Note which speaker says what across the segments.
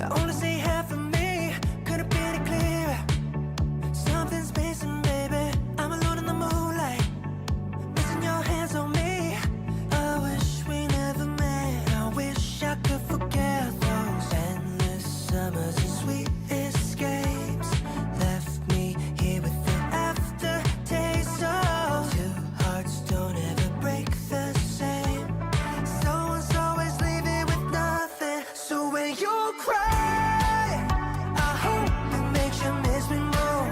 Speaker 1: I wanna say half of me could have been clearer. Something's missing, baby. I'm alone in the moonlight, missing your hands on me. I wish we never met. I wish I could forget those endless summers and sweet escapes. Left me here with the aftertaste. So two hearts don't ever break the same. Someone's always leaving with nothing. So when you cry, I hope it makes you miss me more.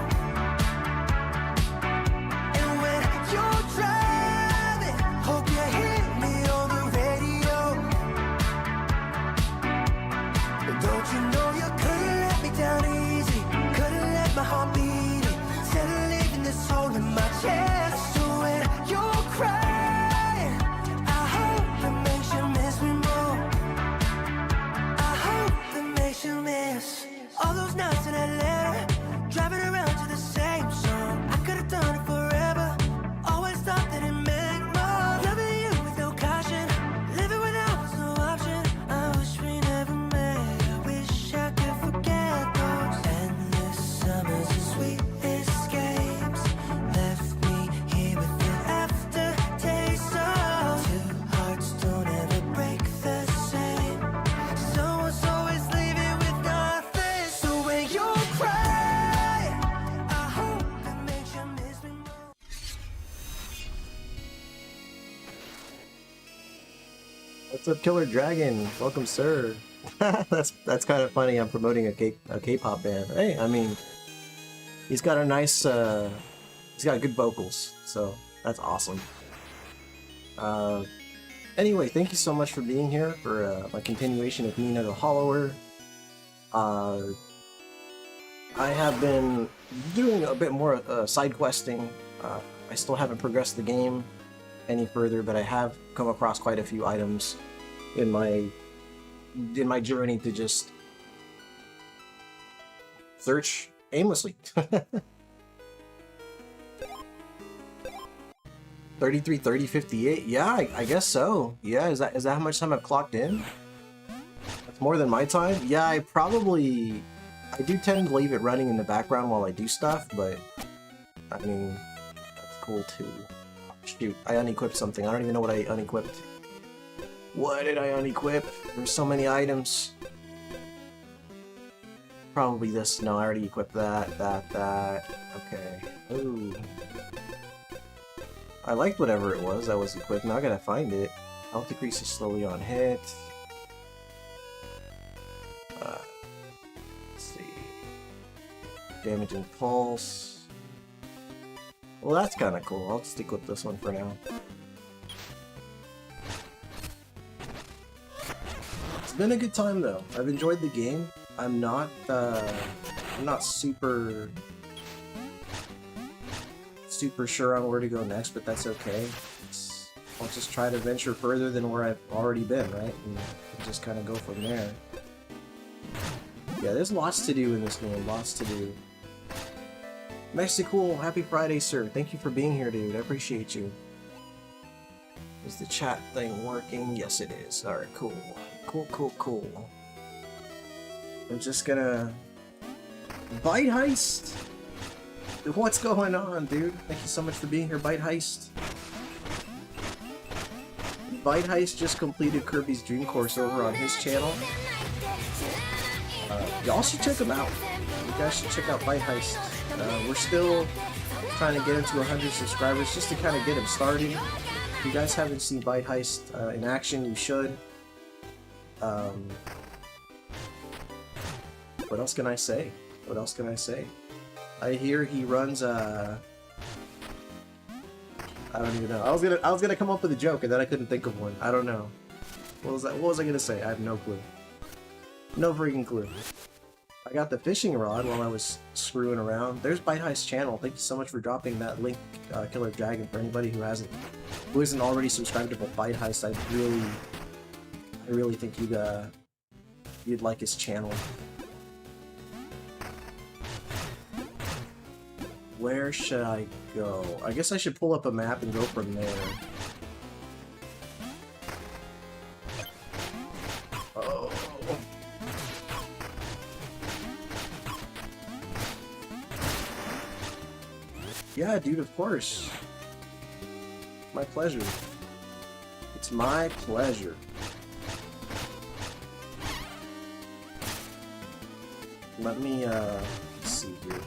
Speaker 1: And when you're driving, hope you hear me on the radio. But don't you know you could've let me down easy, could've let my heart beat instead of leaving this hole in my chest. So when you're crying, I hope it makes you miss me more. I hope it makes you miss all those nights in Atlanta, driving around to the same song. I could've done it forever, always thought that it meant more. Loving you with no caution, living without was no option. I wish we never met. I wish I could forget those endless summers and sweet escapes. Left me here with the aftertaste. So two hearts don't ever break the same. Someone's always leaving with nothing. So when you cry, I hope it makes you miss me more.
Speaker 2: What's up, Killer Dragon? Welcome, sir. That's kind of funny. I'm promoting a K-pop band. Hey, I mean, he's got a nice, he's got good vocals, so that's awesome. Anyway, thank you so much for being here for my continuation of Mina the Hollower. I have been doing a bit more side questing. I still haven't progressed the game any further, but I have come across quite a few items in my journey to just search aimlessly. 33, 30, 58. Yeah, I guess so. Yeah, is that how much time I've clocked in? That's more than my time. Yeah, I do tend to leave it running in the background while I do stuff, but I mean, that's cool too. Shoot, I unequipped something. I don't even know what I unequipped. What did I unequip? There's so many items. Probably this. No, I already equipped that. Okay. Ooh. I liked whatever it was that was equipped. Now I gotta find it. Health decreases slowly on hit. Let's see. Damage and pulse. Well, that's kind of cool. I'll stick with this one for now. It's been a good time though. I've enjoyed the game. I'm not super sure on where to go next, but that's okay. I'll just try to venture further than where I've already been, right? And just kind of go from there. Yeah, there's lots to do in this game. Lots to do. Mexicool, happy Friday, sir. Thank you for being here, dude. I appreciate you. Is the chat thing working? Yes, it is. Alright, cool. Cool. I'm just gonna... Bite Heist! What's going on, dude? Thank you so much for being here, Bite Heist. Bite Heist just completed Kirby's Dream Course over on his channel. Y'all should check him out. You guys should check out Bite Heist. We're still trying to get him to 100 subscribers just to kind of get him started. If you guys haven't seen Bite Heist in action, you should. What else can I say? I hear he runs I don't even know. I was gonna come up with a joke and then I couldn't think of one. I don't know. What was I gonna say? I have no clue. No freaking clue. I got the fishing rod while I was screwing around. There's Bite Heist's channel. Thank you so much for dropping that link, Killer Dragon. For anybody who isn't already subscribed to Bite Heist, I really think you'd like his channel. Where should I go? I guess I should pull up a map and go from there. Oh. Yeah, dude, of course. My pleasure. It's my pleasure. Let me, let's see here.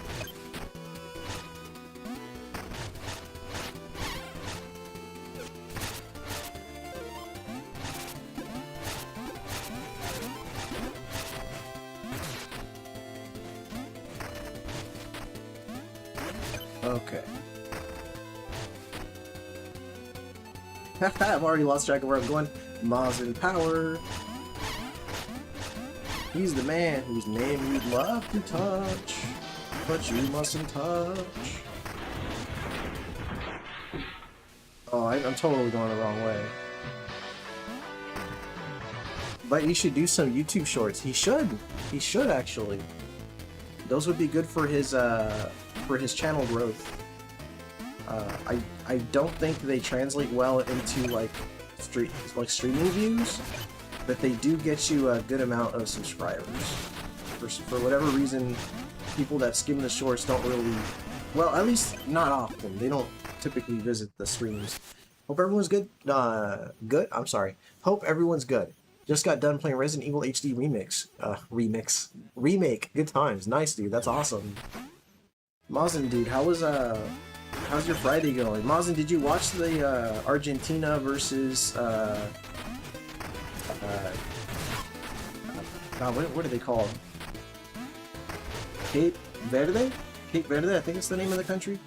Speaker 2: Okay. I've already lost track of where I'm going. Maz in power. He's the man whose name you'd love to touch, but you mustn't touch. Oh, I'm totally going the wrong way. But he should do some YouTube shorts. He should. He should actually. Those would be good for his channel growth. I don't think they translate well into like streaming views, but they do get you a good amount of subscribers. For whatever reason, people that skim the shorts don't really, well, at least not often. They don't typically visit the streams. Hope everyone's good. Good. I'm sorry. Hope everyone's good. Just got done playing Resident Evil HD remake. Good times. Nice, dude. That's awesome. Mazin, dude, how's your Friday going? Mazin, did you watch the Argentina versus God, what are they called? Cape Verde? Cape Verde, I think it's the name of the country.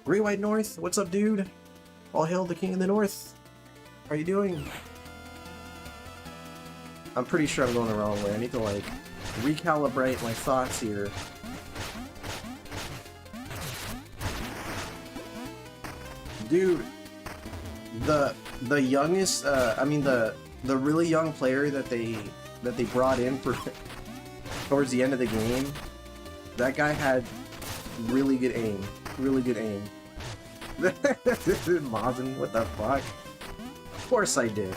Speaker 2: Great White North, what's up, dude? All hail the King of the North. How are you doing? I'm pretty sure I'm going the wrong way. I need to like recalibrate my thoughts here. Dude, the youngest, I mean the really young player that they brought in for towards the end of the game, that guy had really good aim. Really good aim. Mazin, what the fuck? Of course I did.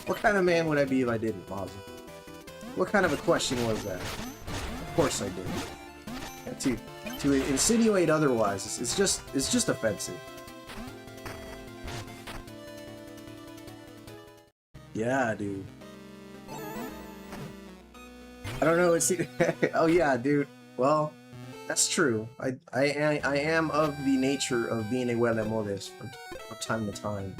Speaker 2: What kind of man would I be if I didn't, Mazin? What kind of a question was that? Of course I did. And to insinuate otherwise, it's just offensive. Yeah, dude. I don't know. It's oh yeah, dude. Well, that's true. I am of the nature of being a huelemoles from time to time.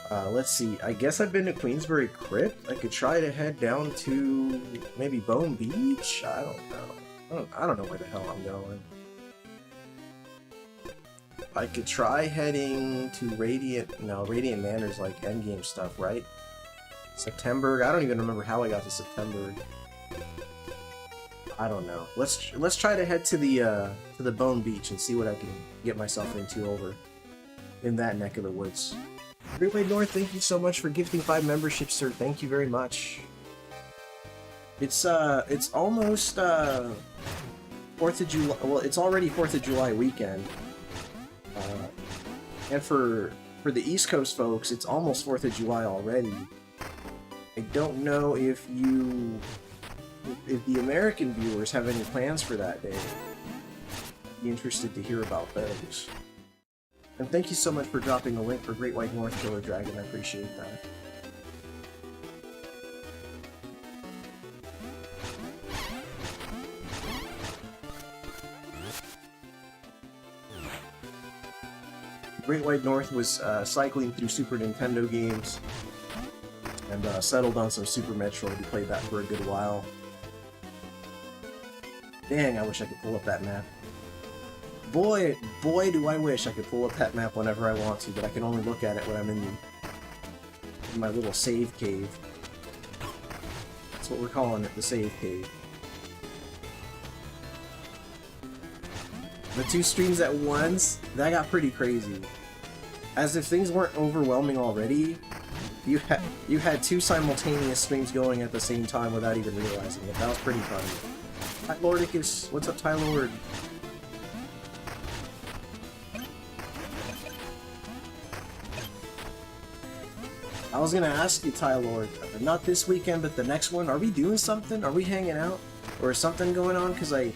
Speaker 2: Let's see. I guess I've been to Queensbury Crypt. I could try to head down to maybe Bone Beach. I don't know. I don't know where the hell I'm going. I could try heading to Radiant. No, Radiant Manor's like endgame stuff, right? September. I don't even remember how I got to September. I don't know. Let's try to head to the Bone Beach and see what I can get myself into over in that neck of the woods. Great Way North, thank you so much for gifting 5 memberships, sir. Thank you very much. It's almost 4th of July. Well, it's already 4th of July weekend. And for the East Coast folks, it's almost 4th of July already. I don't know if the American viewers have any plans for that day. I'd be interested to hear about those. And thank you so much for dropping a link for Great White North Killer Dragon. I appreciate that. Great White North was cycling through Super Nintendo games and settled on some Super Metroid. We played that for a good while. Dang, I wish I could pull up that map. Boy, do I wish I could pull up that map whenever I want to, but I can only look at it when I'm in my little save cave. That's what we're calling it, the save cave. The 2 streams at once, that got pretty crazy. As if things weren't overwhelming already, you had 2 simultaneous streams going at the same time without even realizing it. That was pretty funny. Hi Lordicus, what's up, Ty Lord? I was gonna ask you, Ty Lord, not this weekend, but the next one. Are we doing something? Are we hanging out? Or is something going on? Because I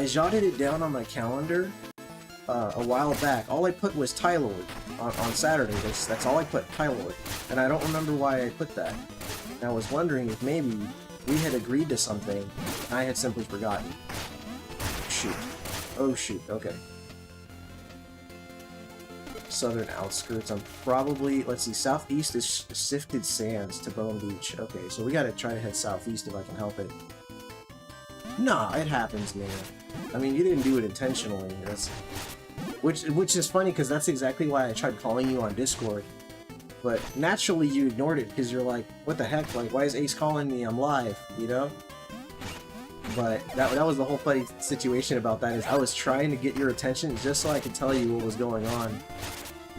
Speaker 2: jotted it down on my calendar, a while back. All I put was Tylord on Saturday. That's all I put, Tylord. And I don't remember why I put that. And I was wondering if maybe we had agreed to something and I had simply forgotten. Shoot. Oh shoot, okay. Southern outskirts. I'm probably, let's see, southeast is Sifted Sands to Bone Beach. Okay, so we gotta try to head southeast if I can help it. Nah, it happens, man. I mean, you didn't do it intentionally. That's, which is funny because that's exactly why I tried calling you on Discord. But naturally you ignored it because you're like, what the heck? Like, why is Ace calling me? I'm live, you know? But that was the whole funny situation about that, is I was trying to get your attention just so I could tell you what was going on.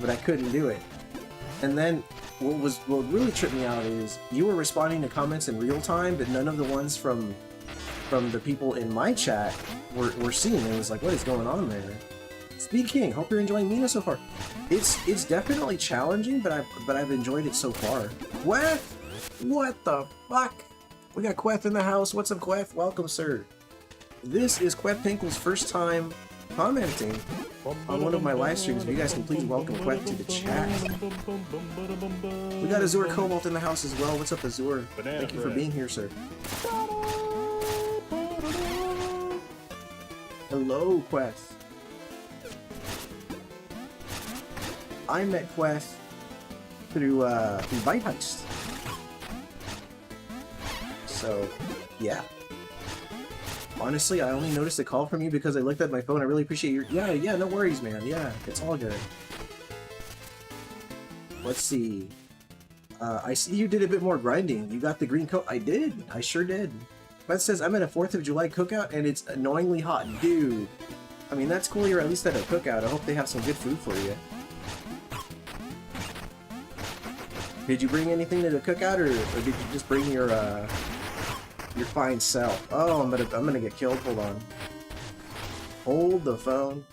Speaker 2: But I couldn't do it. And then what really tripped me out is you were responding to comments in real time, but none of the ones from the people in my chat were seen. It was like, what is going on there? Speed King, hope you're enjoying Mina so far. It's definitely challenging, but I've enjoyed it so far. Queth? What the fuck? We got Queth in the house. What's up, Queth? Welcome, sir. This is Queth Pinkle's first time commenting on one of my live streams. If you guys can please welcome Queth to the chat. We got Azure Cobalt in the house as well. What's up, Azure? Thank you for being here, sir. Hello, Queth. I met Queth through Bite Heist. So, yeah. Honestly, I only noticed a call from you because I looked at my phone. I really appreciate your... Yeah, no worries, man. Yeah, it's all good. Let's see. I see you did a bit more grinding. You got the green coat. I did. I sure did. Beth says, I'm at a 4th of July cookout and it's annoyingly hot. Dude. I mean, that's cool you're at least at a cookout. I hope they have some good food for you. Did you bring anything to the cookout, or did you just bring your fine self? Oh, I'm gonna get killed. Hold on. Hold the phone.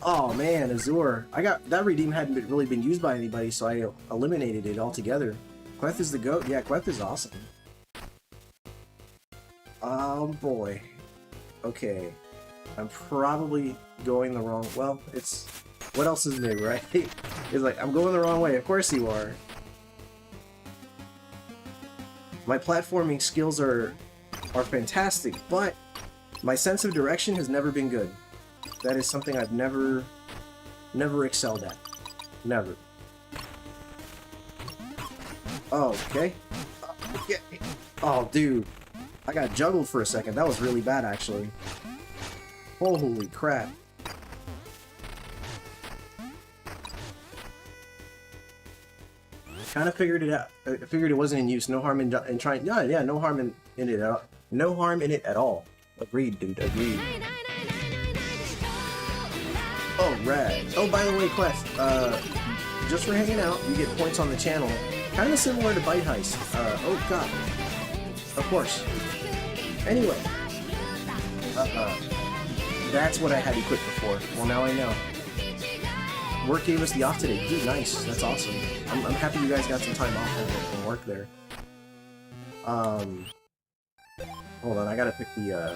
Speaker 2: Oh man, Azure. I got that redeem hadn't really been used by anybody, so I eliminated it altogether. Queth is the goat. Yeah, Queth is awesome. Oh boy. Okay. I'm probably going the wrong... Well, it's... What else is new, right? It's like, I'm going the wrong way. Of course you are. My platforming skills are fantastic, but my sense of direction has never been good. That is something I've never excelled at. Never. Oh, okay. Okay. Oh, dude. I got juggled for a second. That was really bad, actually. Holy crap. Kind of figured it out. I figured it wasn't in use. No harm in trying. Yeah, no harm in it at all. No harm in it at all. Agreed, dude. Agreed. Oh, rad. Oh, by the way, Quest. Just for hanging out, you get points on the channel. Kind of similar to Bite Heist. Oh god. Of course. Anyway. That's what I had equipped before. Well, now I know. Work gave us the off today. Dude, nice. That's awesome. I'm happy you guys got some time off from work there. Hold on, I gotta pick the,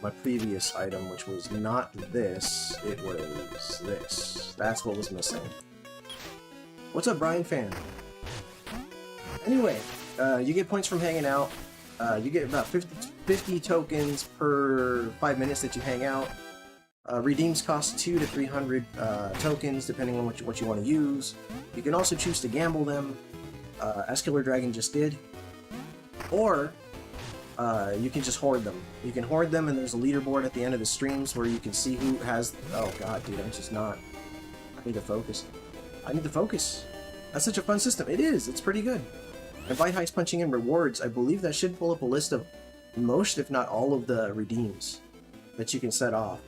Speaker 2: my previous item, which was not this. It was this. That's what was missing. What's up, Brian Fan? Anyway, you get points from hanging out. You get about 50 tokens per 5 minutes that you hang out. Redeems cost 200 to 300 tokens, depending on what you want to use. You can also choose to gamble them, as Killer Dragon just did. Or, you can just hoard them. You can hoard them, and there's a leaderboard at the end of the streams where you can see who has... Oh god, dude, I'm just not... I need to focus. I need to focus. That's such a fun system. It is. It's pretty good. And Bite Heist punching in rewards, I believe that should pull up a list of most, if not all, of the redeems that you can set off.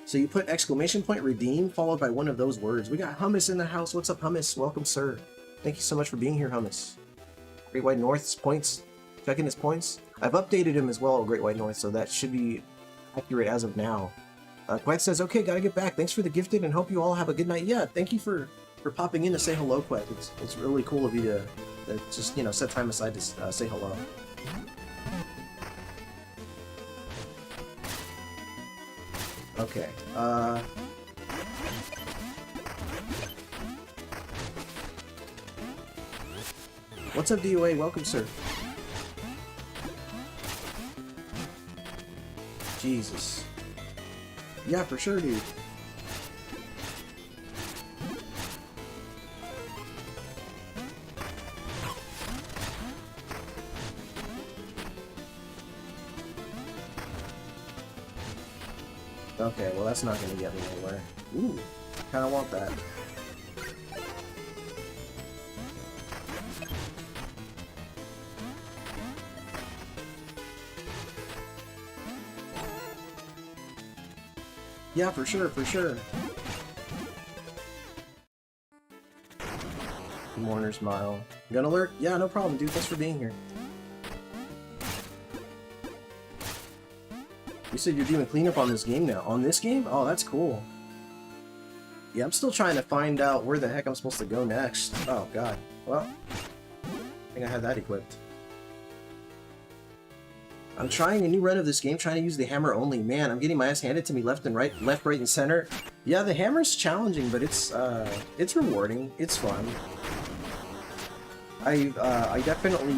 Speaker 2: So you put exclamation point redeem followed by one of those words. We got Hummus in the house. What's up, Hummus? Welcome, sir. Thank you so much for being here, Hummus. Great White North's points. Checking his points. I've updated him as well, Great White North, so that should be accurate as of now. Quet says, okay, gotta get back. Thanks for the gifted and hope you all have a good night. Yeah, thank you for popping in to say hello, Quet. It's really cool of you to just, you know, set time aside to say hello. Okay, What's up, DOA? Welcome, sir. Jesus. Yeah, for sure, dude. Okay, well that's not gonna get me anywhere. Ooh, kinda want that. Yeah, for sure, for sure. Mourner's Mile. Gun alert? Yeah, no problem, dude. Thanks for being here. You said you're doing cleanup on this game now. On this game? Oh, that's cool. Yeah, I'm still trying to find out where the heck I'm supposed to go next. Oh, God. Well, I think I had that equipped. I'm trying a new run of this game, trying to use the hammer only. Man, I'm getting my ass handed to me left and right, and center. Yeah, the hammer's challenging, but it's rewarding. It's fun. I definitely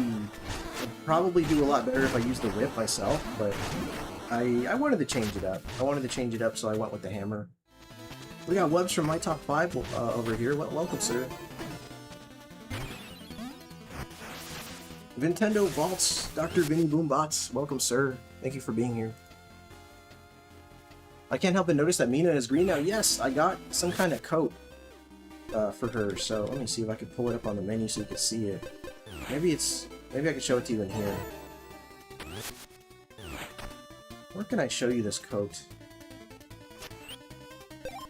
Speaker 2: would probably do a lot better if I used the whip myself, but I wanted to change it up. So I went with the hammer. We got Webs from My Top 5 over here. Welcome, sir. Nintendo Vaults, Dr. Vinny Boombots, welcome, sir. Thank you for being here. I can't help but notice that Mina is green now. Yes, I got some kind of coat for her, so let me see if I can pull it up on the menu so you can see it. Maybe I can show it to you in here. Where can I show you this coat?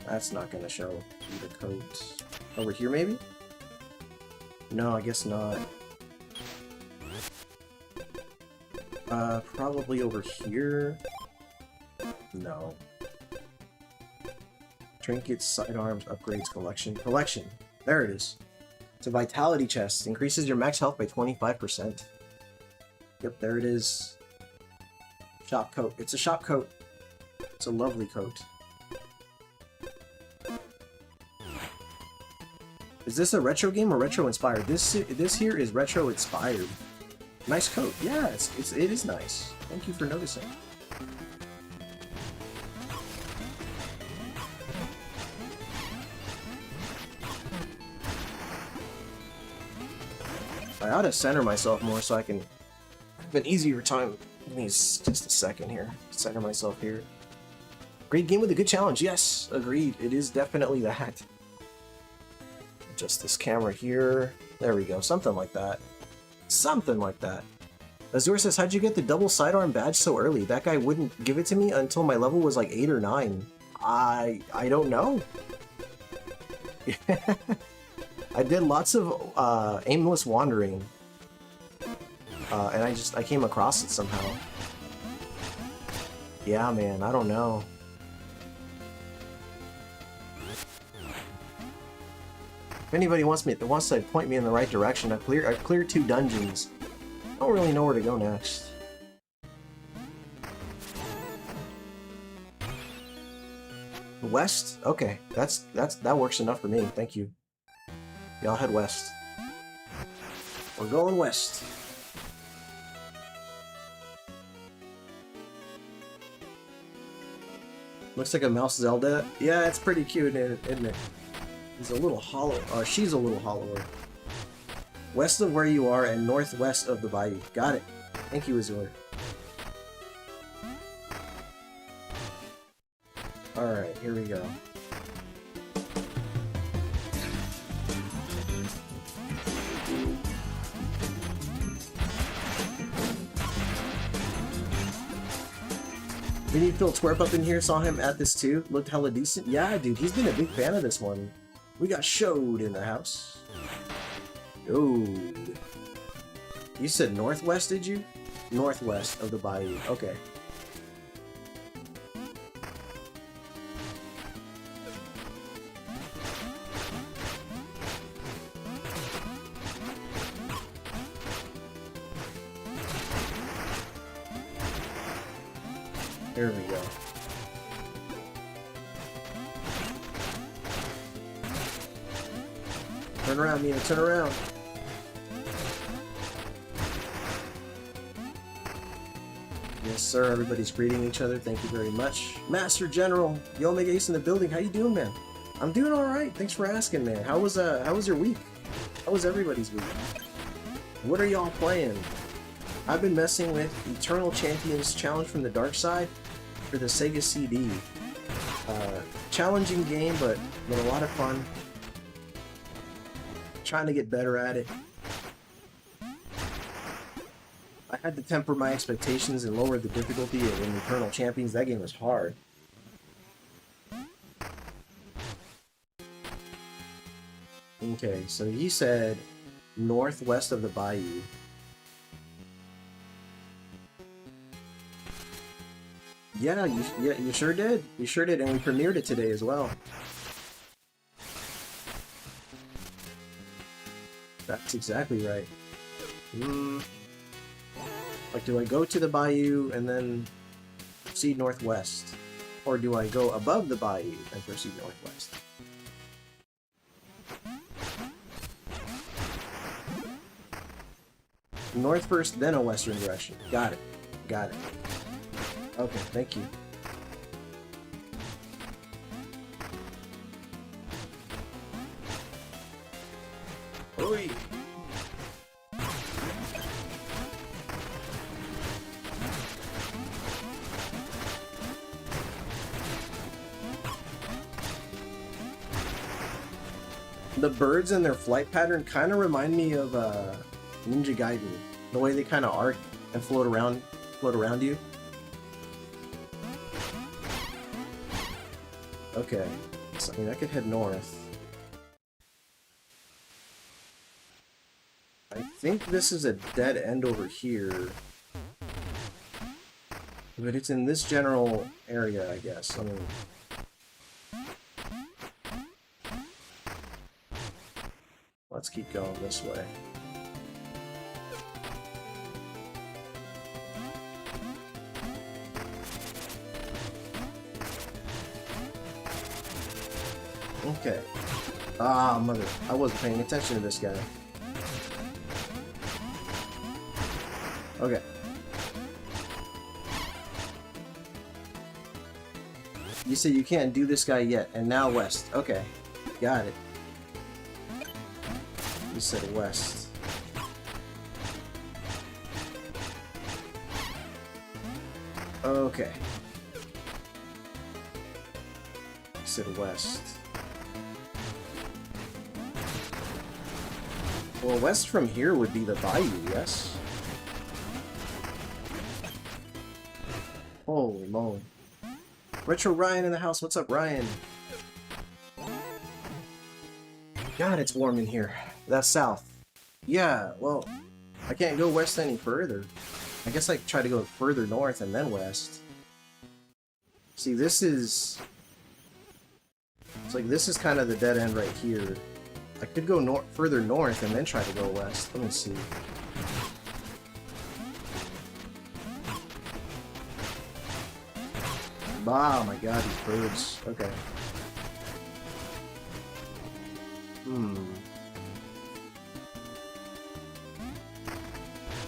Speaker 2: That's not gonna show you the coat. Over here, maybe? No, I guess not. Probably over here? No. Trinkets, sidearms, upgrades, collection. Collection! There it is. It's a vitality chest. Increases your max health by 25%. Yep, there it is. Shop coat. It's a shop coat. It's a lovely coat. Is this a retro game or retro inspired? This here is retro inspired. Nice coat. Yeah, it is nice. Thank you for noticing. I ought to center myself more so I can have an easier time. Give me just a second here. Center myself here. Great game with a good challenge. Yes, agreed. It is definitely that. Just this camera here. There we go. Something like that. Something like that. Azur says, how'd you get the double sidearm badge so early? That guy wouldn't give it to me until my level was like 8 or 9. I don't know. I did lots of aimless wandering. And I came across it somehow. Yeah, man, I don't know. If anybody wants to point me in the right direction, I've cleared 2 dungeons. I don't really know where to go next. West? Okay, that works enough for me. Thank you. Y'all head west. We're going west. Looks like a mouse Zelda. Yeah, it's pretty cute, isn't it? He's a little hollow. She's a little hollower. West of where you are and northwest of the bayou. Got it. Thank you, Azur. Alright, here we go. We need Phil Twerp up in here. Saw him at this too. Looked hella decent. Yeah, dude, he's been a big fan of this one. We got Showed in the house. Oh. You said northwest, did you? Northwest of the bayou. Okay. There we go. Turn around, Mina, turn around. Yes, sir. Everybody's greeting each other. Thank you very much. Master General, Yo Omega Ace in the building. How you doing, man? I'm doing all right. Thanks for asking, man. How was your week? How was everybody's week? What are y'all playing? I've been messing with Eternal Champions Challenge from the Dark Side for the Sega CD. Challenging game, but a lot of fun. Trying to get better at it. I had to temper my expectations and lower the difficulty in Eternal Champions. That game was hard. Okay, so he said northwest of the bayou. Yeah, you sure did. You sure did, and we premiered it today as well. That's exactly right. Like, do I go to the bayou and then proceed northwest? Or do I go above the bayou and proceed northwest? North first, then a western direction. Got it. Got it. Okay, thank you. Oi! The birds and their flight pattern kind of remind me of Ninja Gaiden. The way they kind of arc and float around you. Okay, so I mean I could head north. I think this is a dead end over here. But it's in this general area, I guess. I mean, let's keep going this way. Okay. Ah, mother. I wasn't paying attention to this guy. Okay. You said you can't do this guy yet, and now west. Okay. Got it. You said west. Okay. You said west. Well, west from here would be the bayou, yes? Holy moly. Retro Ryan in the house. What's up, Ryan? God, it's warm in here. That's south. Yeah, well, I can't go west any further. I guess I could try to go further north and then west. See, this is... It's like, this is kind of the dead end right here. I could go further north and then try to go west. Let me see. Oh my god, these birds. Okay.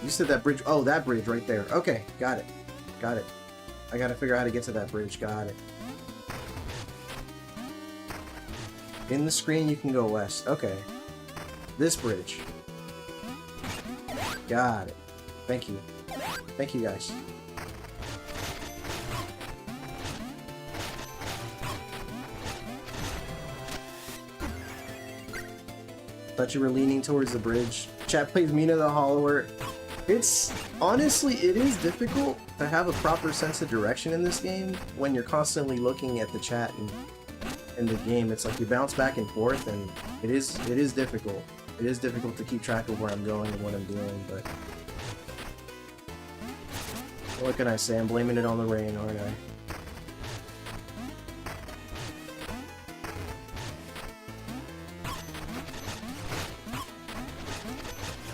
Speaker 2: You said that bridge. Oh, that bridge right there. Okay, got it. Got it. I gotta figure out how to get to that bridge. Got it. In the screen, you can go west. Okay. This bridge. Got it. Thank you. Thank you, guys. Thought you were leaning towards the bridge. Chat plays Mina the Hollower. It's... honestly, it is difficult to have a proper sense of direction in this game when you're constantly looking at the chat and in the game. It's like you bounce back and forth, and it is difficult. It is difficult to keep track of where I'm going and what I'm doing, but what can I say? I'm blaming it on the rain, aren't I?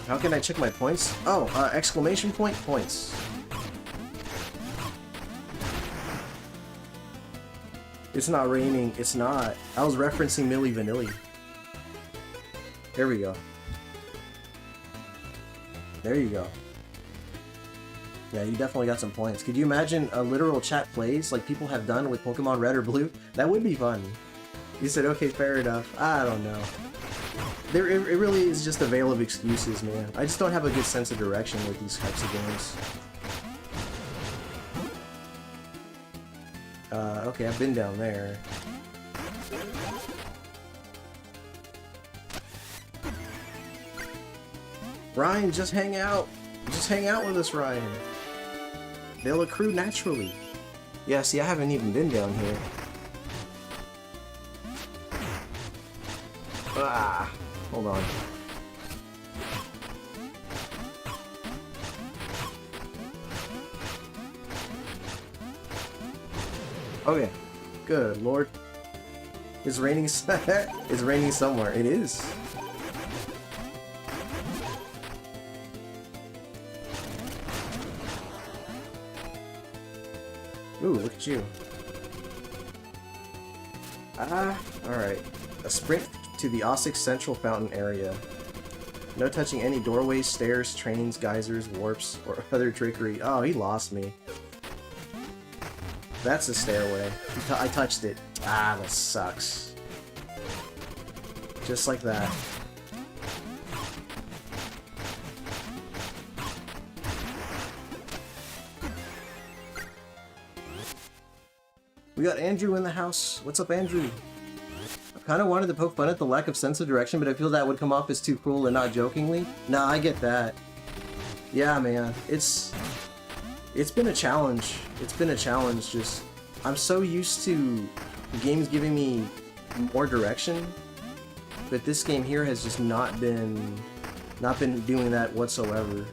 Speaker 2: How can I check my points? Oh, exclamation point points. It's not raining. It's not. I was referencing Milli Vanilli. There we go. There you go. Yeah, you definitely got some points. Could you imagine a literal chat plays like people have done with Pokemon Red or Blue? That would be fun. You said, okay, fair enough. I don't know. It really is just a veil of excuses, man. I just don't have a good sense of direction with these types of games. Okay, I've been down there. Ryan, just hang out. Just hang out with us, Ryan. They'll accrue naturally. Yeah, see, I haven't even been down here. Ah, hold on. Okay, good lord. It's raining. It's raining somewhere. It is. Ooh, look at you. Ah, alright. A sprint to the Osix Central Fountain area. No touching any doorways, stairs, trains, geysers, warps, or other trickery. Oh, he lost me. That's a stairway. I touched it. Ah, that sucks. Just like that. We got Andrew in the house. What's up, Andrew? I kind of wanted to poke fun at the lack of sense of direction, but I feel that would come off as too cruel and not jokingly. Nah, I get that. Yeah, man. It's been a challenge. It's been a challenge. Just, I'm so used to games giving me more direction, but this game here has just not been doing that whatsoever.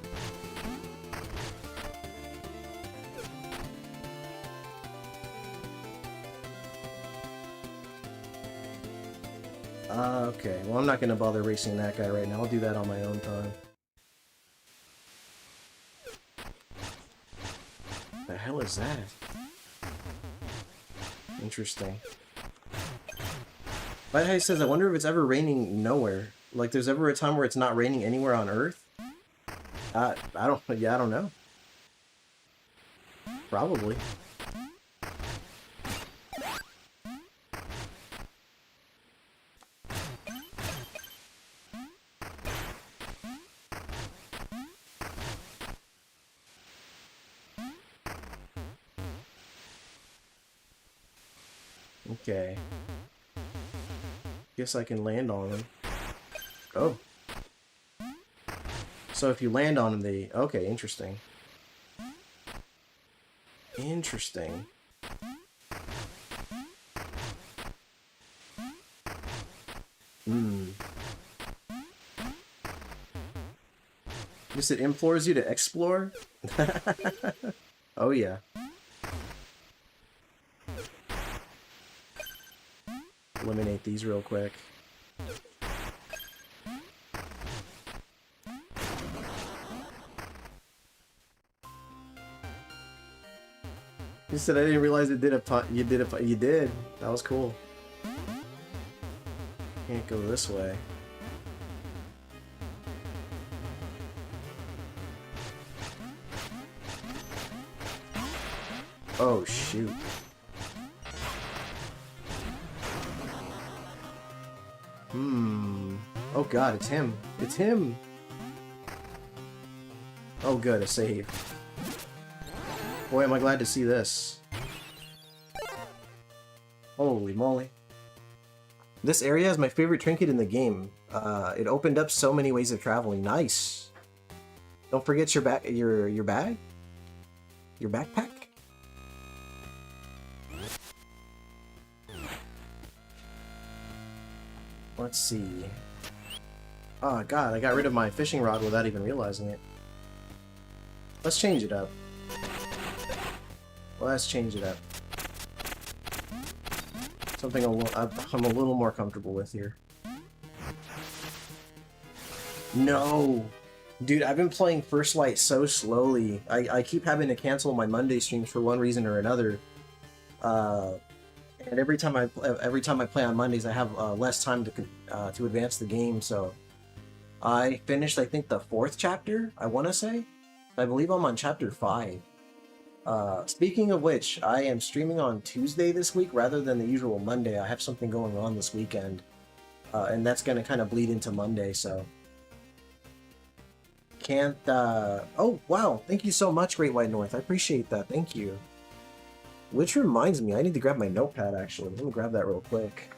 Speaker 2: Okay, well, I'm not gonna bother racing that guy right now. I'll do that on my own time. The hell is that? Interesting. He says, I wonder if it's ever raining nowhere. Like, there's ever a time where it's not raining anywhere on Earth? I don't know. Probably. Okay. Guess I can land on them. Oh. So if you land on them, they... Okay, interesting. Interesting. Guess it implores you to explore? Oh yeah. Eliminate these real quick. You said I didn't realize it did a punt. You did a punt. You did. That was cool. Can't go this way. Oh shoot. Oh god, it's him. It's him! Oh good, a save. Boy, am I glad to see this. Holy moly. This area is my favorite trinket in the game. It opened up so many ways of traveling. Nice! Don't forget your bag? Your backpack? Let's see. Oh god, I got rid of my fishing rod without even realizing it. Let's change it up. Let's change it up. Something I'm a little more comfortable with here. No! Dude, I've been playing First Light so slowly. I keep having to cancel my Monday streams for one reason or another. And every time I play on Mondays, I have less time to advance the game. So I finished, I think, the 4th chapter. I want to say, I believe I'm on chapter 5. Speaking of which, I am streaming on Tuesday this week rather than the usual Monday. I have something going on this weekend, and that's going to kind of bleed into Monday, so... Can't, Oh, wow! Thank you so much, Great White North. I appreciate that. Thank you. Which reminds me, I need to grab my notepad, actually. Let me grab that real quick.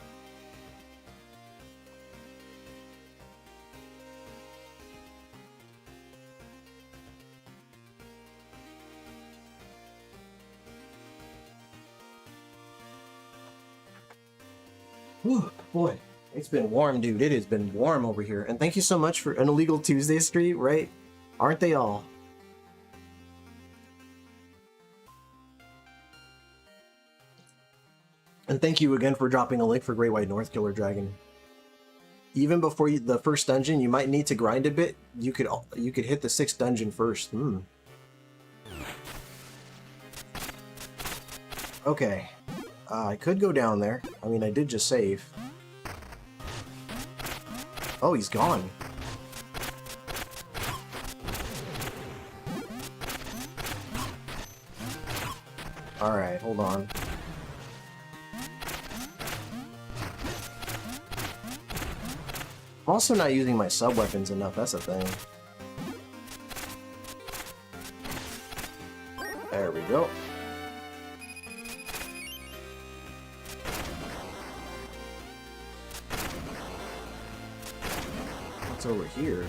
Speaker 2: Whew, boy. It's been warm, dude. It has been warm over here. And thank you so much for an illegal Tuesday stream, right? Aren't they all? And thank you again for dropping a link for Great White North Killer Dragon. Even before the first dungeon, you might need to grind a bit. You could hit the 6th dungeon first. Okay. I could go down there. I mean, I did just save. Oh, he's gone. Alright, hold on. I'm also not using my sub-weapons enough, that's the thing. There we go. What's over here?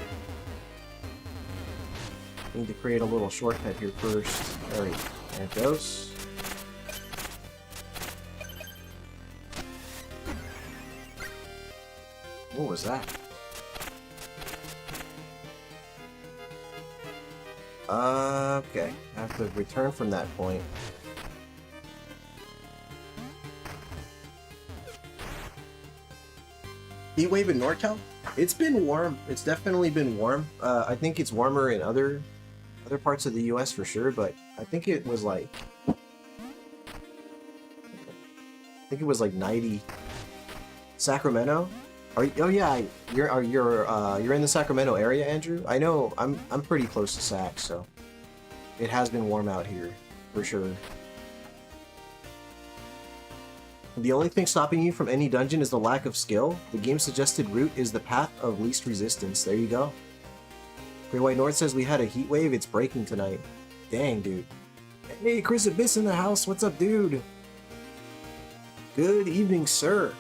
Speaker 2: Need to create a little shortcut here first. There it goes. What was that? Okay, I have to return from that point. Heat wave in NorCal? It's been warm. It's definitely been warm. I think it's warmer in other parts of the U.S. for sure, but I think it was like 90. Sacramento? Oh yeah, you're in the Sacramento area, Andrew? I know. I'm pretty close to Sac, so it has been warm out here for sure. The only thing stopping you from any dungeon is the lack of skill. The game's suggested route is the path of least resistance. There you go. Great White North says we had a heat wave. It's breaking tonight. Dang, dude. Hey, Chris Abyss in the house. What's up, dude? Good evening, sir.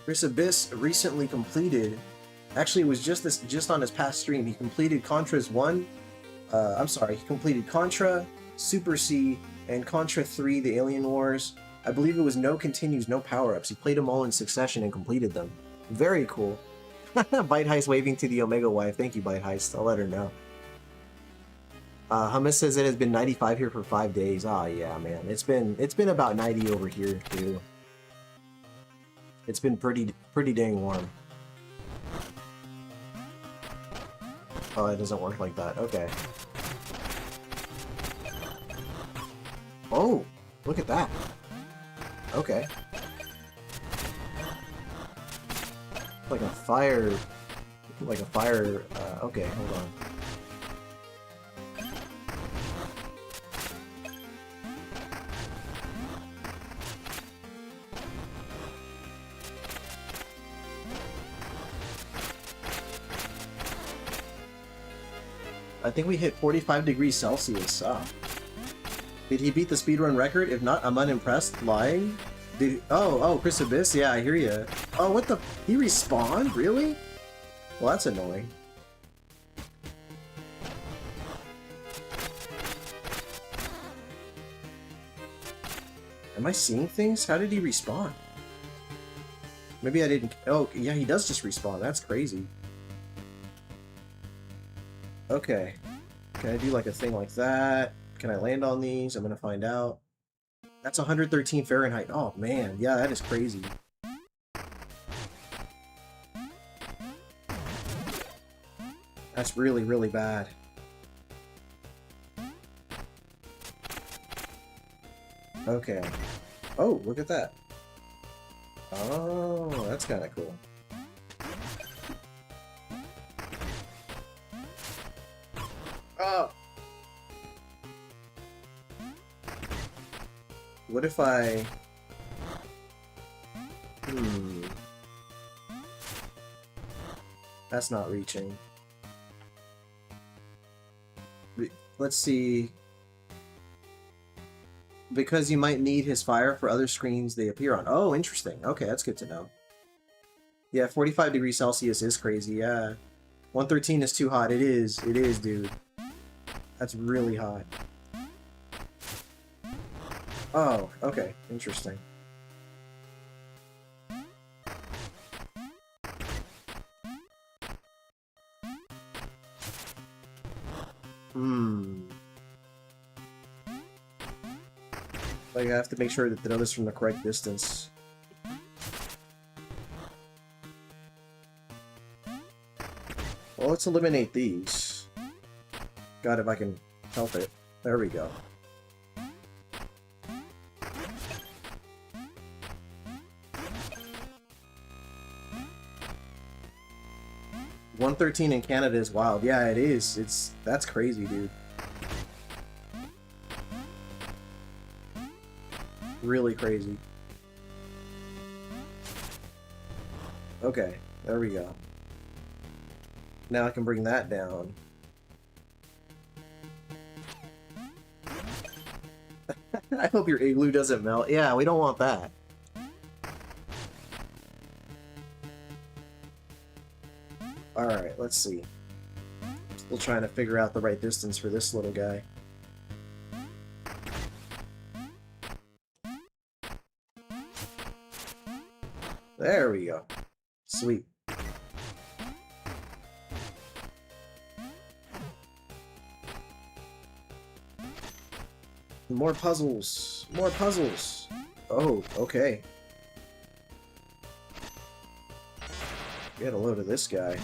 Speaker 2: Chris Abyss recently completed, actually it was just on his past stream, he completed Contra's 1, he completed Contra, Super C, and Contra 3, The Alien Wars. I believe it was no continues, no power-ups. He played them all in succession and completed them. Very cool. Bite Heist waving to the Omega wife. Thank you, Bite Heist. I'll let her know. Hummus says it has been 95 here for 5 days. Ah, yeah, man. It's been about 90 over here, too. It's been pretty dang warm. Oh, it doesn't work like that. Okay. Oh, look at that. Okay. Like a fire. Okay, hold on. I think we hit 45 degrees Celsius. Did he beat the speedrun record? If not, I'm unimpressed. Lying? Oh, Chris Abyss? Yeah, I hear ya. Oh, what the? He respawned? Really? Well, that's annoying. Am I seeing things? How did he respawn? Maybe I didn't... Oh, yeah, he does just respawn. That's crazy. Okay. Can I do like a thing like that? Can I land on these? I'm gonna find out. That's 113 Fahrenheit. Oh man, yeah, that is crazy. That's really, really bad. Okay. Oh, look at that. Oh, that's kind of cool. Oh, What if I... That's not reaching. Let's see. Because you might need his fire for other screens they appear on. Oh, interesting. Okay, that's good to know. Yeah, 45 degrees Celsius is crazy, yeah. 113 is too hot. It is, dude. That's really hot. Oh, okay. Interesting. Like, I have to make sure that the note is from the correct distance. Well, let's eliminate these. God, if I can help it. There we go. $113 in Canada is wild. Yeah, it is. That's crazy, dude. Really crazy. Okay, there we go. Now I can bring that down. I hope your igloo doesn't melt. Yeah, we don't want that. Alright, let's see. Still trying to figure out the right distance for this little guy. There we go. Sweet. More puzzles! More puzzles! Oh, okay. Get a load of this guy.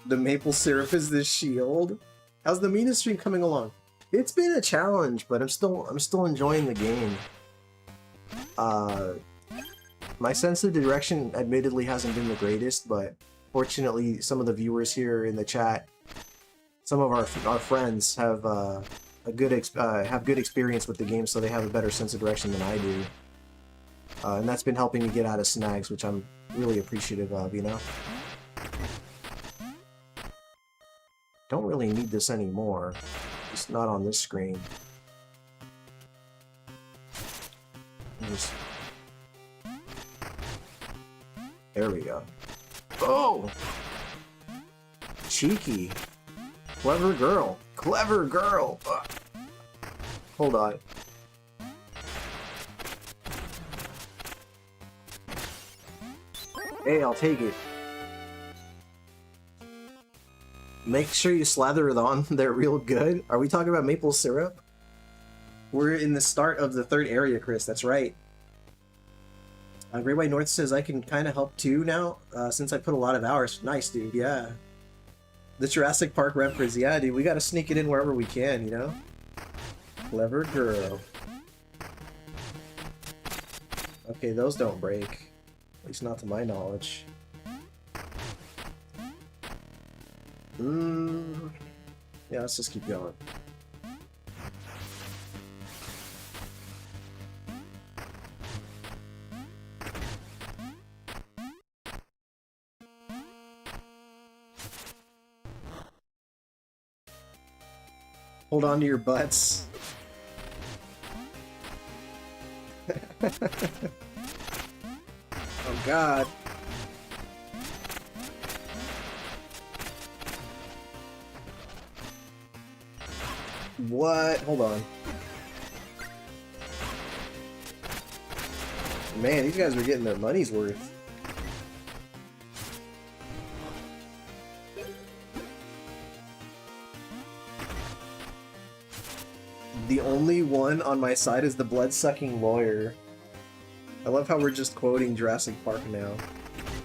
Speaker 2: The maple syrup is the shield. How's the Mina stream coming along? It's been a challenge, but I'm still enjoying the game. My sense of direction admittedly hasn't been the greatest, but fortunately some of the viewers here in the chat, some of our friends have good experience with the game, so they have a better sense of direction than I do. And that's been helping me get out of snags, which I'm really appreciative of, you know? Don't really need this anymore. Just not on this screen. Just... There we go. Oh! Cheeky. Clever girl. Clever girl! Ugh. Hold on. Hey, I'll take it. Make sure you slather it on there real good. Are we talking about maple syrup? We're in the start of the third area, Chris. That's right. Great White North says I can kind of help too now, since I put a lot of hours. Nice, dude. Yeah. The Jurassic Park reference. Yeah, dude. We gotta sneak it in wherever we can, you know? Clever girl. Okay, those don't break. At least not to my knowledge. Yeah, let's just keep going. Hold on to your butts. Oh God. What? Hold on. Man, these guys were getting their money's worth. The only one on my side is the blood-sucking lawyer. I love how we're just quoting Jurassic Park now.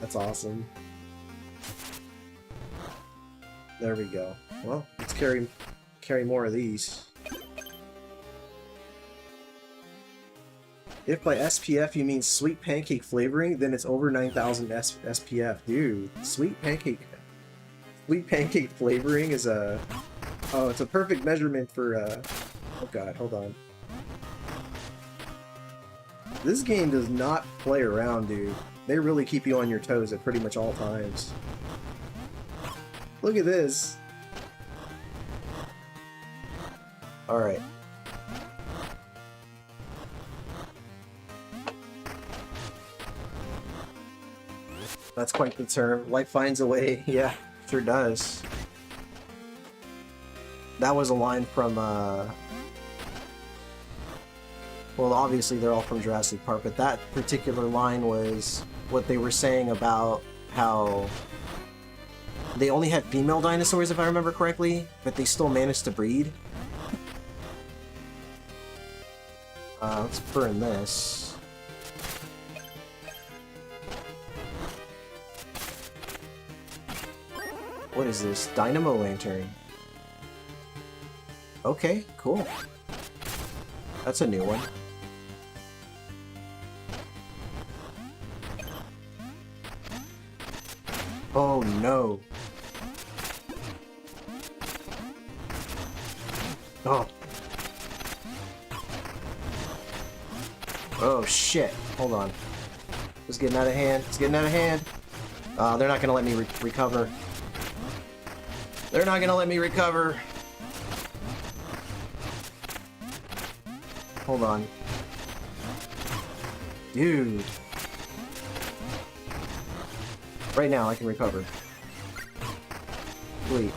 Speaker 2: That's awesome. There we go. Well, let's carry more of these. If by SPF you mean sweet pancake flavoring, then it's over 9,000 SPF. Dude, sweet pancake flavoring is a... Oh, it's a perfect measurement for, Oh god, hold on. This game does not play around, dude. They really keep you on your toes at pretty much all times. Look at this. Alright. That's quite the term. Life finds a way. Yeah, sure does. That was a line from, well, obviously they're all from Jurassic Park, but that particular line was what they were saying about how they only had female dinosaurs, if I remember correctly, but they still managed to breed. Let's burn this. What is this? Dynamo lantern. Okay, cool. That's a new one. Oh no. Oh. Oh shit. Hold on. It's getting out of hand. It's getting out of hand. They're not gonna let me recover. They're not gonna let me recover. Hold on. Dude. Right now I can recover. Wait.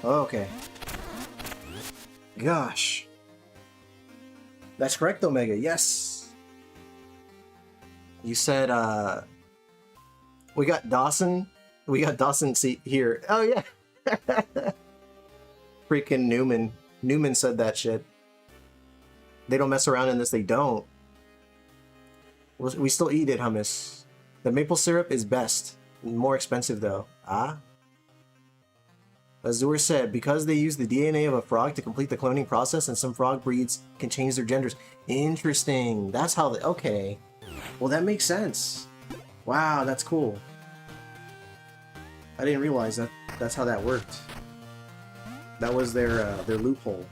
Speaker 2: Okay. Gosh. That's correct, Omega. Yes. You said, we got Dawson. We got Dawson here. Oh, yeah. Freaking Newman. Newman said that shit. They don't mess around in this. They don't. We still eat it, hummus. The maple syrup is best. More expensive, though. Ah? Azur said, because they use the DNA of a frog to complete the cloning process, and some frog breeds can change their genders. Interesting. That's how they... Okay. Well, that makes sense. Wow, that's cool. I didn't realize that's how that worked. That was their loophole.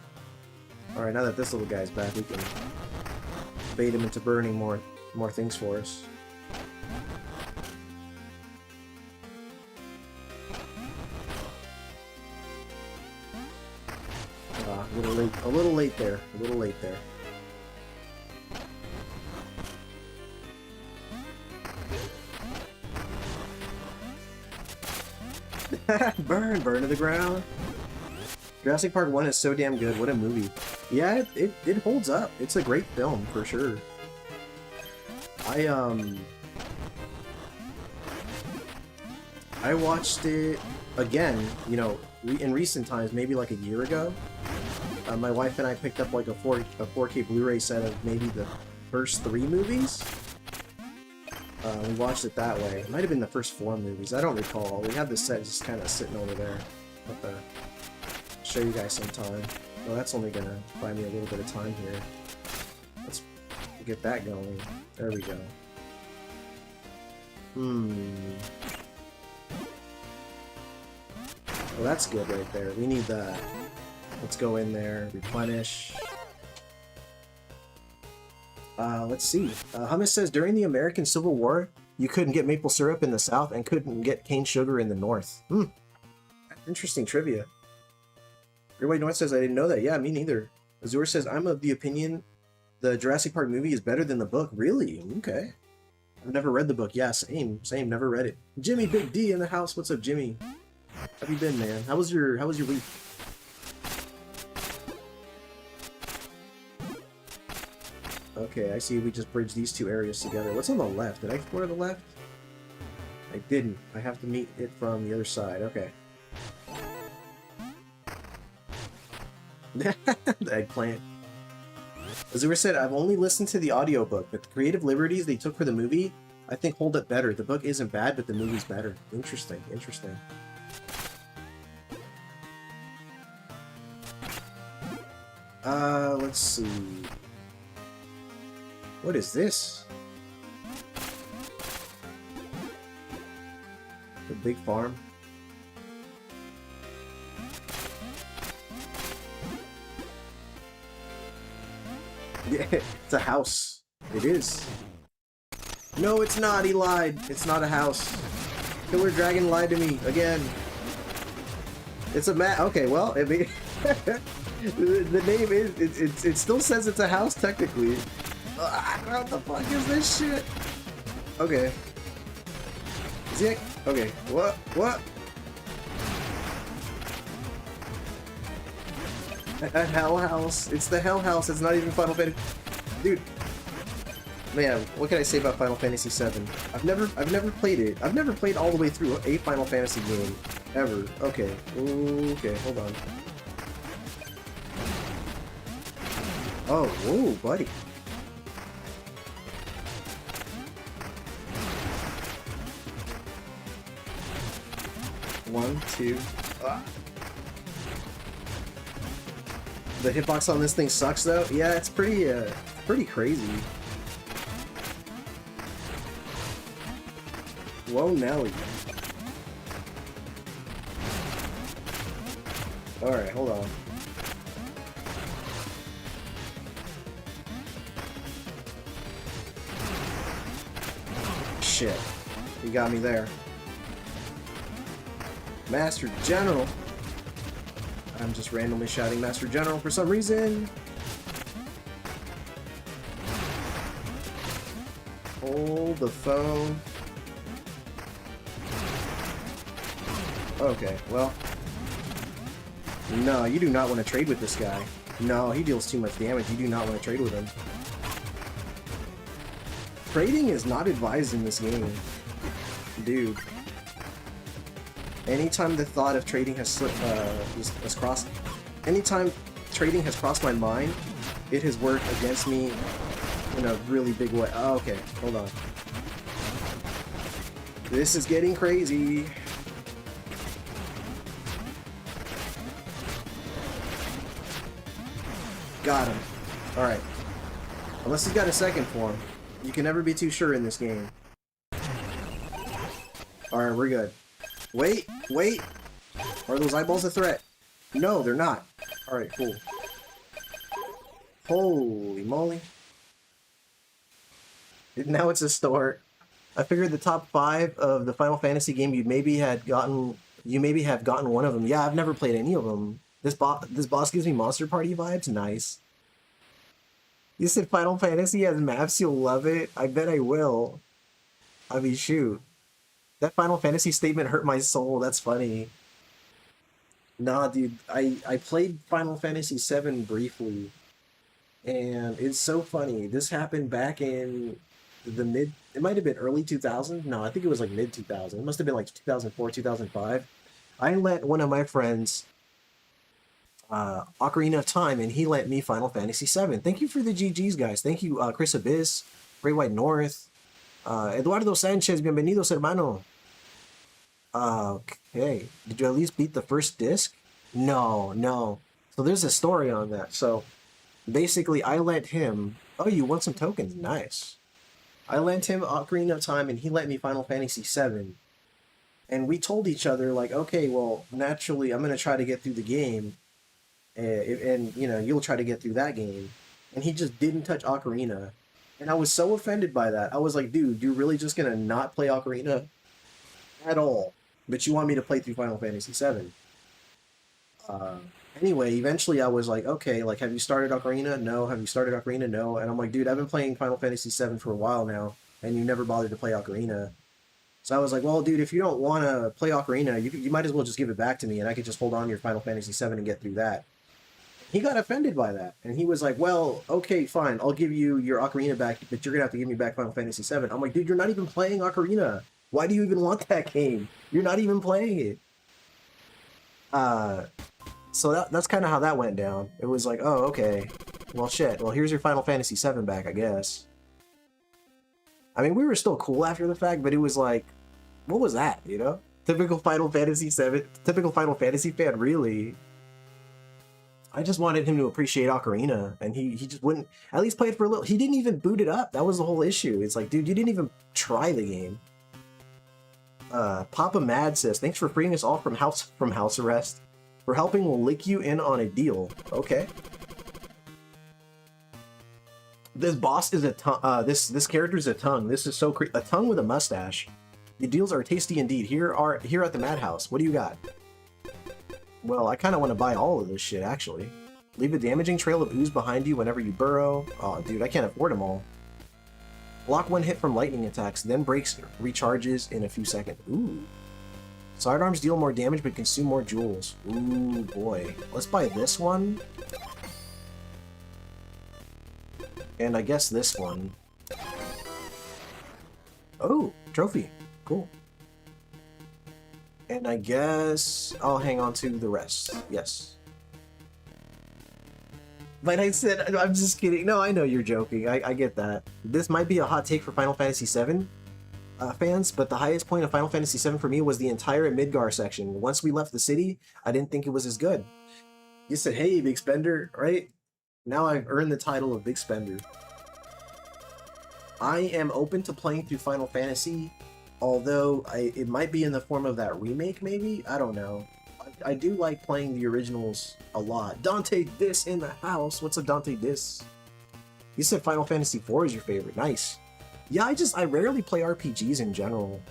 Speaker 2: Alright, now that this little guy's back, we can bait him into burning more things for us. A little late there. A little late there. Burn to the ground. Jurassic Park 1 is so damn good. What a movie. Yeah, it holds up. It's a great film, for sure. I watched it again, you know, in recent times, maybe like a year ago. My wife and I picked up like a 4K Blu-ray set of maybe the first 3 movies. We watched it that way. It might have been the first 4 movies. I don't recall. We had the set just kind of sitting over there. I'll have to show you guys sometime. Well, that's only gonna buy me a little bit of time here. Let's get that going. There we go. Well, that's good right there. We need that. Let's go in there, replenish. Let's see. Hummus says, during the American Civil War, you couldn't get maple syrup in the South and couldn't get cane sugar in the North. Interesting trivia. Everybody North says, I didn't know that. Yeah, me neither. Azur says, I'm of the opinion the Jurassic Park movie is better than the book. Really? Okay. I've never read the book. Yeah, same, never read it. Jimmy Big D in the house. What's up, Jimmy? How have you been, man? How was your week? Okay, I see we just bridged these 2 areas together. What's on the left? Did I explore the left? I didn't. I have to meet it from the other side. Okay. The eggplant. Azura said, I've only listened to the audiobook, but the creative liberties they took for the movie, I think hold up better. The book isn't bad, but the movie's better. Interesting, interesting. Let's see. What is this? The big farm? Yeah, it's a house. It is. No, it's not. He lied. It's not a house. Killer Dragon lied to me again. It's a okay, well, I mean, the name is it still says it's a house technically. What the fuck is this shit? Okay. Is he? Okay. What? What? A hell house. It's the hell house. It's not even Final Fantasy. Dude. Man, what can I say about Final Fantasy VII? I've never played it. I've never played all the way through a Final Fantasy game. Ever. Okay. Okay, hold on. Oh, whoa, buddy. One, two. The hitbox on this thing sucks though. Yeah, it's pretty crazy. Whoa, Nelly. Alright, hold on. Shit. You got me there. Master General. I'm just randomly shouting Master General for some reason. Hold the phone. Okay, well. No, you do not want to trade with this guy. No, he deals too much damage. You do not want to trade with him. Trading is not advised in this game. Dude. Anytime the thought of trading has crossed... Anytime trading has crossed my mind, it has worked against me in a really big way. Oh, okay, hold on. This is getting crazy. Got him. Alright. Unless he's got a second form. You can never be too sure in this game. Alright, we're good. Wait, wait! Are those eyeballs a threat? No, they're not. Alright, cool. Holy moly. Now it's a store. I figured the top 5 of the Final Fantasy game you maybe have gotten one of them. Yeah, I've never played any of them. This boss gives me Monster Party vibes. Nice. You said Final Fantasy has maps, you'll love it? I bet I will. I mean, shoot. That Final Fantasy statement hurt my soul. That's funny. Nah, dude. I played Final Fantasy VII briefly. And it's so funny. This happened back in the mid... It might have been early 2000s. No, I think it was like mid 2000. It must have been like 2004, 2005. I let one of my friends... Ocarina of Time, and he lent me Final Fantasy VII. Thank you for the GGs, guys. Thank you, Chris Abyss, Great White North, Eduardo Sanchez, bienvenidos, hermano. Okay, did you at least beat the first disc? No. So there's a story on that. So basically, I lent him... Oh, you want some tokens? Nice. I lent him Ocarina of Time, and he lent me Final Fantasy VII. And we told each other, like, okay, well, naturally, I'm going to try to get through the game. And you know, you'll try to get through that game. And he just didn't touch Ocarina. And I was so offended by that. I was like, dude, you're really just gonna not play Ocarina at all, but you want me to play through Final Fantasy VII. Anyway, eventually I was like, okay, like, have you started Ocarina? No. Have you started Ocarina? No. And I'm like, dude, I've been playing Final Fantasy VII for a while now, and you never bothered to play Ocarina. So I was like, well, dude, if you don't want to play Ocarina, you might as well just give it back to me, and I could just hold on to your Final Fantasy VII and get through that. He got offended by that, and he was like, well, okay, fine, I'll give you your Ocarina back, but you're going to have to give me back Final Fantasy VII. I'm like, dude, you're not even playing Ocarina. Why do you even want that game? You're not even playing it. So that's kind of how that went down. It was like, oh, okay. Well, shit. Well, here's your Final Fantasy VII back, I guess. I mean, we were still cool after the fact, but it was like, what was that, you know? Typical Final Fantasy VII, typical Final Fantasy fan, really. I just wanted him to appreciate Ocarina, and he just wouldn't at least play it for a little. He didn't even boot it up. That was the whole issue. It's like, dude, you didn't even try the game. Papa Mad says, thanks for freeing us all from house arrest. For helping, we'll lick you in on a deal. Okay. This boss is a tongue. This character is a tongue. This is so a tongue with a mustache. The deals are tasty indeed. Here at the Madhouse. What do you got? Well, I kind of want to buy all of this shit, actually. Leave a damaging trail of ooze behind you whenever you burrow. Oh, dude, I can't afford them all. Block one hit from lightning attacks, then breaks recharges in a few seconds. Ooh. Sidearms deal more damage but consume more jewels. Ooh, boy. Let's buy this one. And I guess this one. Oh, trophy. Cool. And I guess I'll hang on to the rest. Yes. But I said, I'm just kidding. No, I know you're joking. I get that. This might be a hot take for Final Fantasy VII fans, but the highest point of Final Fantasy VII for me was the entire Midgar section. Once we left the city, I didn't think it was as good. You said, hey, big spender, right? Now I've earned the title of big spender. I am open to playing through Final Fantasy, although it might be in the form of that remake, maybe? I don't know. I do like playing the originals a lot. Dante Dis in the house. What's a Dante Dis? You said Final Fantasy IV is your favorite. Nice. Yeah, I rarely play RPGs in general.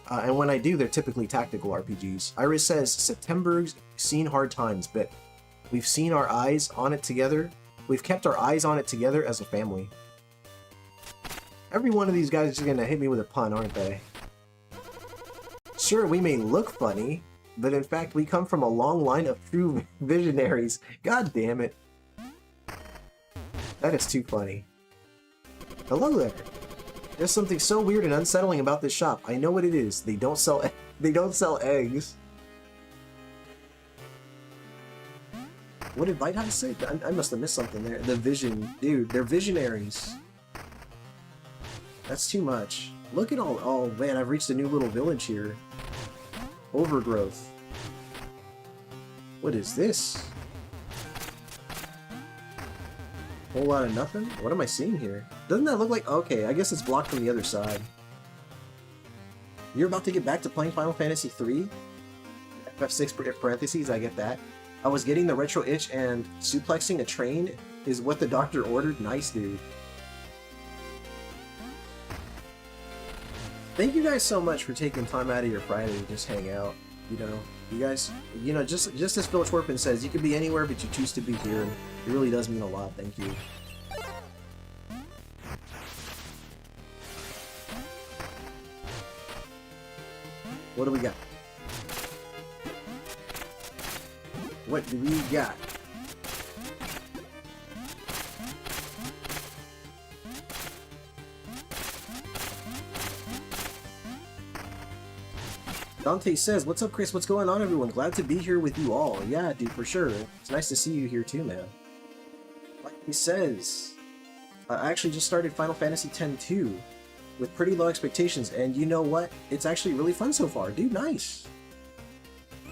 Speaker 2: And when I do, they're typically tactical RPGs. Iris says, September's seen hard times, but we've seen our eyes on it together. We've kept our eyes on it together as a family. Every one of these guys is gonna hit me with a pun, aren't they? Sure, we may look funny, but in fact, we come from a long line of true visionaries. God damn it. That is too funny. Hello there. There's something so weird and unsettling about this shop. I know what it is. They don't sell eggs. What did White House say? I must have missed something there. The vision. Dude, they're visionaries. That's too much. Look at all... Oh, man, I've reached a new little village here. Overgrowth. What is this? Whole lot of nothing? What am I seeing here? Doesn't that look like... Okay, I guess it's blocked from the other side. You're about to get back to playing Final Fantasy III? F6 parentheses, I get that. I was getting the retro itch and suplexing a train is what the doctor ordered. Nice, dude. Thank you guys so much for taking time out of your Friday to just hang out. You know, you guys, you know, just as Phil Twerpin says, you could be anywhere, but you choose to be here, and it really does mean a lot. Thank you. What do we got? What do we got? Dante says, what's up, Chris? What's going on, everyone? Glad to be here with you all. Yeah, dude, for sure. It's nice to see you here too, man. Like he says, I actually just started Final Fantasy X-2 with pretty low expectations, and you know what? It's actually really fun so far. Dude, nice.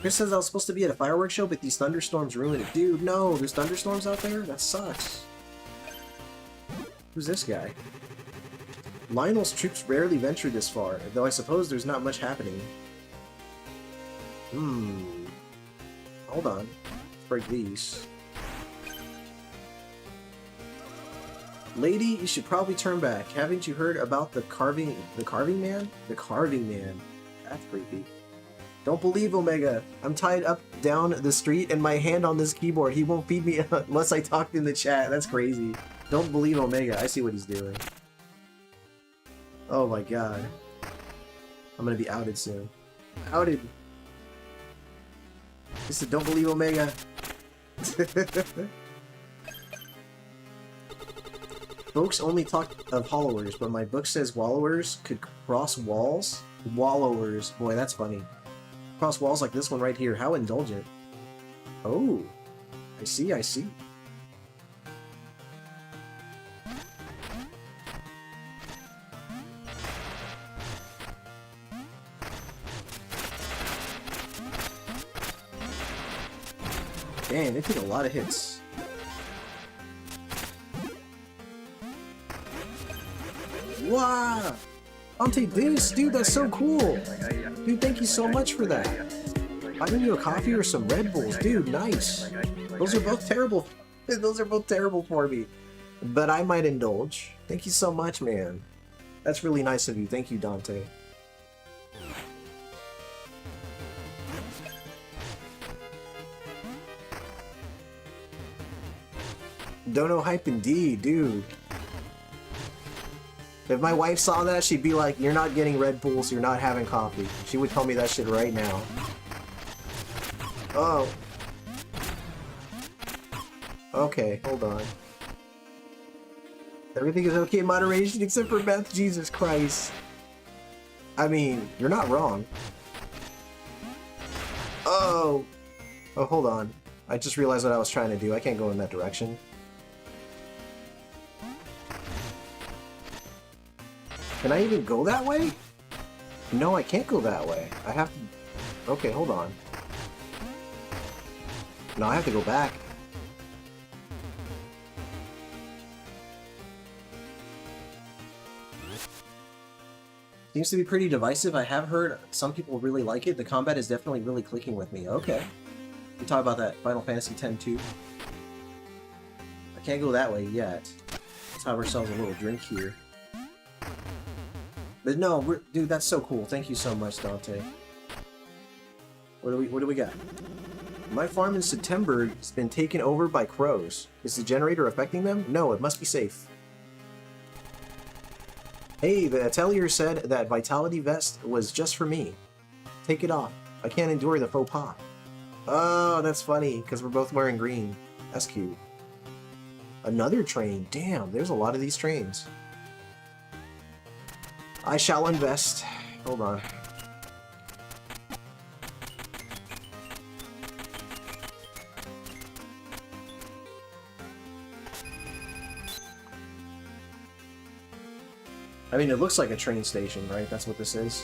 Speaker 2: Chris says I was supposed to be at a fireworks show, but these thunderstorms ruined it. Dude, no, there's thunderstorms out there? That sucks. Who's this guy? Lionel's troops rarely venture this far, though I suppose there's not much happening. Hold on. Let's break these. Lady, you should probably turn back. Haven't you heard about the carving man? The carving man. That's creepy. Don't believe Omega. I'm tied up down the street and my hand on this keyboard. He won't feed me unless I talk in the chat. That's crazy. Don't believe Omega. I see what he's doing. Oh my god. I'm gonna be outed soon. Outed. He said, don't believe Omega. Folks only talk of hollowers, but my book says wallowers could cross walls? Wallowers. Boy, that's funny. Cross walls like this one right here. How indulgent. Oh. I see, I see. Dang, they take a lot of hits. Wow! Dante, this, dude, that's so cool! Dude, thank you so much for that. I'll give you a coffee or some Red Bulls. Dude, nice. Those are both terrible. Those are both terrible for me. But I might indulge. Thank you so much, man. That's really nice of you. Thank you, Dante. Dono hype indeed, dude. If my wife saw that, she'd be like, you're not getting Red Bulls, you're not having coffee. She would tell me that shit right now. Oh. Okay, hold on. Everything is okay in moderation except for meth. Jesus Christ. I mean, you're not wrong. Oh. Oh, hold on. I just realized what I was trying to do. I can't go in that direction. Can I even go that way? No, I can't go that way. I have to... Okay, hold on. No, I have to go back. Seems to be pretty divisive. I have heard some people really like it. The combat is definitely really clicking with me. Okay. We talk about that Final Fantasy X too. I can't go that way yet. Let's have ourselves a little drink here. But no, dude, that's so cool. Thank you so much, Dante. What do we got? My farm in September has been taken over by crows. Is the generator affecting them? No, it must be safe. Hey, the atelier said that Vitality Vest was just for me. Take it off. I can't endure the faux pas. Oh, that's funny, because we're both wearing green. That's cute. Another train. Damn, there's a lot of these trains. I shall invest. Hold on. I mean, it looks like a train station, right? That's what this is.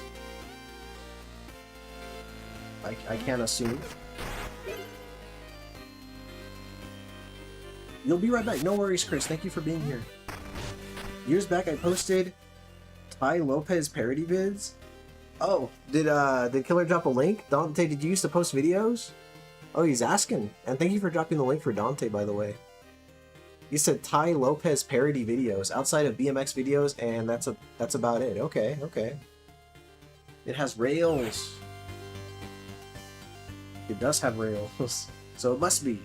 Speaker 2: I can't assume. You'll be right back. No worries, Chris. Thank you for being here. Years back, I posted Ty Lopez parody vids. Oh, did Killer drop a link? Dante, did you used to post videos? Oh, he's asking. And thank you for dropping the link for Dante, by the way. You said Ty Lopez parody videos outside of BMX videos, and that's about it. Okay, okay. It has rails. It does have rails, so it must be.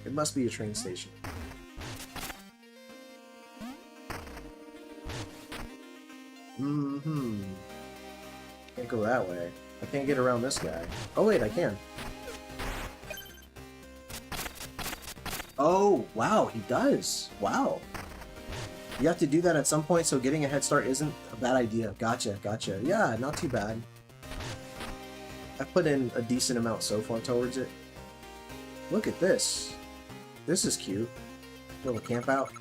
Speaker 2: It must be a train station. Mm-hmm. Can't go that way. I can't get around this guy. Oh wait, I can. Oh, wow, he does. Wow. You have to do that at some point, so getting a head start isn't a bad idea. Gotcha, gotcha. Yeah, not too bad. I've put in a decent amount so far towards it. Look at this. This is cute. Little camp out.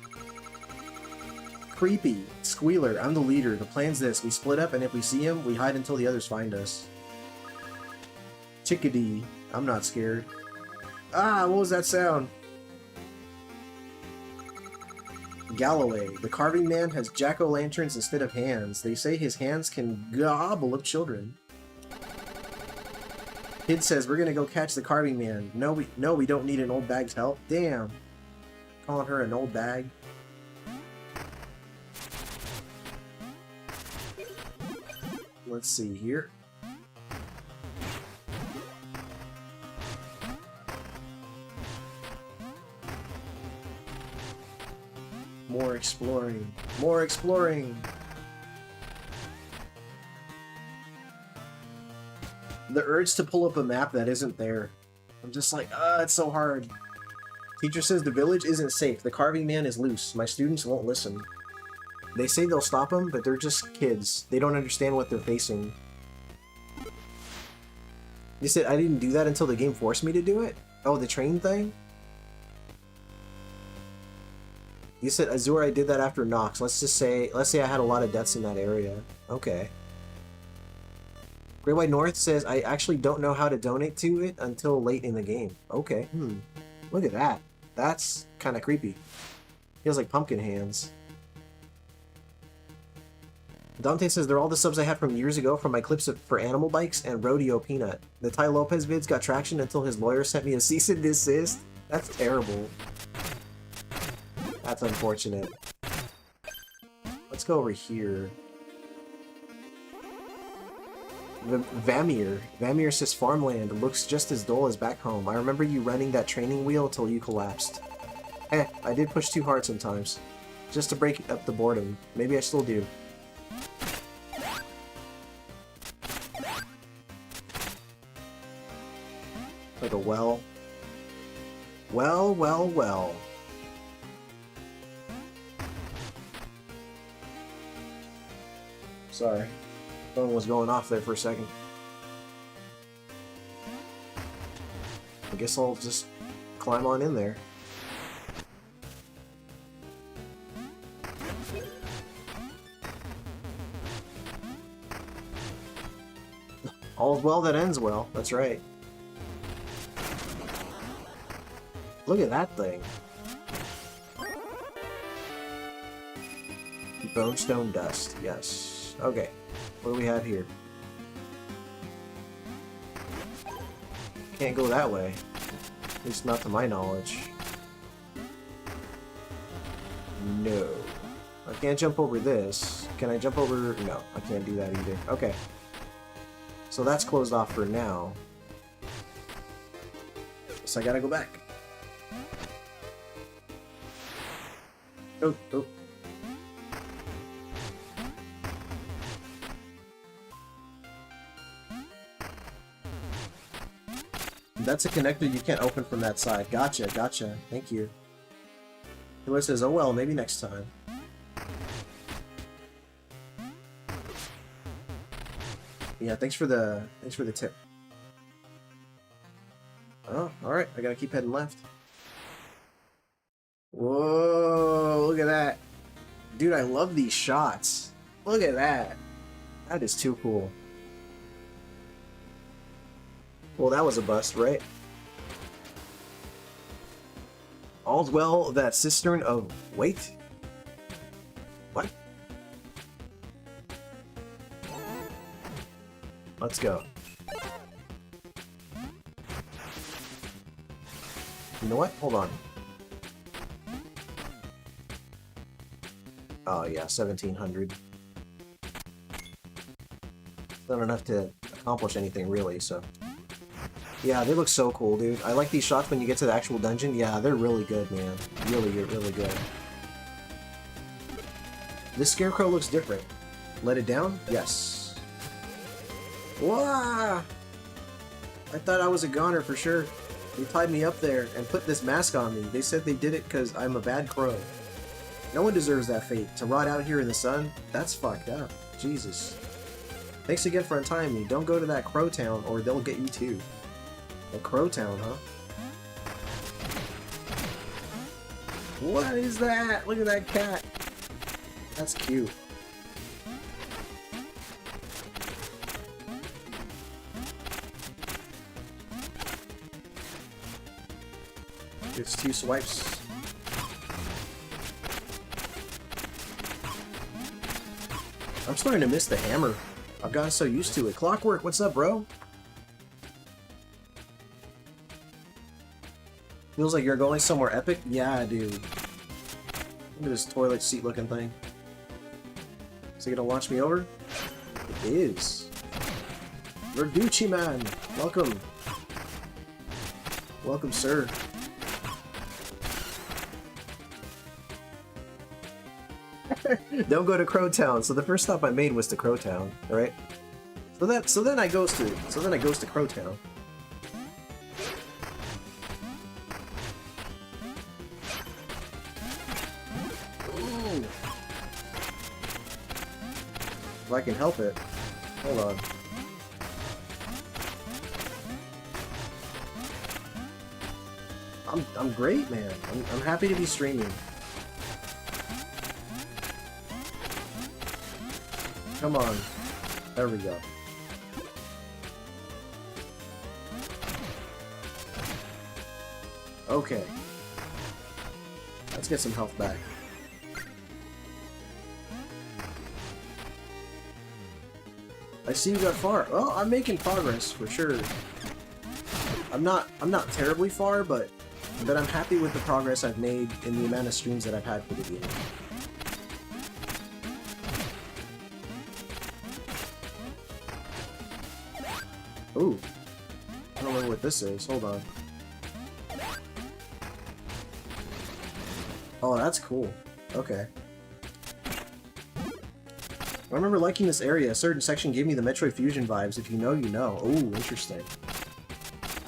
Speaker 2: Creepy. Squealer. I'm the leader. The plan's this. We split up, and if we see him, we hide until the others find us. Chickadee. I'm not scared. Ah, what was that sound? Galloway. The carving man has jack-o'-lanterns instead of hands. They say his hands can gobble up children. Kid says we're gonna go catch the carving man. No, we don't need an old bag's help. Damn. Calling her an old bag. Let's see here. More exploring. More exploring. The urge to pull up a map that isn't there. I'm just like, it's so hard. Teacher says the village isn't safe. The carving man is loose. My students won't listen. They say they'll stop him, but they're just kids. They don't understand what they're facing. You said I didn't do that until the game forced me to do it? Oh, the train thing? You said, Azure, I did that after Nox. Let's say I had a lot of deaths in that area. Okay. Great White North says, I actually don't know how to donate to it until late in the game. Okay, Look at that. That's kind of creepy. He has like pumpkin hands. Dante says, they're all the subs I had from years ago from my clips for Animal Bikes and Rodeo Peanut. The Ty Lopez vids got traction until his lawyer sent me a cease and desist. That's terrible. That's unfortunate. Let's go over here. Vamir. Vamir says farmland looks just as dull as back home. I remember you running that training wheel till you collapsed. I did push too hard sometimes. Just to break up the boredom. Maybe I still do. Like a well. Well. Sorry. Phone was going off there for a second. I guess I'll just climb on in there. All's well that ends well. That's right. Look at that thing. Bonestone dust. Yes. Okay. What do we have here? Can't go that way. At least not to my knowledge. No. I can't jump over this. Can I jump over? No, I can't do that either. Okay. So that's closed off for now. So I gotta go back. Oh. That's a connector you can't open from that side. Gotcha. Thank you. Who says, oh well, maybe next time. Yeah, thanks for the tip. Oh, alright, I gotta keep heading left. Whoa, look at that. Dude, I love these shots. Look at that. That is too cool. Well, that was a bust, right? All's well that cistern of... Wait? What? Let's go. You know what? Hold on. Oh yeah, 1700. Not enough to accomplish anything really, so... Yeah, they look so cool, dude. I like these shots when you get to the actual dungeon. Yeah, they're really good, man. Really good. This scarecrow looks different. Let it down? Yes. Wah! I thought I was a goner for sure. They tied me up there and put this mask on me. They said they did it because I'm a bad crow. No one deserves that fate. To rot out here in the sun? That's fucked up. Jesus. Thanks again for untying me. Don't go to that crow town or they'll get you too. A crow town, huh? What is that? Look at that cat. That's cute. It's 2 swipes. I'm starting to miss the hammer. I've gotten so used to it. Clockwork, what's up, bro? Feels like you're going somewhere epic? Yeah, dude. Look at this toilet seat looking thing. Is it gonna launch me over? It is. Verducci man! Welcome. Welcome, sir. Don't go to Crowtown. So the first stop I made was to Crowtown, right? So then I goes to Crowtown. If I can help it. Hold on. I'm great, man. I'm happy to be streaming. Come on. There we go. Okay. Let's get some health back. I see you got far. Well, I'm making progress for sure. I'm not terribly far, but I'm happy with the progress I've made in the amount of streams that I've had for the game. Ooh. I don't know what this is. Hold on. Oh, that's cool. Okay. I remember liking this area. A certain section gave me the Metroid Fusion vibes. If you know, you know. Ooh, interesting.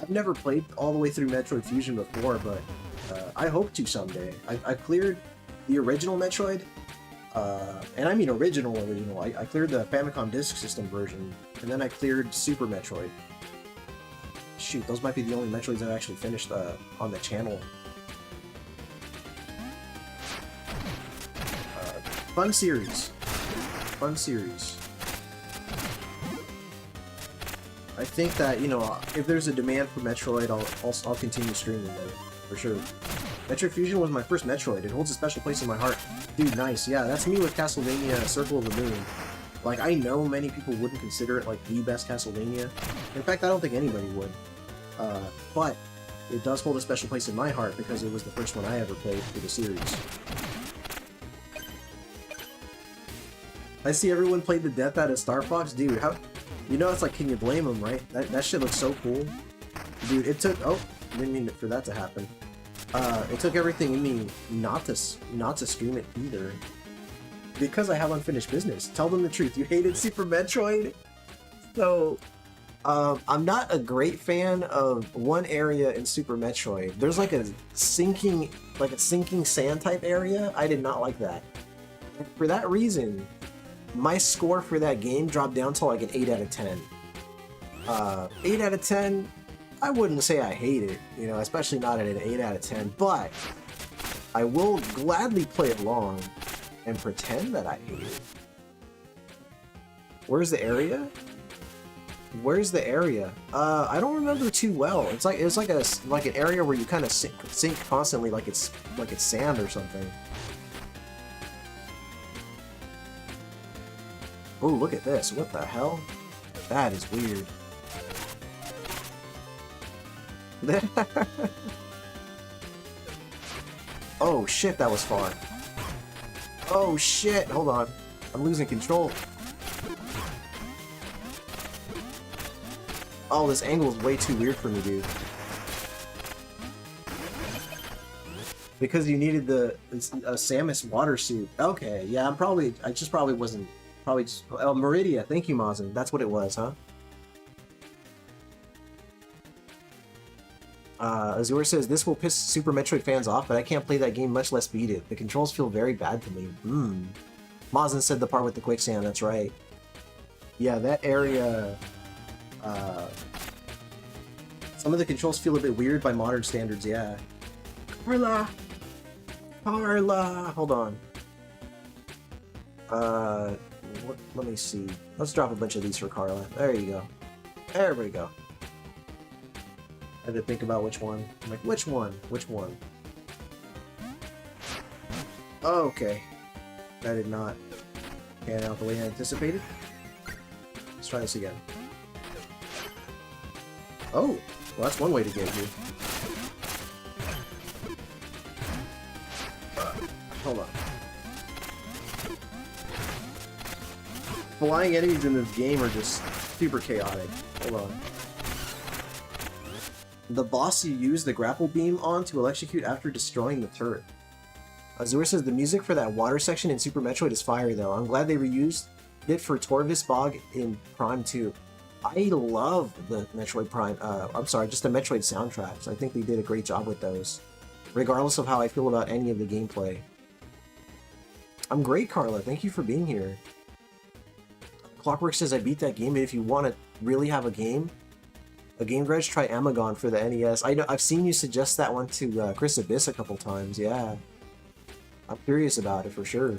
Speaker 2: I've never played all the way through Metroid Fusion before, but I hope to someday. I cleared the original Metroid, and I mean original. I cleared the Famicom Disk System version, and then I cleared Super Metroid. Shoot, those might be the only Metroids I've actually finished on the channel. Fun series. Fun series. I think that, you know, if there's a demand for Metroid, I'll continue streaming it, for sure. Metroid Fusion was my first Metroid. It holds a special place in my heart. Dude, nice. Yeah, that's me with Castlevania Circle of the Moon. Like, I know many people wouldn't consider it, like, the best Castlevania. In fact, I don't think anybody would. But it does hold a special place in my heart because it was the first one I ever played for the series. I see everyone played the death out of Star Fox. Dude, how... You know, it's like, can you blame them, right? That shit looks so cool. Dude, it took... Oh, didn't mean for that to happen. It took everything in me not to stream it either. Because I have unfinished business. Tell them the truth. You hated Super Metroid? So... I'm not a great fan of one area in Super Metroid. There's like a sinking sand type area. I did not like that. And for that reason, my score for that game dropped down to like an 8 out of 10. 8 out of 10, I wouldn't say I hate it, you know, especially not at an 8 out of 10, but I will gladly play along and pretend that I hate it. Where's the area? Where's the area? I don't remember too well. It's like an area where you kind of sink constantly, like it's sand or something. Oh, look at this! What the hell? That is weird. Oh shit! That was far. Oh shit! Hold on, I'm losing control. Oh, this angle is way too weird for me, dude. Because you needed the Samus water suit. Okay, yeah, I just probably wasn't. Probably just. Oh, Meridia, thank you, Mazin. That's what it was, huh? Azure says, this will piss Super Metroid fans off, but I can't play that game, much less beat it. The controls feel very bad to me. Mazin said the part with the quicksand, that's right. Yeah, that area... some of the controls feel a bit weird by modern standards, yeah. Carla! Hold on. Let me see. Let's drop a bunch of these for Carla. There you go. There we go. I had to think about which one. I'm like, which one? Which one? Okay. That did not pan out the way I anticipated. Let's try this again. Oh, well, that's one way to get you. Hold on. Flying enemies in this game are just super chaotic. Hold on. The boss you use the grapple beam on to electrocute after destroying the turret. Azure says the music for that water section in Super Metroid is fire though. I'm glad they reused it for Torvis Bog in Prime 2. I love the Metroid Prime, I'm sorry, just the Metroid soundtracks. I think they did a great job with those, regardless of how I feel about any of the gameplay. I'm great, Carla. Thank you for being here. Clockwork says I beat that game, and if you want to really have a game grudge, try Amagon for the NES. I know I've seen you suggest that one to Chris Abyss a couple times. Yeah, I'm curious about it for sure.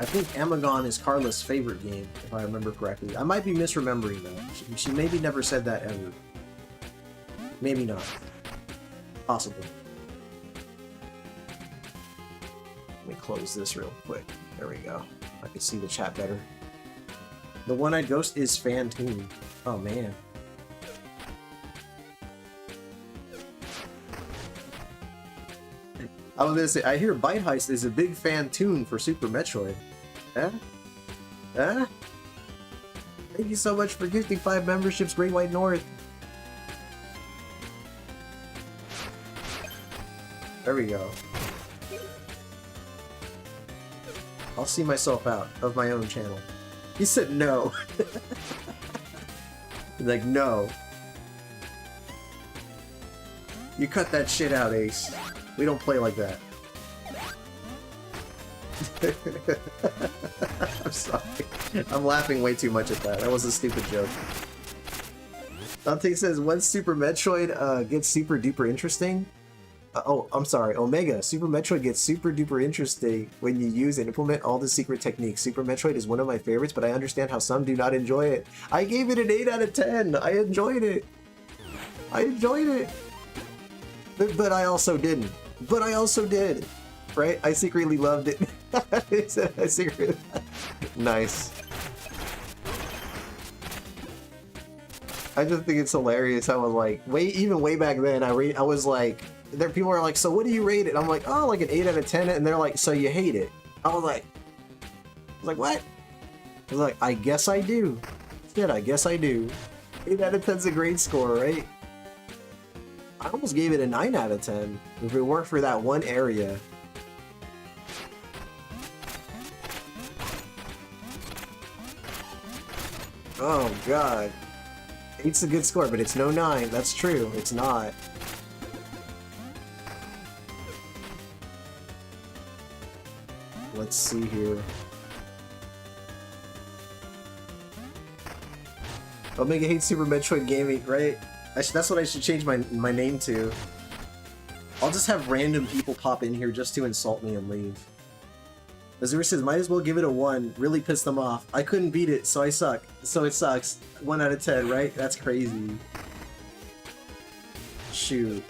Speaker 2: I think Amagon is Carla's favorite game, if I remember correctly. I might be misremembering though. She maybe never said that ever. Maybe not. Possible. Let me close this real quick. There we go. I can see the chat better. The One-Eyed Ghost is Fantoon. Oh man. I was gonna say, I hear Bite Heist is a big Fantoon for Super Metroid. Huh? Huh? Thank you so much for gifting 5 memberships, Great White North. There we go. I'll see myself out of my own channel. He said no. Like, no. You cut that shit out, Ace. We don't play like that. I'm sorry. I'm laughing way too much at that. That was a stupid joke. Dante says, once Super Metroid gets super duper interesting... oh, I'm sorry. Omega, Super Metroid gets super duper interesting when you use and implement all the secret techniques. Super Metroid is one of my favorites, but I understand how some do not enjoy it. I gave it an 8 out of 10. I enjoyed it. I enjoyed it. But I also didn't. But I also did. Right? I secretly loved it. I secretly... Nice. I just think it's hilarious. I was like, even way back then, I was like... There, people are like, so what do you rate it? I'm like, oh, like an 8 out of 10. And they're like, so you hate it? I was like, what? I was like, I guess I do. Shit, I guess I do. 8 out of 10's a great score, right? I almost gave it a 9 out of 10 if it weren't for that one area. Oh god. 8's a good score, but it's no 9. That's true. It's not. Let's see here. Omega hates Super Metroid Gaming, right? That's what I should change my name to. I'll just have random people pop in here just to insult me and leave. Azura says, might as well give it a 1. Really pissed them off. I couldn't beat it, so I suck. So it sucks. 1 out of 10, right? That's crazy. Shoot.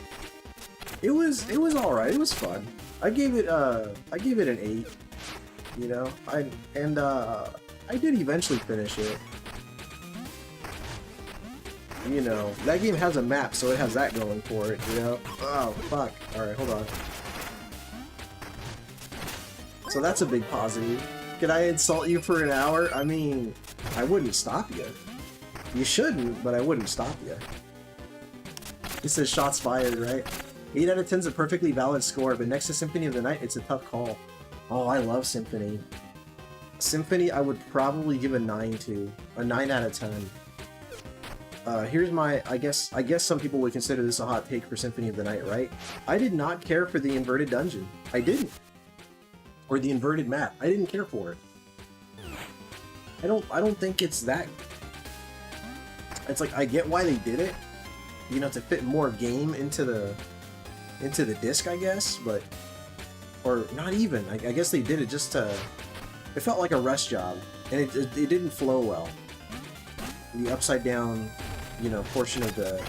Speaker 2: It was alright. It was fun. I gave it an 8. You know? I did eventually finish it. You know, that game has a map, so it has that going for it, you know? Oh, fuck. Alright, hold on. So that's a big positive. Could I insult you for an hour? I mean, I wouldn't stop you. You shouldn't, but I wouldn't stop you. It says shots fired, right? 8 out of 10 is a perfectly valid score, but next to Symphony of the Night, it's a tough call. Oh, I love Symphony. Symphony, I would probably give a 9 to. A 9 out of 10. Here's my, I guess some people would consider this a hot take for Symphony of the Night, right? I did not care for the inverted dungeon. I didn't. Or the inverted map. I didn't care for it. I don't think it's that... It's like, I get why they did it. You know, to fit more game into the disc, I guess, but... Or not even. I guess they did it just to... It felt like a rush job. And it didn't flow well. The upside down, you know, portion of the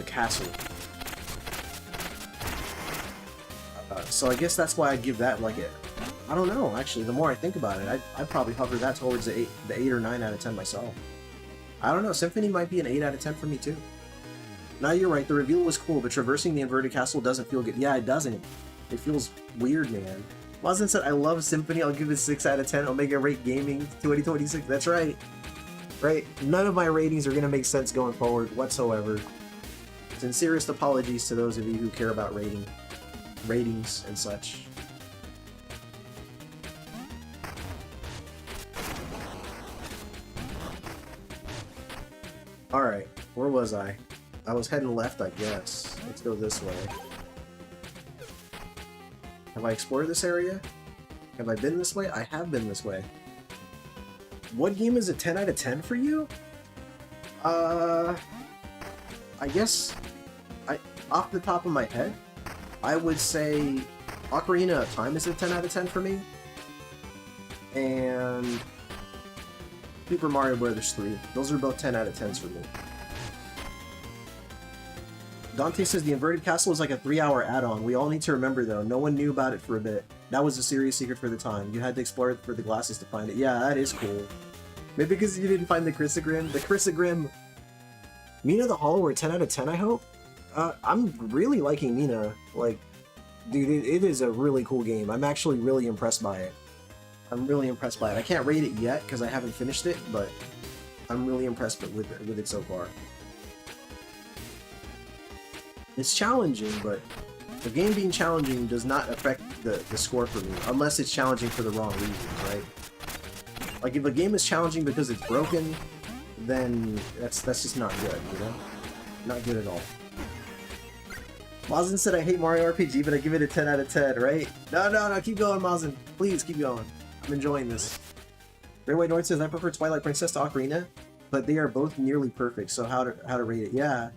Speaker 2: castle. So I guess that's why I give that like I don't know, actually, the more I think about it, I'd probably hover that towards the 8 or 9 out of 10 myself. I don't know, Symphony might be an 8 out of 10 for me too. Now you're right, the reveal was cool, but traversing the inverted castle doesn't feel good. Yeah, it doesn't. It feels weird, man. Lawson said, I love Symphony, I'll give it 6 out of 10, Omega Rate Gaming 2026, that's right. Right? None of my ratings are going to make sense going forward whatsoever. Sincerest apologies to those of you who care about ratings and such. Alright, where was I? I was heading left, I guess. Let's go this way. Have I explored this area? Have I been this way? I have been this way. What game is a 10 out of 10 for you? I guess, off the top of my head, I would say Ocarina of Time is a 10 out of 10 for me. and Super Mario Brothers 3. Those are both 10 out of 10s for me. Dante says the inverted castle is like a 3-hour add-on. We all need to remember though, no one knew about it for a bit. That was a serious secret for the time. You had to explore it for the glasses to find it. Yeah, that is cool. Maybe because you didn't find the Chrysogrim. The Chrysogrim... Mina the Hollow were 10 out of 10, I hope? I'm really liking Mina. Like, dude, it is a really cool game. I'm actually really impressed by it. I'm really impressed by it. I can't rate it yet because I haven't finished it, but I'm really impressed with it so far. It's challenging, but the game being challenging does not affect the score for me, unless it's challenging for the wrong reasons, right? Like, if a game is challenging because it's broken, then that's just not good, you know? Not good at all. Mazin said, I hate Mario RPG, but I give it a 10 out of 10, right? No, keep going, Mazin. Please, keep going. I'm enjoying this. Great White North says, I prefer Twilight Princess to Ocarina, but they are both nearly perfect, so how to rate it? Yeah.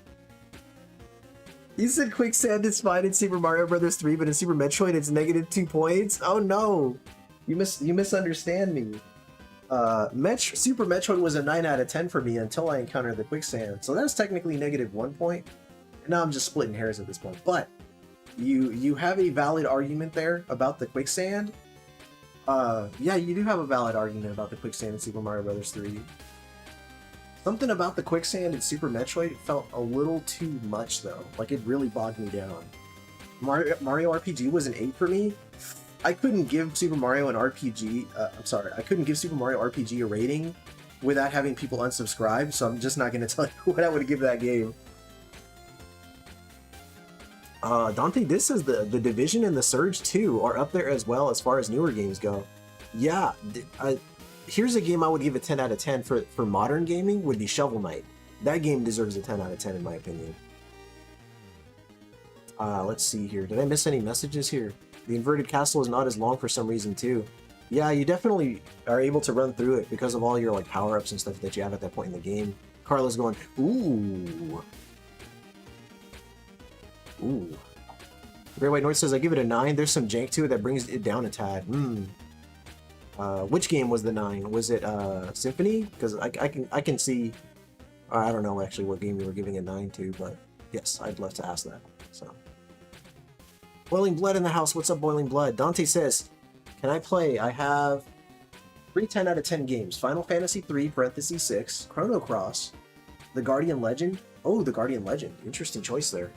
Speaker 2: You said Quicksand is fine in Super Mario Bros. 3, but in Super Metroid it's -2 points? Oh no! You misunderstand me. Super Metroid was a 9 out of 10 for me until I encountered the Quicksand, so that's technically -1 point. And now I'm just splitting hairs at this point. But you have a valid argument there about the Quicksand. Yeah, you do have a valid argument about the Quicksand in Super Mario Bros. 3. Something about the Quicksand in Super Metroid felt a little too much, though. Like, it really bogged me down. Mario RPG was an 8 for me. I couldn't give Super Mario an RPG... I couldn't give Super Mario RPG a rating without having people unsubscribe, so I'm just not going to tell you what I would give that game. Dante, this says the Division and the Surge 2 are up there as well as far as newer games go. Yeah, here's a game I would give a 10 out of 10 for modern gaming would be Shovel Knight. That game deserves a 10 out of 10 in my opinion. Let's see here. Did I miss any messages here? The inverted castle is not as long for some reason too. Yeah, you definitely are able to run through it because of all your like power-ups and stuff that you have at that point in the game. Carla's going, ooh. Ooh. Great White North says, I give it a 9. There's some jank to it that brings it down a tad. Which game was the 9? Was it Symphony? Because I can see. I don't know actually what game you were giving a 9 to, but yes, I'd love to ask that. So, Boiling Blood in the house. What's up, Boiling Blood? Dante says, can I play? I have 3 10 out of 10 games: Final Fantasy 3 (6), Chrono Cross, The Guardian Legend. Oh, The Guardian Legend. Interesting choice there.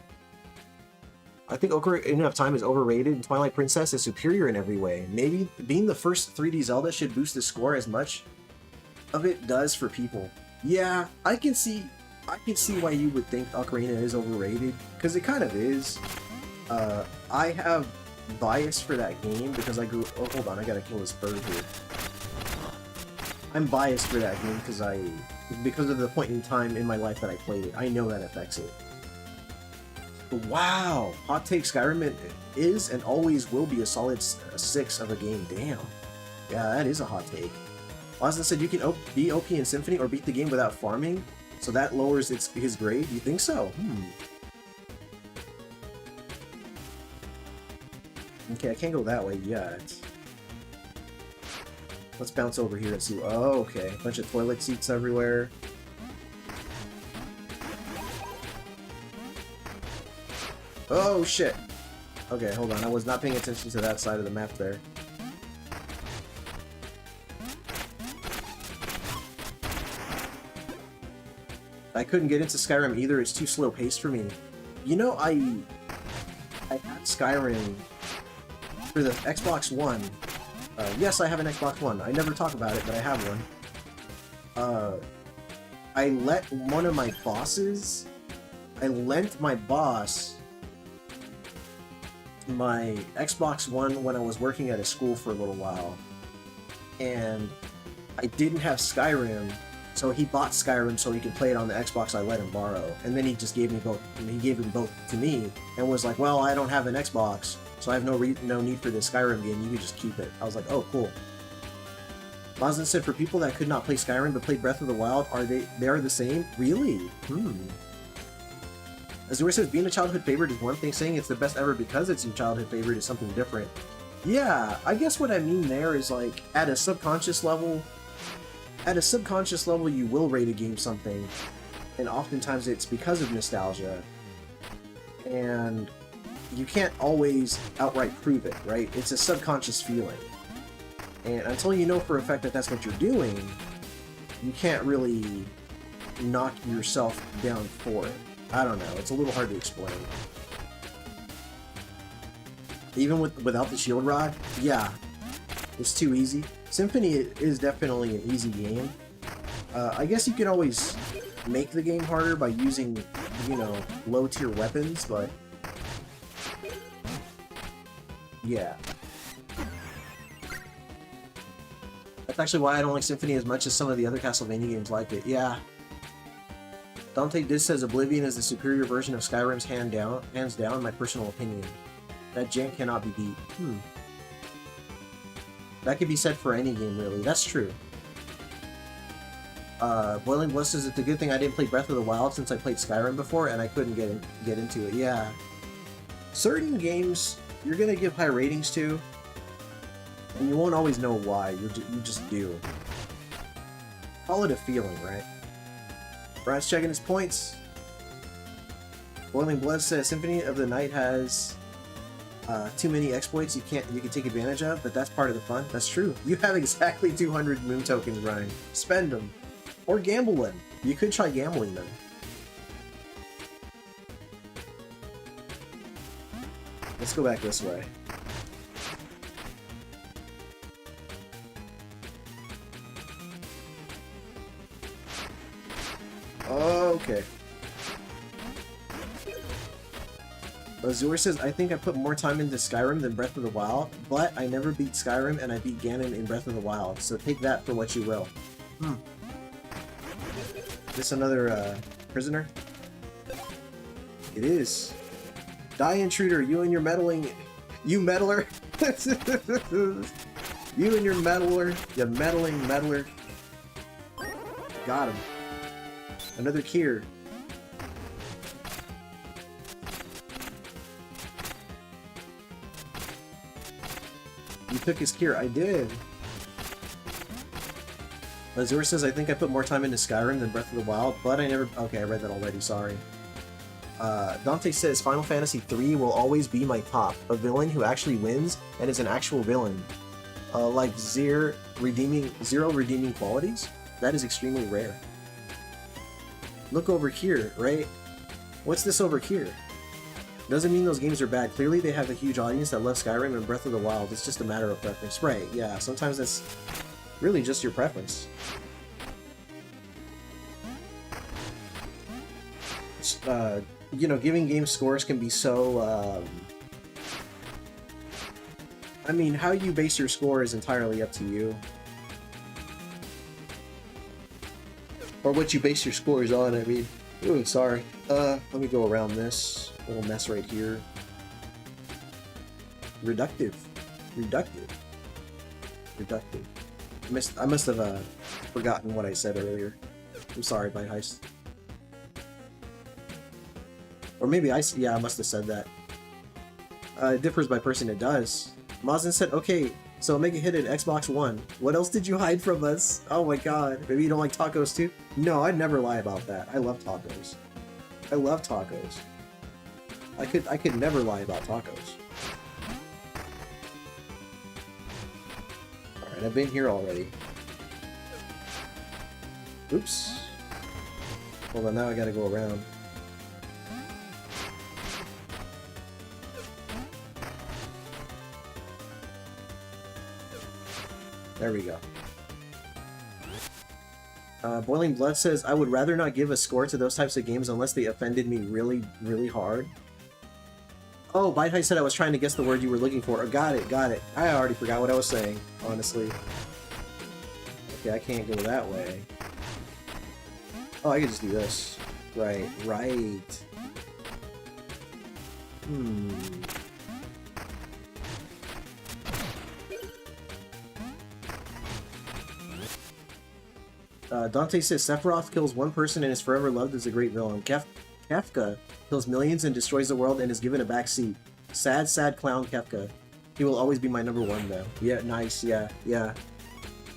Speaker 2: I think Ocarina of Time is overrated, and Twilight Princess is superior in every way. Maybe being the first 3D Zelda should boost the score as much of it does for people. Yeah, I can see why you would think Ocarina is overrated, because it kind of is. I have bias for that game because I grew... Oh, hold on, I gotta kill this bird here. I'm biased for that game because of the point in time in my life that I played it. I know that affects it. Wow! Hot take, Skyrim is and always will be a solid 6 of a game. Damn. Yeah, that is a hot take. Austin said you can be OP in Symphony or beat the game without farming, so that lowers his grade. You think so? Okay, I can't go that way yet. Let's bounce over here and see. Oh, okay. A bunch of toilet seats everywhere. Oh, shit. Okay, hold on. I was not paying attention to that side of the map there. I couldn't get into Skyrim either. It's too slow paced for me. You know, I had Skyrim for the Xbox One. Yes, I have an Xbox One. I never talk about it, but I have one. I let one of my bosses... I lent my boss my Xbox One when I was working at a school for a little while, and I didn't have Skyrim, so he bought Skyrim so he could play it on the Xbox I let him borrow, and then he just gave me both. He gave them both to me, and was like, "Well, I don't have an Xbox, so I have no need for this Skyrim game. You can just keep it." I was like, "Oh, cool." Mazin said, "For people that could not play Skyrim but played Breath of the Wild, they are the same? Really? Azure says, being a childhood favorite is one thing, saying it's the best ever because it's your childhood favorite is something different. Yeah, I guess what I mean there is like at a subconscious level, you will rate a game something, and oftentimes it's because of nostalgia, and you can't always outright prove it, right? It's a subconscious feeling, and until you know for a fact that that's what you're doing, you can't really knock yourself down for it. I don't know, it's a little hard to explain. Even without the shield rod, yeah, it's too easy. Symphony is definitely an easy game. I guess you can always make the game harder by using, you know, low-tier weapons, but yeah. That's actually why I don't like Symphony as much as some of the other Castlevania games like it. Yeah. Dante Diz says Oblivion is the superior version of Skyrim's hands down, my personal opinion. That jank cannot be beat. That could be said for any game, really. That's true. Boiling Bliss says it's a good thing I didn't play Breath of the Wild since I played Skyrim before and I couldn't get into it. Yeah. Certain games you're gonna give high ratings to, and you won't always know why. You just do. Call it a feeling, right? Brad's checking his points. Boiling Blood says Symphony of the Night has too many exploits you can take advantage of, but that's part of the fun. That's true. You have exactly 200 moon tokens running. Spend them. Or gamble them. You could try gambling them. Let's go back this way. Okay. Azure says, I think I put more time into Skyrim than Breath of the Wild, but I never beat Skyrim and I beat Ganon in Breath of the Wild, so take that for what you will. This another prisoner? It is. Die, intruder, you and your meddling... You meddler! You and your meddler, you meddling meddler. Got him. Another Kier. You took his Kier. I did. Azure says, I think I put more time into Skyrim than Breath of the Wild, but I never... Okay, I read that already, sorry. Dante says, Final Fantasy III will always be my top. A villain who actually wins and is an actual villain. Like zero redeeming qualities? That is extremely rare. Look over here, right? What's this over here? Doesn't mean those games are bad. Clearly they have a huge audience that loves Skyrim and Breath of the Wild. It's just a matter of preference. Right, yeah, sometimes that's really just your preference. You know, giving game scores can be so, I mean, how you base your score is entirely up to you. Or what you base your scores on, I mean. Ooh, sorry. Let me go around this little mess right here. Reductive. I must have forgotten what I said earlier. I'm sorry, Bite Heist. Or maybe I must have said that. It differs by person, it does. Mazin said, okay, so make a hit at Xbox One. What else did you hide from us? Oh my god. Maybe you don't like tacos too? No, I'd never lie about that. I love tacos. I love tacos. I could never lie about tacos. Alright, I've been here already. Oops. Hold on, now I gotta go around. There we go. Boiling Blood says, I would rather not give a score to those types of games unless they offended me really, really hard. Oh, Bite Heist said I was trying to guess the word you were looking for. Oh, got it. I already forgot what I was saying, honestly. Okay, I can't go that way. Oh, I can just do this. Right. Dante says Sephiroth kills one person and is forever loved as a great villain. Kefka kills millions and destroys the world and is given a back seat. Sad clown Kefka. He will always be my number one, though. Yeah, nice. Yeah, yeah,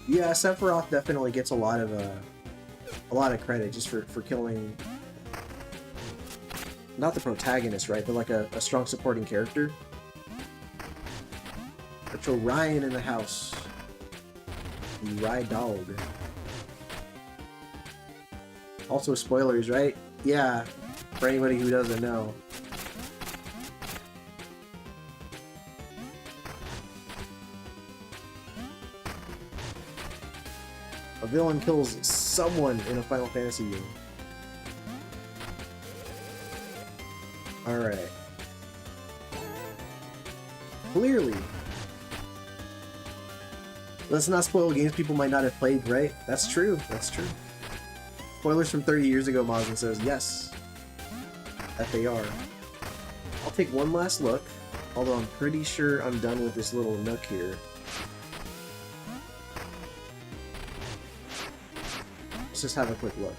Speaker 2: yeah. Sephiroth definitely gets a lot of credit just for killing. Not the protagonist, right? But like a strong supporting character. Retro Ryan in the house. Ride dog. Also spoilers, right? Yeah. For anybody who doesn't know. A villain kills someone in a Final Fantasy game. Alright. Clearly. Let's not spoil games people might not have played, right? That's true. That's true. Spoilers from 30 years ago, Mazin says. Yes. That they are. I'll take one last look. Although I'm pretty sure I'm done with this little nook here. Let's just have a quick look.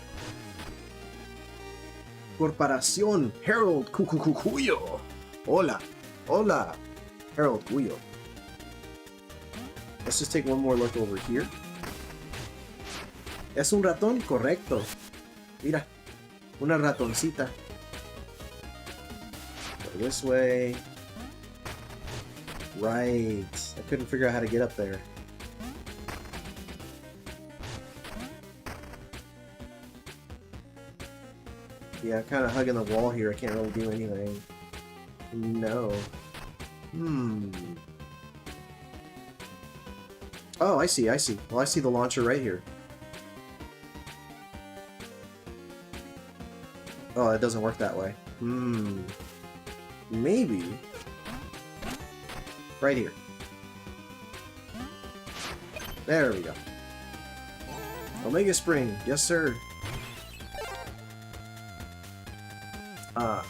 Speaker 2: Corporación Harold Cucucuyo. Hola. Hola. Harold Cuyo. Let's just take one more look over here. Es un ratón, correcto. Mira, una ratoncita. Go this way. Right. I couldn't figure out how to get up there. Yeah, I'm kind of hugging the wall here. I can't really do anything. No. Oh, I see, I see. Well, I see the launcher right here. Oh, it doesn't work that way. Maybe. Right here. There we go. Omega Spring. Yes, sir.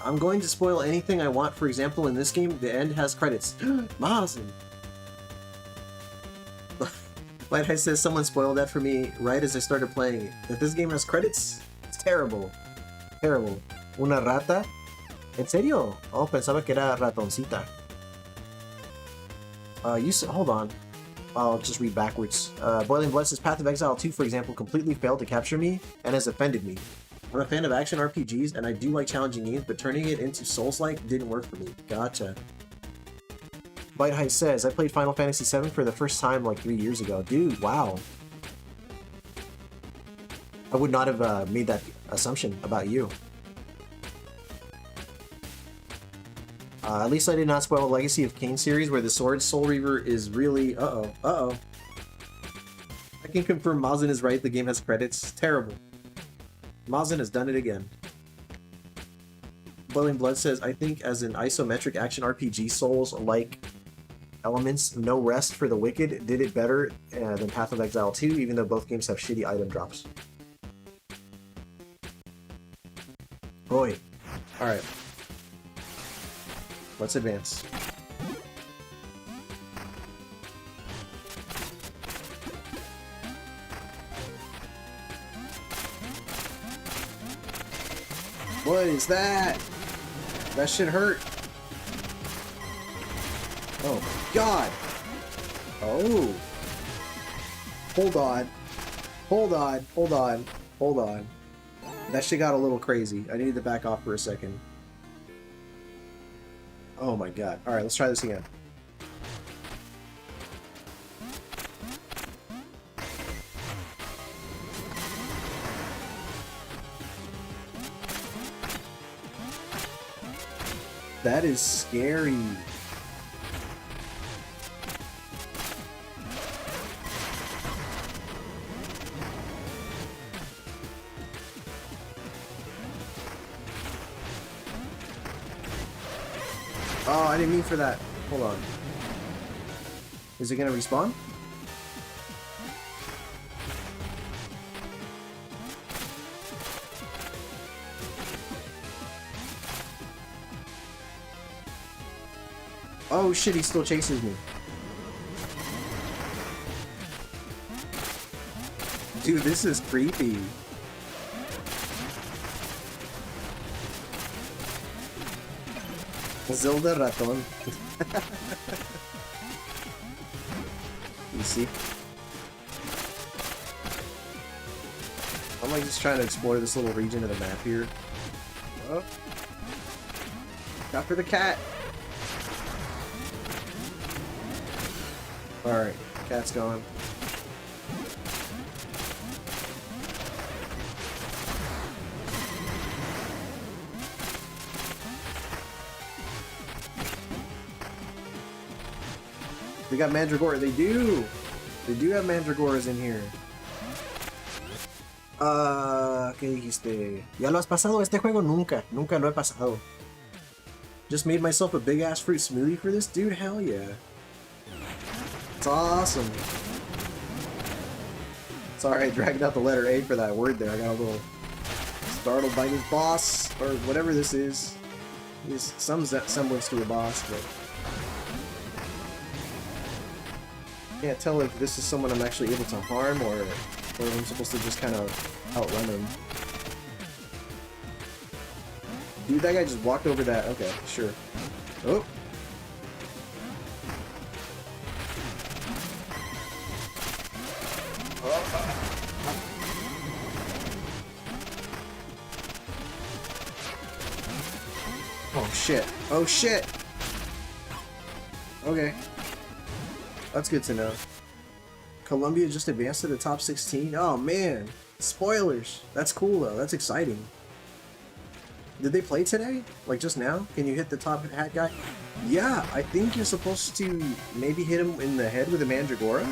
Speaker 2: I'm going to spoil anything I want. For example, in this game, the end has credits. Mazin! Like I said, someone spoiled that for me right as I started playing it. That this game has credits? It's terrible. Terrible. Una rata? ¿En serio? Oh, pensaba que era ratoncita. Hold on. I'll just read backwards. Boiling Blood says Path of Exile 2, for example, completely failed to capture me and has offended me. I'm a fan of action RPGs and I do like challenging games, but turning it into Souls-like didn't work for me. Gotcha. Bite Heist says, I played Final Fantasy VII for the first time like 3 years ago. Dude, wow. I would not have made that assumption about you. At least I did not spoil the Legacy of Kain series where the Sword Soul Reaver is really... Uh-oh. I can confirm Mazin is right, the game has credits. Terrible. Mazin has done it again. Boiling Blood says, I think as an isometric action RPG, Souls-like elements, No Rest for the Wicked did it better than Path of Exile 2, even though both games have shitty item drops. Boy. Alright. Let's advance. What is that? That shit hurt. Oh my god. Oh. Hold on. Hold on. Hold on. Hold on. That shit got a little crazy. I needed to back off for a second. Oh my god. Alright, let's try this again. That is scary. Oh, I didn't mean for that. Hold on. Is it gonna respawn? Oh shit, he still chases me. Dude, this is creepy. Zelda Raton. You see? I'm like just trying to explore this little region of the map here. Oh. After the cat. Alright, cat's gone. They got mandragora. They do! They do have mandragoras in here. ¿Qué dijiste? ¿Ya lo has pasado este juego? Nunca. Nunca lo he pasado. Just made myself a big ass fruit smoothie for this dude? Hell yeah. It's awesome. Sorry, I dragged out the letter A for that word there. I got a little startled by his boss, or whatever this is. He's some semblance to a boss, but can't tell if this is someone I'm actually able to harm, or if I'm supposed to just kind of outrun him. Dude, that guy just walked over that. Okay, sure. Oh. Oh shit. Oh shit. Okay. That's good to know. Colombia just advanced to the top 16? Oh man. Spoilers. That's cool though. That's exciting. Did they play today? Like just now? Can you hit the top hat guy? Yeah, I think you're supposed to maybe hit him in the head with a mandragora.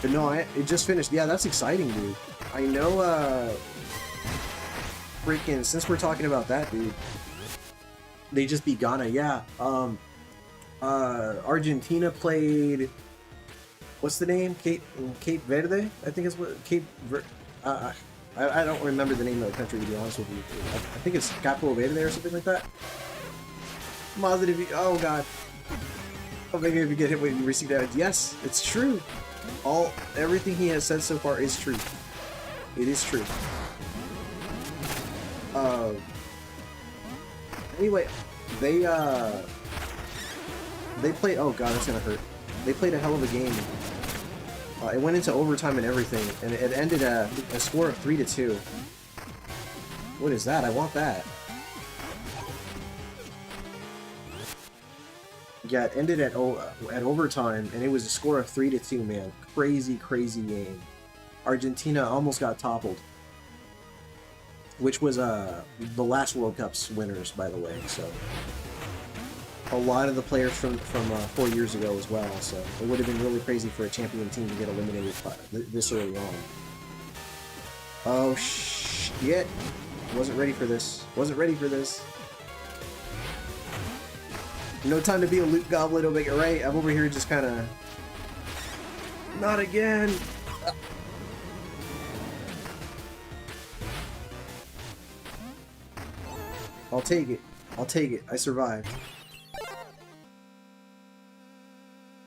Speaker 2: But no, it just finished. Yeah, that's exciting, dude. I know, freaking, since we're talking about that, dude, they just beat Ghana. Yeah, Argentina played, what's the name? Cape Verde? I think it's what, I don't remember the name of the country, to be honest with you. I think it's Capo Verde or something like that. Oh god. Oh, maybe if you get hit when you receive damage. Yes, it's true. Everything he has said so far is true. It is true. Anyway, they played. Oh god, that's gonna hurt. They played a hell of a game. It went into overtime and everything, and it ended at a score of 3-2. What is that? I want that. Yeah, it ended at overtime, and it was a score of 3-2, man. Crazy, crazy game. Argentina almost got toppled. Which was the last World Cup's winners, by the way, so... A lot of the players from 4 years ago as well, so it would have been really crazy for a champion team to get eliminated this early on. Oh shit! Wasn't ready for this. Wasn't ready for this. No time to be a loot goblin, don't make it right. I'm over here just kind of... Not again! I'll take it. I'll take it. I survived.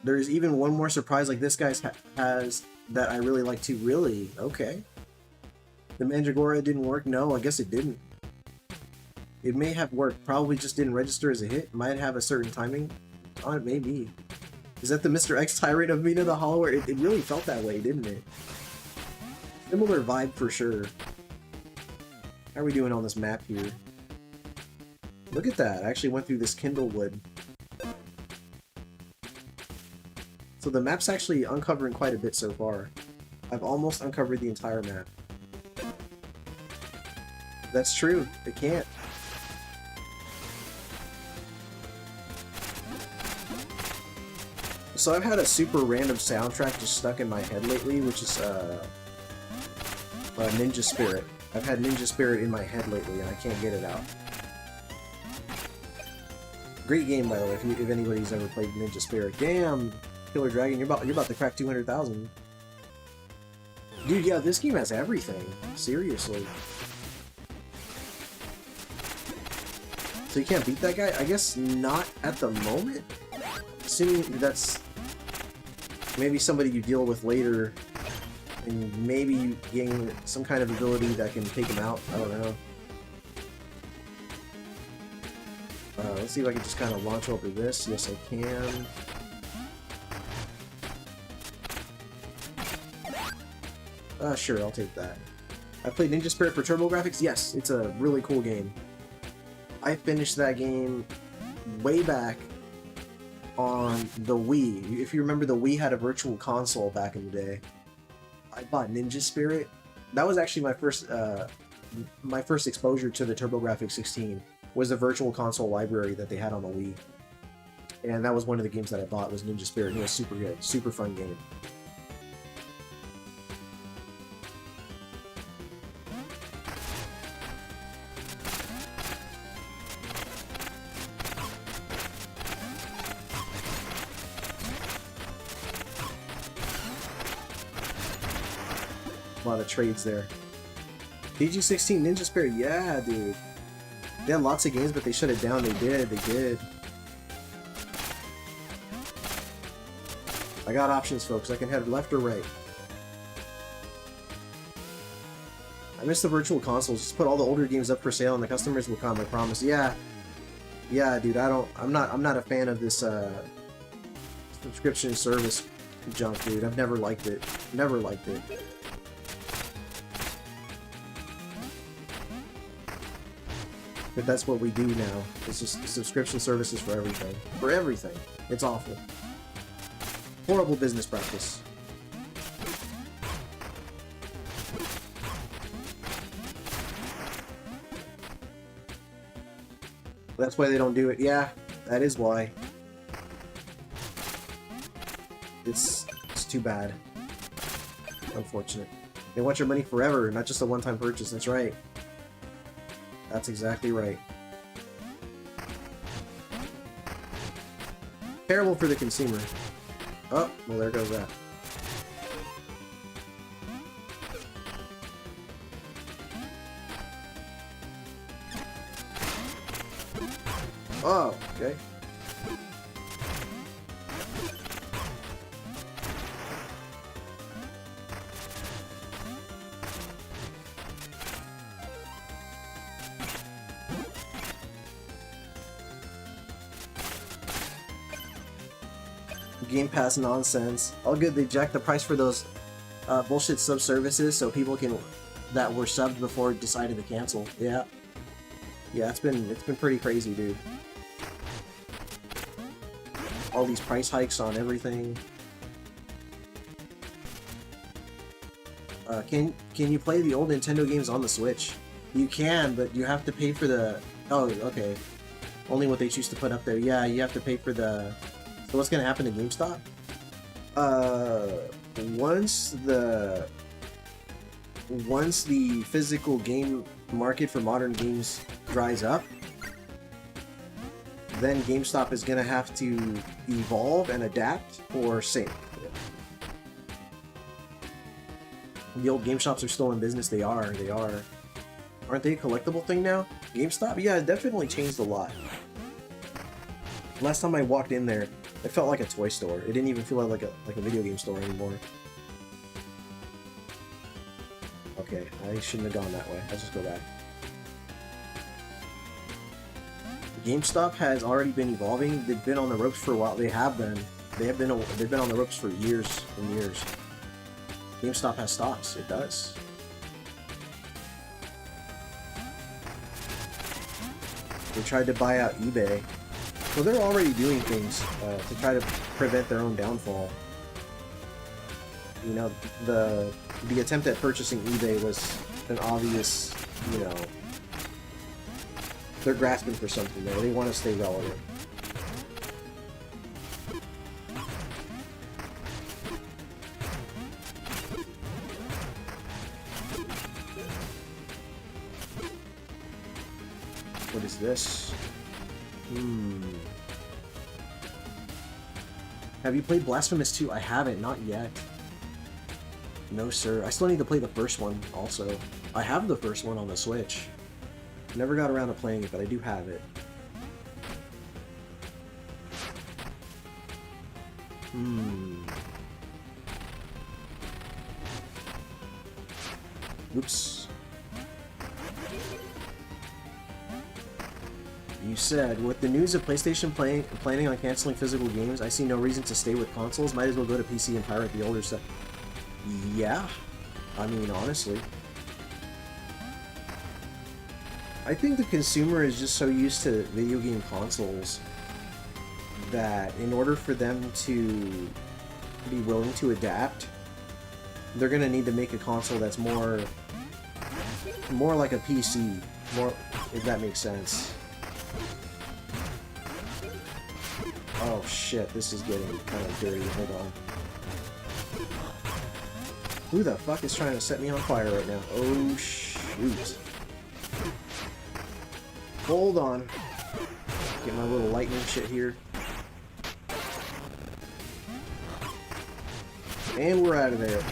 Speaker 2: There's even one more surprise like this guy has that I really like too. Really? Okay. The Mandragora didn't work? No, I guess it didn't. It may have worked. Probably just didn't register as a hit. Might have a certain timing on it, maybe. Is that the Mr. X Tyrant of Mina the Hollower? It really felt that way, didn't it? Similar vibe for sure. How are we doing on this map here? Look at that. I actually went through this Kindlewood. So the map's actually uncovering quite a bit so far. I've almost uncovered the entire map. That's true. It can't. So I've had a super random soundtrack just stuck in my head lately, which is Ninja Spirit. I've had Ninja Spirit in my head lately, and I can't get it out. Great game, by the way, if anybody's ever played Ninja Spirit. Damn, Killer Dragon, you're about to crack 200,000. Dude, yeah, this game has everything. Seriously. So you can't beat that guy? I guess not at the moment. Assuming that's maybe somebody you deal with later, and maybe you gain some kind of ability that can take him out. I don't know. Let's see if I can just kind of launch over this. Yes, I can. Sure, I'll take that. I played Ninja Spirit for TurboGrafx. Yes, it's a really cool game. I finished that game way back on the Wii. If you remember, the Wii had a virtual console back in the day. I bought Ninja Spirit. That was actually my first exposure to the TurboGrafx 16 was the virtual console library that they had on the Wii. And that was one of the games that I bought was Ninja Spirit. It was super good, super fun game. A lot of trades there. DG16 Ninja Spirit, yeah, dude. They had lots of games, but they shut it down. They did. I got options, folks. I can head left or right. I miss the virtual consoles. Just put all the older games up for sale, and the customers will come. I promise. Yeah, dude. I'm not a fan of this subscription service junk, dude. I've never liked it. Never liked it. But that's what we do now. It's just subscription services for everything. For everything. It's awful. Horrible business practice. That's why they don't do it. Yeah, that is why. It's too bad. Unfortunate. They want your money forever, not just a one-time purchase. That's right. That's exactly right. Terrible for the consumer. Oh, well, there goes that. Oh, okay. Game Pass nonsense. All good. They jacked the price for those bullshit sub services so people that were subbed before decided to cancel. Yeah, it's been pretty crazy, dude. All these price hikes on everything. Can you play the old Nintendo games on the Switch? You can, but you have to pay for the. Oh, okay. Only what they choose to put up there. Yeah, you have to pay for the. So what's gonna happen to GameStop? Once the physical game market for modern games dries up, then GameStop is gonna have to evolve and adapt or sink. The old game shops are still in business. They are. Aren't they a collectible thing now? GameStop? Yeah, it definitely changed a lot. Last time I walked in there, it felt like a toy store. It didn't even feel like a video game store anymore. Okay, I shouldn't have gone that way. Let's just go back. GameStop has already been evolving. They've been on the ropes for a while. They have been. They've been on the ropes for years and years. GameStop has stocks. It does. They tried to buy out eBay. So they're already doing things to try to prevent their own downfall. You know, the attempt at purchasing eBay was an obvious, you know, they're grasping for something there. They want to stay relevant. What is this? Have you played Blasphemous 2? I haven't, not yet. No, sir. I still need to play the first one, also. I have the first one on the Switch. Never got around to playing it, but I do have it. Oops. You said, with the news of PlayStation planning on canceling physical games, I see no reason to stay with consoles. Might as well go to PC and pirate the older stuff. Yeah. I mean, honestly. I think the consumer is just so used to video game consoles that in order for them to be willing to adapt, they're gonna need to make a console that's more like a PC, more, if that makes sense. Oh shit, this is getting kind of dirty. Hold on. Who the fuck is trying to set me on fire right now? Oh shoot. Hold on. Get my little lightning shit here. And we're out of there.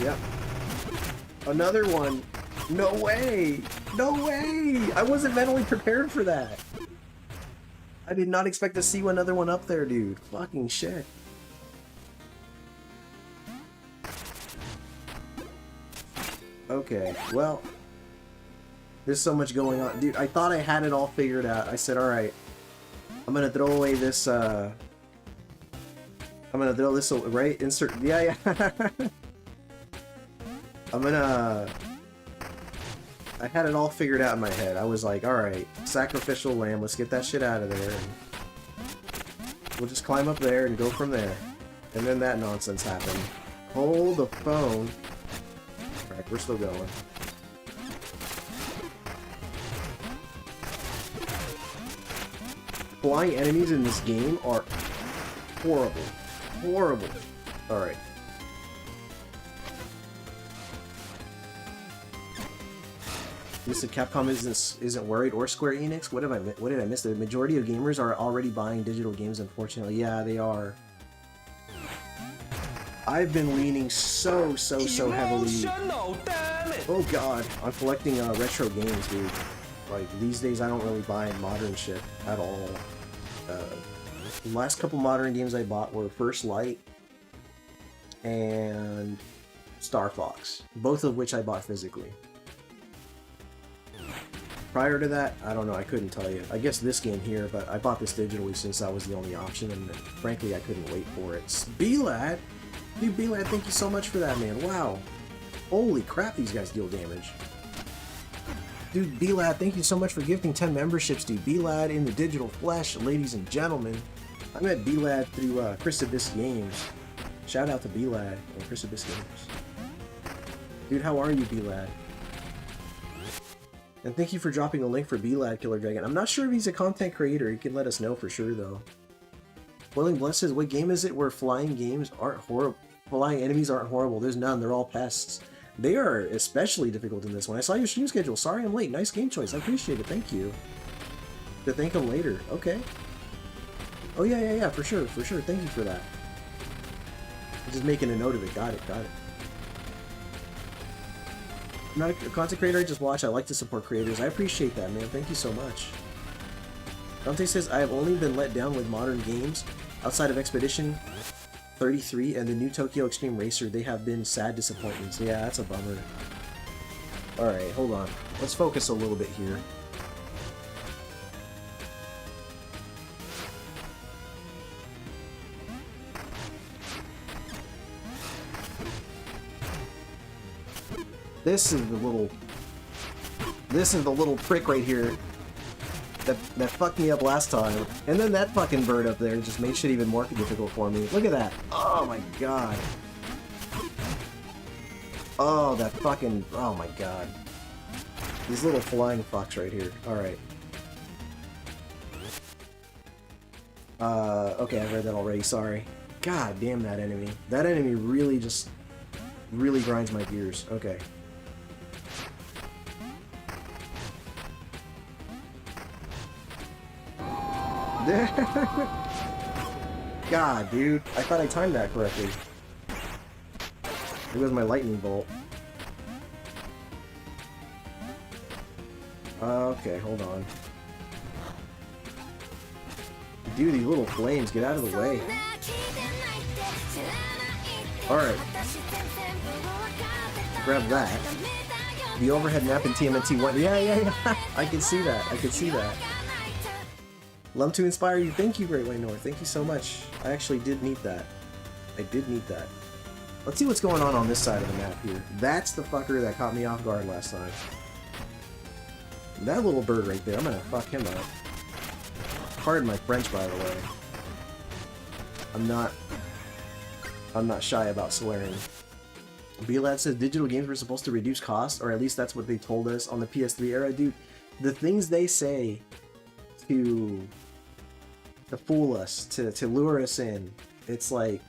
Speaker 2: Yep. Another one. No way! No way! I wasn't mentally prepared for that. I did not expect to see another one up there, dude. Fucking shit. Okay, well, there's so much going on. Dude, I thought I had it all figured out. I said, alright, I'm gonna throw away this, I'm gonna throw this away, right? Insert, yeah. I had it all figured out in my head. I was like, alright, sacrificial lamb, let's get that shit out of there. And we'll just climb up there and go from there. And then that nonsense happened. Hold the phone. Alright, we're still going. Flying enemies in this game are horrible. Horrible. Alright. Mr. Capcom isn't worried, or Square Enix? What did I miss? The majority of gamers are already buying digital games, unfortunately. Yeah, they are. I've been leaning so heavily. Oh god, on collecting retro games, dude. Like, these days I don't really buy modern shit at all. The last couple modern games I bought were First Light and Star Fox, both of which I bought physically. Prior to that, I don't know, I couldn't tell you. I guess this game here, but I bought this digitally since that was the only option, and frankly, I couldn't wait for it. B-Lad! Dude, B-Lad, thank you so much for that, man. Wow. Holy crap, these guys deal damage. Dude, B-Lad, thank you so much for gifting 10 memberships, dude. B-Lad in the digital flesh, ladies and gentlemen. I met B-Lad through Chris Abyss Games. Shout out to B-Lad and Chris Abyss Games. Dude, how are you, B-Lad? And thank you for dropping a link for B-Lad Killer Dragon. I'm not sure if he's a content creator. He can let us know for sure, though. Boiling Blood says, what game is it where flying games aren't horrible? Flying enemies aren't horrible. There's none. They're all pests. They are especially difficult in this one. I saw your stream schedule. Sorry I'm late. Nice game choice. I appreciate it. Thank you. To thank him later. Okay. Oh, yeah. For sure. Thank you for that. I'm just making a note of it. Got it. I'm not a content creator, I just watch. I like to support creators. I appreciate that, man. Thank you so much. Dante says, I have only been let down with modern games. Outside of Expedition 33 and the new Tokyo Extreme Racer, they have been sad disappointments. Yeah, that's a bummer. Alright, hold on. Let's focus a little bit here. This is the little prick right here that fucked me up last time. And then that fucking bird up there just made shit even more difficult for me. Look at that. Oh my god. Oh, that fucking... Oh my god. These little flying fucks right here. Alright. Okay, I've read that already. Sorry. God damn that enemy. That enemy really just... really grinds my gears. Okay. God, dude. I thought I timed that correctly. It was my lightning bolt. Okay, hold on. Dude, these little flames, get out of the way. Alright. Grab that. The overhead map in TMNT 1. Yeah. I can see that. Love to inspire you. Thank you, Great Way North. Thank you so much. I actually did need that. Let's see what's going on this side of the map here. That's the fucker that caught me off guard last time. That little bird right there, I'm gonna fuck him up. Pardon my French, by the way. I'm not shy about swearing. B-Lad says digital games were supposed to reduce costs, or at least that's what they told us on the PS3 era. Dude, the things they say to fool us, to lure us in, it's like,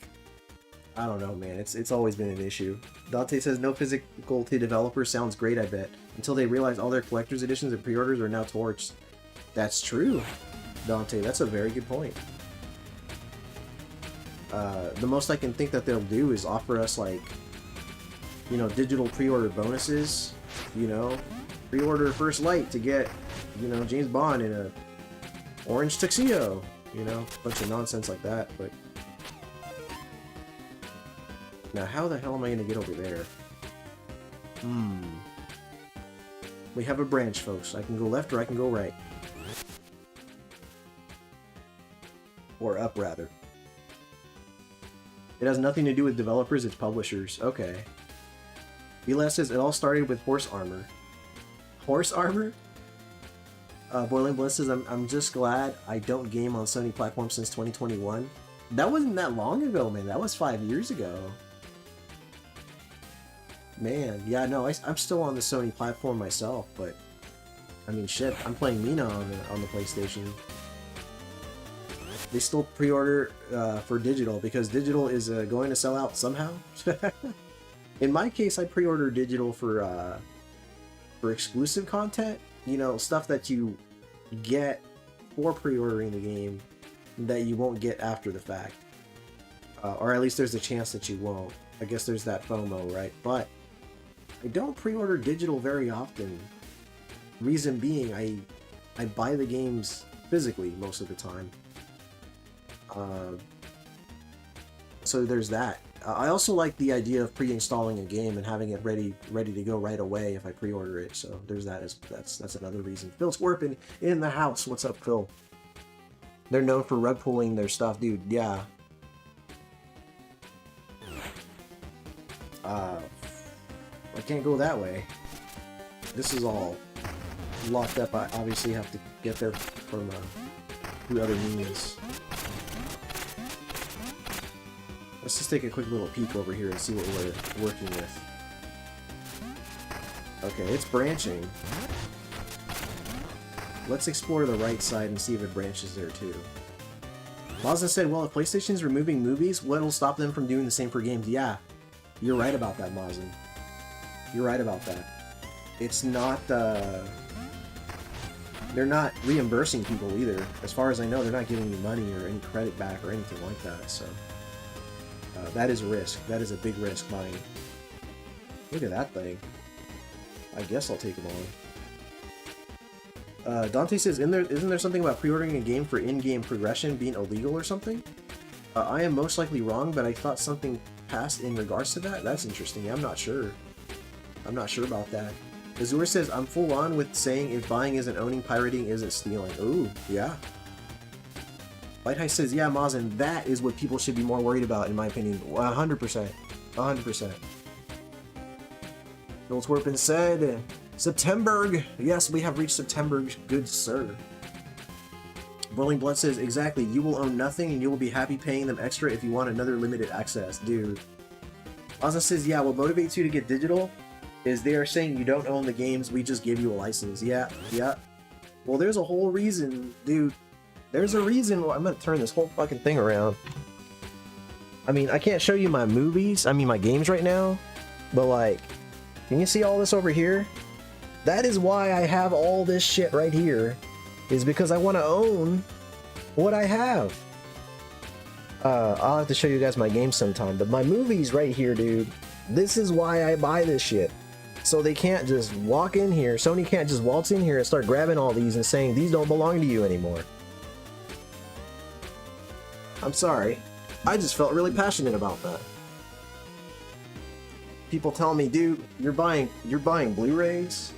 Speaker 2: I don't know, man. It's always been an issue. Dante says no physical to developers sounds great, I bet. Until they realize all their collector's editions and pre-orders are now torched. That's true, Dante. That's a very good point. The most I can think that they'll do is offer us, like, you know, digital pre-order bonuses. You know, pre-order First Light to get, you know, James Bond in a orange tuxedo. You know, a bunch of nonsense like that. But now, how the hell am I going to get over there? We have a branch, folks. I can go left or I can go right. Or up, rather. It has nothing to do with developers, it's publishers. Okay. Elas says it all started with horse armor. Horse armor? Boiling Bliss says, I'm just glad I don't game on Sony platforms since 2021. That wasn't that long ago, man. That was 5 years ago. Man, yeah, no, I'm still on the Sony platform myself, but I mean, shit, I'm playing Mina on the PlayStation. They still pre-order for digital because digital is going to sell out somehow. In my case, I pre-order digital for exclusive content. You know, stuff that you get for pre-ordering the game that you won't get after the fact, or at least there's a chance that you won't. I guess there's that FOMO, right? But I don't pre-order digital very often. Reason being, I buy the games physically most of the time. So there's that. I also like the idea of pre-installing a game and having it ready to go right away if I pre-order it. So there's that. That's another reason. Phil Scorpion in the house. What's up, Phil? They're known for rug pulling their stuff, dude. Yeah. I can't go that way. This is all locked up. I obviously have to get there from through other means. Let's just take a quick little peek over here and see what we're working with. Okay, it's branching. Let's explore the right side and see if it branches there too. Mazda said, well, if PlayStation's removing movies, what'll stop them from doing the same for games? Yeah, you're right about that, Mazda. You're right about that. It's not, they're not reimbursing people either. As far as I know, they're not giving you money or any credit back or anything like that, so... that is a risk. That is a big risk buying. Look at that thing. I guess I'll take them all. Dante says, isn't there something about pre-ordering a game for in-game progression being illegal or something? I am most likely wrong, but I thought something passed in regards to that. That's interesting. Yeah, I'm not sure. I'm not sure about that. Azure says, I'm full on with saying if buying isn't owning, pirating isn't stealing. Ooh, yeah. White High says, yeah, Mazen, that is what people should be more worried about, in my opinion. 100%. 100%. Bill Twerpin said, September. Yes, we have reached September, good sir. Boiling Blood says, exactly, you will own nothing and you will be happy paying them extra if you want another limited access. Dude. Mazen says, yeah, what motivates you to get digital is they are saying you don't own the games, we just give you a license. Yeah, yeah. Well, there's a whole reason, dude. There's a reason why I'm gonna turn this whole fucking thing around. I mean, I can't show you my movies, my games right now, but like, can you see all this over here? That is why I have all this shit right here, is because I want to own what I have. I'll have to show you guys my games sometime, but my movies right here, dude, this is why I buy this shit. So they can't just walk in here, Sony can't just waltz in here and start grabbing all these and saying these don't belong to you anymore. I'm sorry. I just felt really passionate about that. People tell me, dude, you're buying Blu-rays?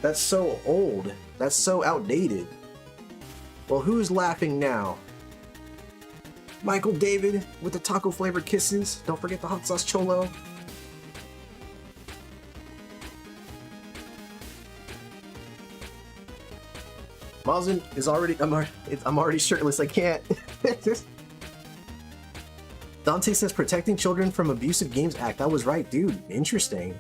Speaker 2: That's so old. That's so outdated. Well, who's laughing now? Michael David with the taco flavored kisses. Don't forget the hot sauce cholo. Malzin is already. I'm already shirtless. I can't. Dante says Protecting Children from Abusive Games Act. That was right, dude. Interesting.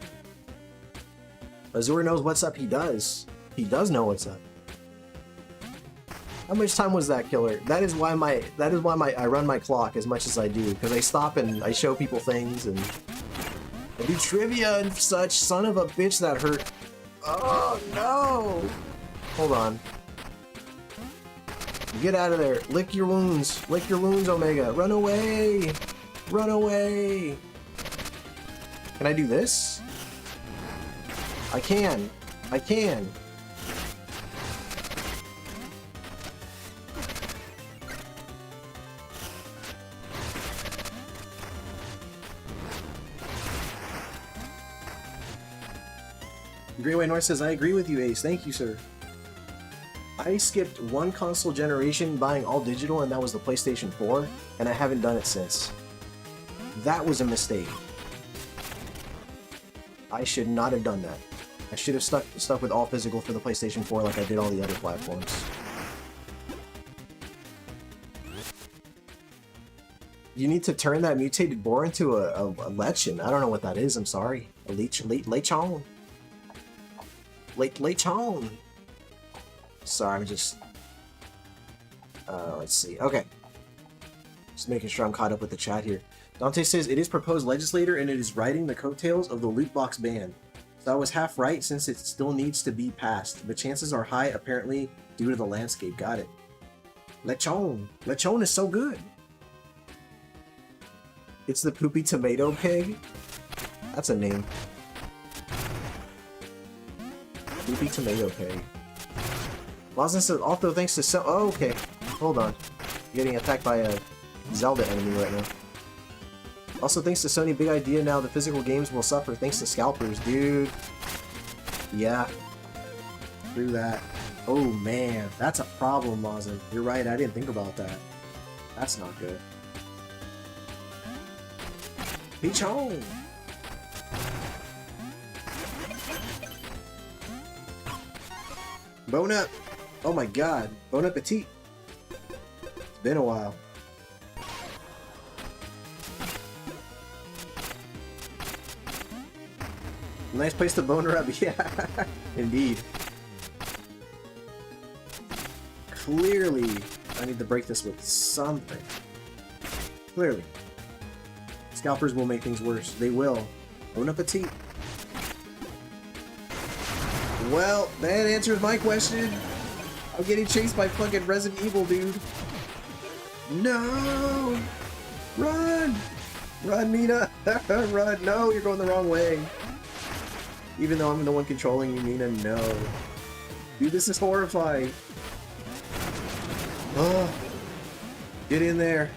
Speaker 2: Azur knows what's up. He does. He does know what's up. How much time was that, Killer? That is why I run my clock as much as I do, because I stop and I show people things and I do trivia and such. Son of a bitch, that hurt. Oh no! Hold on. Get out of there. Lick your wounds. Lick your wounds, Omega. Run away. Run away. Can I do this? I can. I can. Greyway North says, I agree with you, Ace. Thank you, sir. I skipped one console generation buying all digital, and that was the PlayStation 4, and I haven't done it since. That was a mistake. I should not have done that. I should have stuck with all physical for the PlayStation 4 like I did all the other platforms. You need to turn that mutated boar into a lechin. I don't know what that is, I'm sorry. A lechon. Lechon. Sorry, I'm just... let's see. Okay. Just making sure I'm caught up with the chat here. Dante says, it is proposed legislator and it is riding the coattails of the loot box ban. So I was half right since it still needs to be passed. The chances are high, apparently, due to the landscape. Got it. Lechon. Lechon is so good. It's the poopy tomato pig. That's a name. Poopy tomato pig. Lawson says, also thanks to some... Oh, okay. Hold on. You're getting attacked by a Zelda enemy right now. Also, thanks to Sony, big idea now, the physical games will suffer thanks to scalpers, dude. Yeah. Through that. Oh, man. That's a problem, Lawson. You're right, I didn't think about that. That's not good. Peach home! Bon up! Oh my god. Bon appetit! It's been a while. Nice place to boner up, yeah, indeed. Clearly, I need to break this with something. Clearly. Scalpers will make things worse. They will. Bon appetit. Well, that answers my question. I'm getting chased by fucking Resident Evil, dude. No! Run! Run, Mina! Run! No, you're going the wrong way. Even though I'm the one controlling you, Mina, no. Dude, this is horrifying. Oh. Get in there.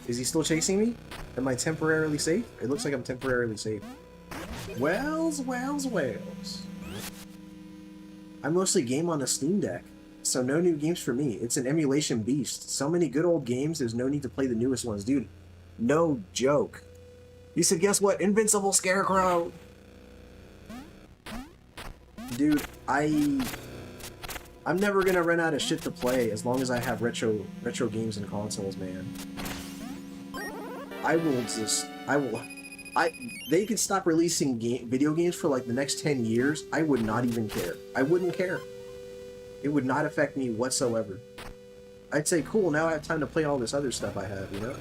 Speaker 2: Is he still chasing me? Am I temporarily safe? It looks like I'm temporarily safe. Wells, wells, wells. I mostly game on a Steam Deck, so no new games for me. It's an emulation beast. So many good old games, there's no need to play the newest ones. Dude, no joke. You said, guess what? Invincible Scarecrow! Dude, I'm never gonna run out of shit to play as long as I have retro games and consoles, man. They could stop releasing video games for like the next 10 years. I would not even care. I wouldn't care. It would not affect me whatsoever. I'd say, cool, now I have time to play all this other stuff I have, you know?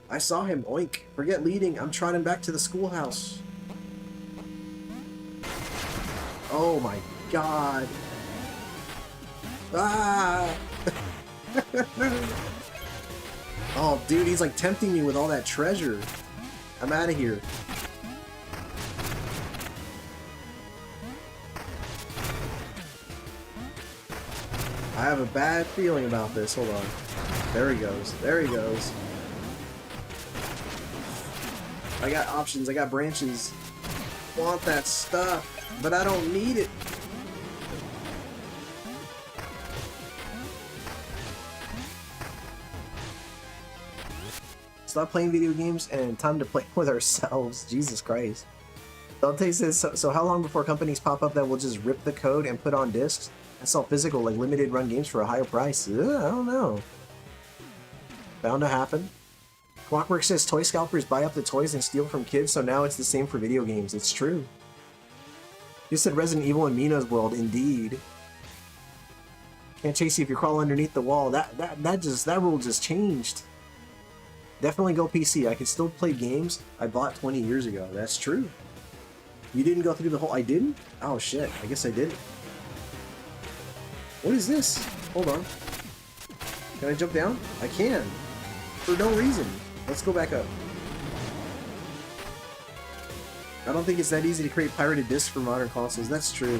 Speaker 2: I saw him, oink. Forget leading, I'm trotting back to the schoolhouse. Oh my god. Ah! Oh, dude, he's like tempting me with all that treasure. I'm out of here. I have a bad feeling about this. Hold on. There he goes. There he goes. I got options. I got branches. Want that stuff, but I don't need it. Stop playing video games and time to play with ourselves. Jesus Christ. Dante says, so how long before companies pop up that will just rip the code and put on discs and sell physical, like limited run games for a higher price? Ugh, I don't know. Bound to happen. Clockwork says toy scalpers buy up the toys and steal from kids, so now it's the same for video games. It's true. You said Resident Evil in Mina's world, indeed. Can't chase you if you crawl underneath the wall. That rule just changed. Definitely go PC. I can still play games I bought 20 years ago. That's true. You didn't go through the whole... I didn't? Oh shit, I guess I didn't. What is this? Hold on. Can I jump down? I can. For no reason. Let's go back up. I don't think it's that easy to create pirated discs for modern consoles. That's true.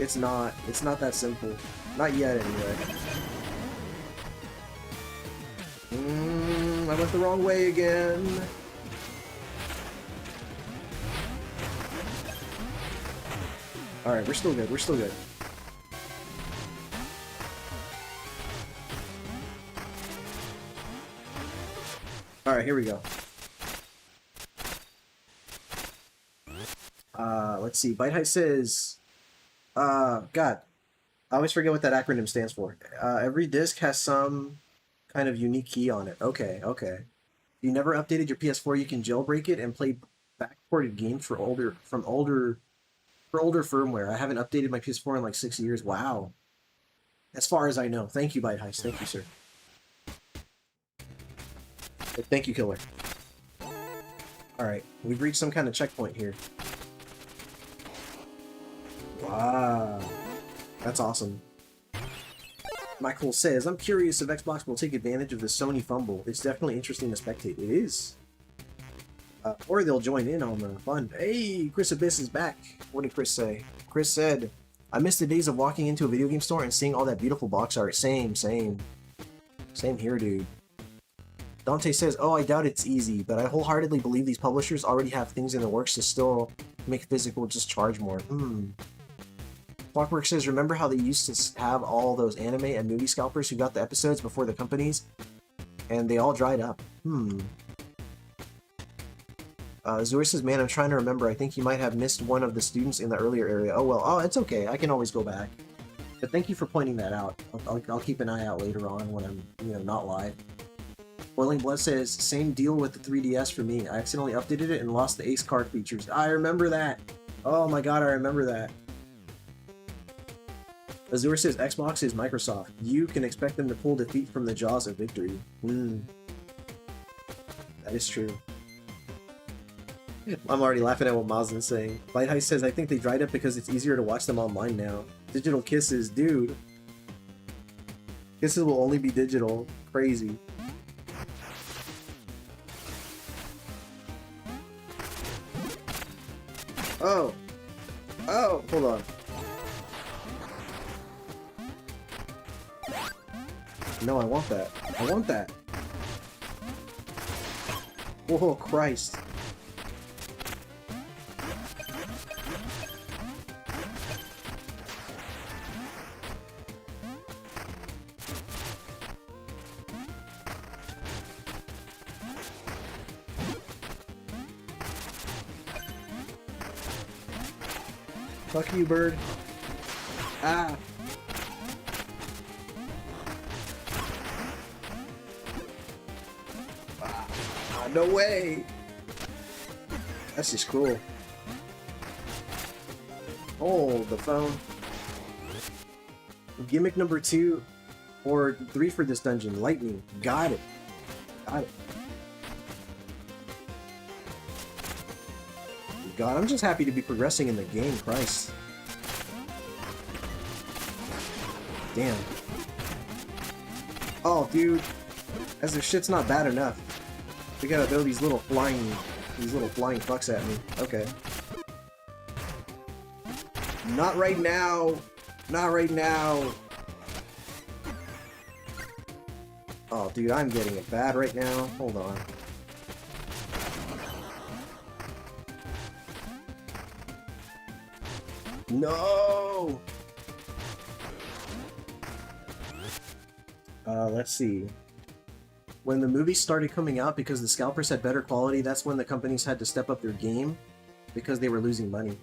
Speaker 2: It's not. It's not that simple. Not yet, anyway. I went the wrong way again. Alright, we're still good. We're still good. Alright, here we go. Let's see. Bite Height says... God. I always forget what that acronym stands for. Every disc has some kind of unique key on it. Okay, okay. If you never updated your PS4, you can jailbreak it and play backported games for older firmware. I haven't updated my PS4 in like 6 years. Wow. As far as I know. Thank you, Bite Heist. Thank you, sir. Thank you, Killer. Alright, we've reached some kind of checkpoint here. Wow. That's awesome. Michael says, I'm curious if Xbox will take advantage of the Sony fumble. It's definitely interesting to spectate. It is. Or they'll join in on the fun. Hey, Chris Abyss is back. What did Chris say? Chris said, I miss the days of walking into a video game store and seeing all that beautiful box art. Same. Same here, dude. Dante says, oh, I doubt it's easy, but I wholeheartedly believe these publishers already have things in the works to still make physical just charge more. Clockwork says, remember how they used to have all those anime and movie scalpers who got the episodes before the companies? And they all dried up. Zuri says, man, I'm trying to remember. I think you might have missed one of the students in the earlier area. Oh, well. Oh, it's okay. I can always go back. But thank you for pointing that out. I'll keep an eye out later on when I'm, not live. Boiling Blood says, same deal with the 3DS for me. I accidentally updated it and lost the Ace card features. I remember that. Oh my god, I remember that. Azure says, Xbox is Microsoft. You can expect them to pull defeat from the jaws of victory. That is true. I'm already laughing at what Mazden's saying. Light Heist says, I think they dried up because it's easier to watch them online now. Digital kisses, dude. Kisses will only be digital. Crazy. Oh! Oh! Hold on. No, I want that. I want that. Oh, Christ. Fuck you, bird. Ah. No way! That's just cruel. Oh, the phone. Gimmick number 2 or 3 for this dungeon. Lightning. Got it. Got it. God, I'm just happy to be progressing in the game, Christ. Damn. Oh, dude. As if shit's not bad enough. We gotta throw these little flying fucks at me. Okay. Not right now. Not right now. Oh, dude, I'm getting it bad right now. Hold on. No! Let's see. when the movies started coming out, because the scalpers had better quality, that's when the companies had to step up their game because they were losing money.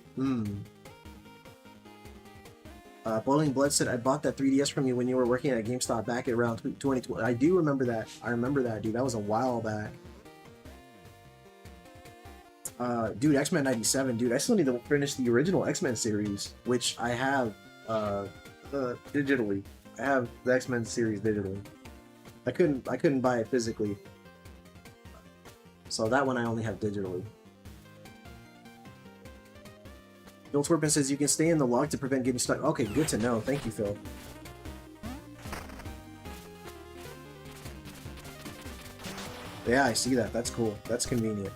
Speaker 2: Boiling Blood said, I bought that 3DS from you when you were working at GameStop back at around 2020. I do remember that. I remember that, dude. That was a while back. Dude, X-Men 97, dude. I still need to finish the original X-Men series, which I have digitally. I have the X-Men series digitally. I couldn't buy it physically. So that one I only have digitally. Phil Twerpin says you can stay in the log to prevent getting stuck. Okay, good to know. Thank you, Phil. Yeah, I see that. That's cool. That's convenient.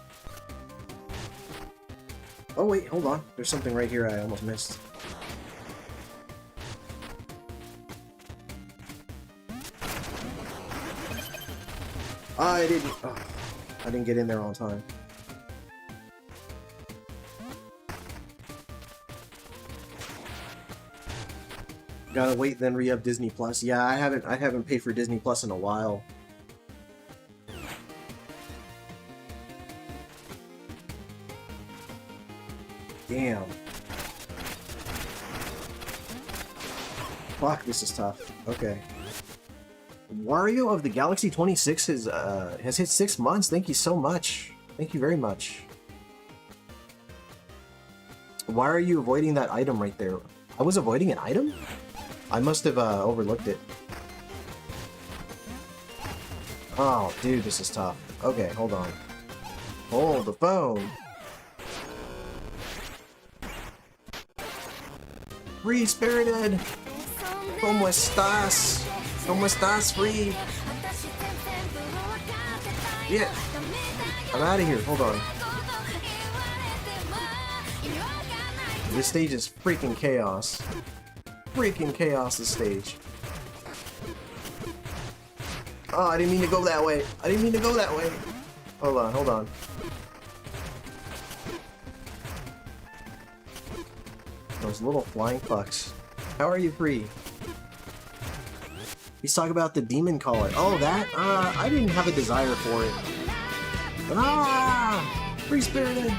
Speaker 2: Oh wait, hold on. There's something right here I almost missed. I didn't get in there on time. Gotta wait, then re-up Disney Plus. Yeah, I haven't paid for Disney Plus in a while. Damn. Fuck, this is tough. Okay. Wario of the Galaxy 26 has hit 6 months. Thank you so much. Thank you very much. Why are you avoiding that item right there? I was avoiding an item? I must have overlooked it. Oh, dude, this is tough. Okay, hold on. Hold the phone. Free Spirited! ¿Cómo estás? ¿Cómo estás, Free? Yeah. I'm out of here. Hold on. This stage is freaking chaos. Freaking chaos, this stage. Oh, I didn't mean to go that way. I didn't mean to go that way. Hold on, hold on. Those little flying fucks. How are you, Free? He's talking about the demon collar. Oh, that? I didn't have a desire for it. Ah! Free Spirited!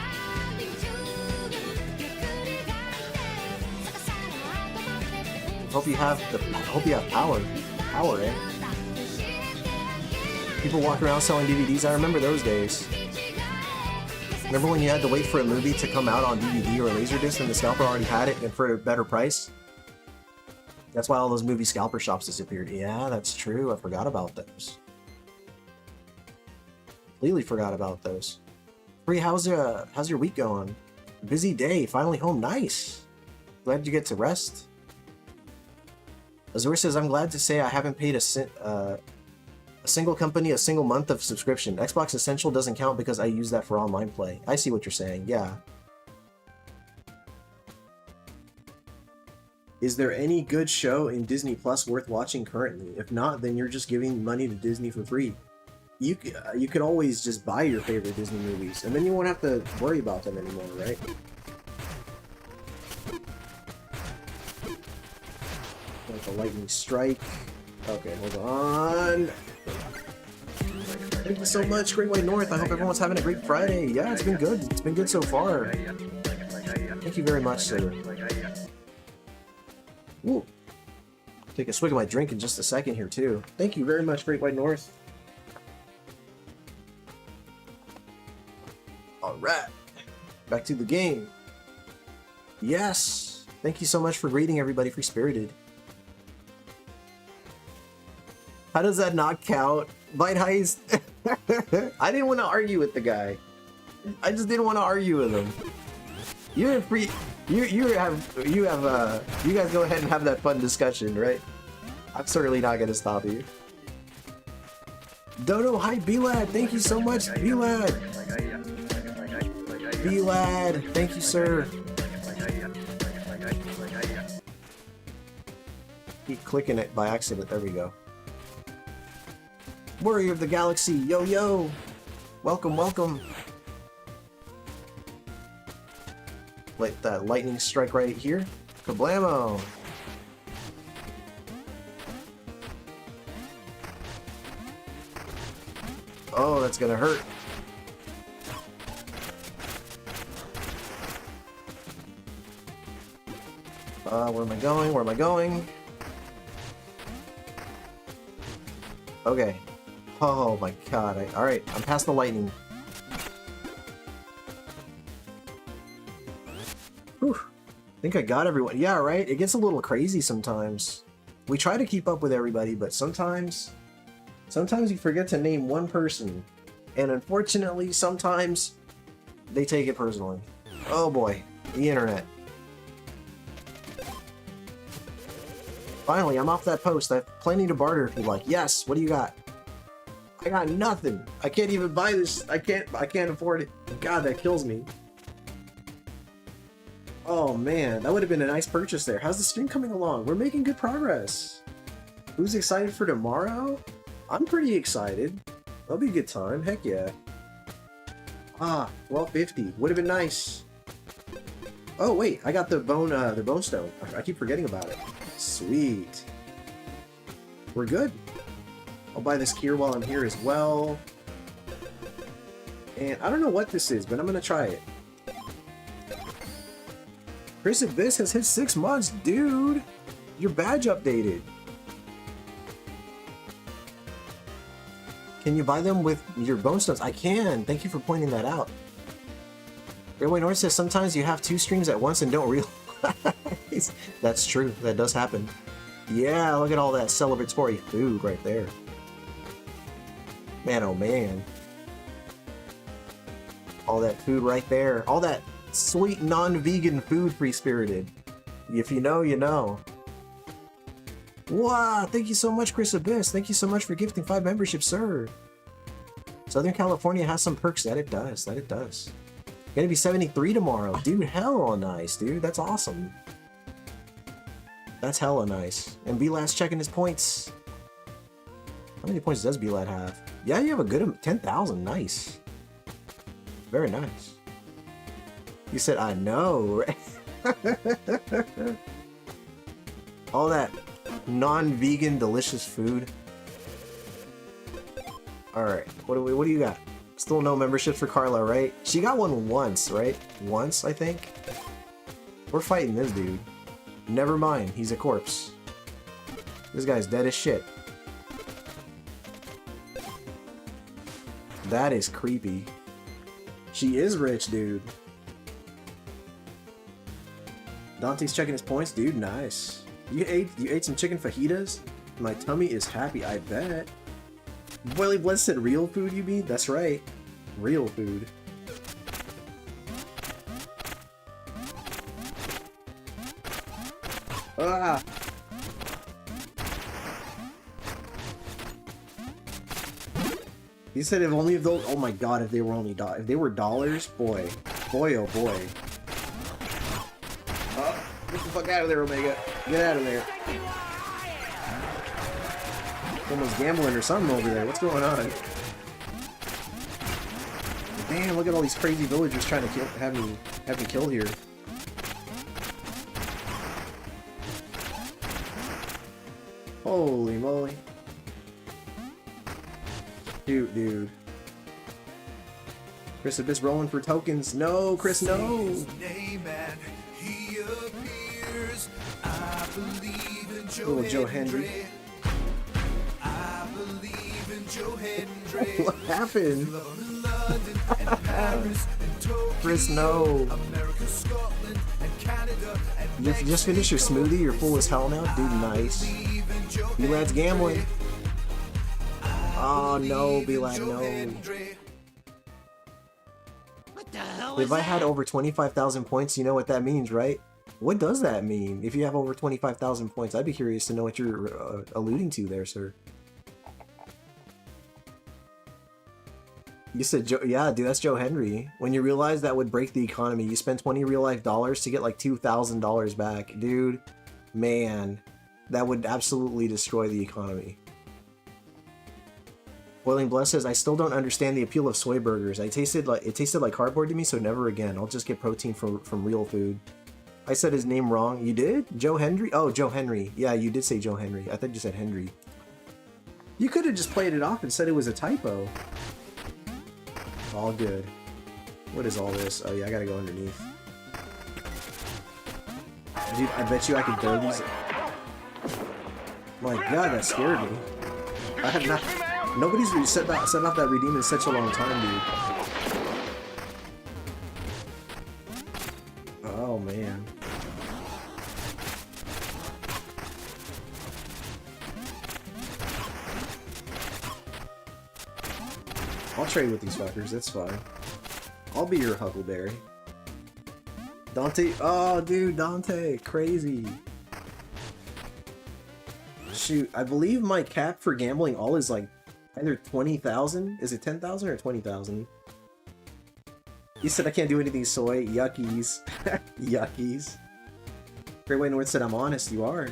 Speaker 2: Hope you have power. Power, eh? People walk around selling DVDs. I remember those days. Remember when you had to wait for a movie to come out on DVD or Laserdisc and the scalper already had it and for a better price? That's why all those movie scalper shops disappeared. Yeah, that's true. I forgot about those. Completely forgot about those. Free, how's your week going? Busy day. Finally home. Nice. Glad you get to rest. Azur says, I'm glad to say I haven't paid a single company a single month of subscription. Xbox Essential doesn't count because I use that for online play. I see what you're saying, yeah. Is there any good show in Disney Plus worth watching currently? If not, then you're just giving money to Disney for free. You could always just buy your favorite Disney movies, and then you won't have to worry about them anymore, right? Like a lightning strike. Okay, hold on. Thank you so much, Great White North. I hope everyone's having a great Friday. Yeah, it's been good. It's been good so far. Thank you very much, sir. Ooh. Take a swig of my drink in just a second here, too. Thank you very much, Great White North. Alright. Back to the game. Yes. Thank you so much for greeting everybody, Free Spirited. How does that not count? Bite Heist? I didn't want to argue with the guy. I just didn't want to argue with him. You're free. You guys go ahead and have that fun discussion, right? I'm certainly not gonna stop you. Dodo, hi B-Lad, thank you so much, B-Lad. B-Lad, thank you, sir. Keep clicking it by accident. There we go. Warrior of the Galaxy, yo yo! Welcome, welcome! Let that lightning strike right here. Kablamo! Oh, that's gonna hurt. Where am I going? Where am I going? Okay. Oh my god. Alright, I'm past the lightning. Whew. I think I got everyone. Yeah, right? It gets a little crazy sometimes. We try to keep up with everybody, but sometimes you forget to name one person. And unfortunately, sometimes they take it personally. Oh boy. The internet. Finally, I'm off that post. I have plenty to barter if you like. Yes, what do you got? I got nothing. I can't even buy this. I can't afford it. God, that kills me. Oh man, that would have been a nice purchase there. How's the stream coming along? We're making good progress. Who's excited for tomorrow? I'm pretty excited. That'll be a good time. Heck yeah. Ah, 1250. Would have been nice. Oh wait, I got the bone stone. I keep forgetting about it. Sweet. We're good. I'll buy this gear while I'm here as well. And I don't know what this is, but I'm gonna try it. Chris Abyss has hit 6 months, dude! Your badge updated. Can you buy them with your bone stones? I can! Thank you for pointing that out. Railway North says sometimes you have 2 streams at once and don't realize. That's true. That does happen. Yeah, look at all that celebratory food right there. Man, oh man. All that food right there. All that sweet non-vegan food, free-spirited. If you know, you know. Wow, thank you so much, Chris Abyss. Thank you so much for gifting 5 memberships, sir. Southern California has some perks. That it does. That it does. Gonna be 73 tomorrow. Dude, hella nice, dude. That's awesome. That's hella nice. And B-Lad's checking his points. How many points does B-Lad have? Yeah, you have a good 10,000. Nice. Very nice. You said, I know, right? All that non-vegan delicious food. Alright, what do you got? Still no memberships for Carla, right? She got one once, right? Once, I think? We're fighting this dude. Never mind, he's a corpse. This guy's dead as shit. That is creepy. She is rich, dude. Dante's checking his points, dude. Nice. You ate some chicken fajitas? My tummy is happy, I bet. Boily Blitz said real food, you mean? That's right. Real food. Ah! He said if only if those. Oh my god! If they were only if they were dollars, boy, oh boy. Oh, get the fuck out of there, Omega! Get out of there! Someone's gambling or something over there. What's going on? Damn! Look at all these crazy villagers trying to have me killed here. Holy moly! Dude. Chris Abyss rolling for tokens. No, Chris, no! Little Joe Hendry. What happened? Chris, no. You just finished your smoothie? You're full as hell now? Dude, nice. B-Lad's gambling. Oh no, B-Lad, no.
Speaker 3: What the hell
Speaker 2: If I had over 25,000 points, you know what that means, right? What does that mean? If you have over 25,000 points, I'd be curious to know what you're alluding to there, sir. You said Joe, yeah, dude, that's Joe Henry. When you realize that would break the economy, you spend 20 real life dollars to get like $2,000 back. Dude, man, that would absolutely destroy the economy. Boiling Bless says, I still don't understand the appeal of soy burgers. It tasted like cardboard to me, so never again. I'll just get protein from real food. I said his name wrong. You did? Joe Henry? Oh, Joe Henry. Yeah, you did say Joe Henry. I thought you said Henry. You could have just played it off and said it was a typo. All good. What is all this? Oh yeah, I gotta go underneath. Dude, I bet you I could throw these. My god, that scared me. I have not. Nobody's set off that redeem in such a long time, dude. Oh man. I'll trade with these fuckers, that's fine. I'll be your Huckleberry. Dante, oh dude, Dante, crazy. Shoot, I believe my cap for gambling all is like either 20,000. Is it 10,000 or 20,000? You said I can't do anything soy. Yuckies. Yuckies. Great Way North said I'm honest. You are.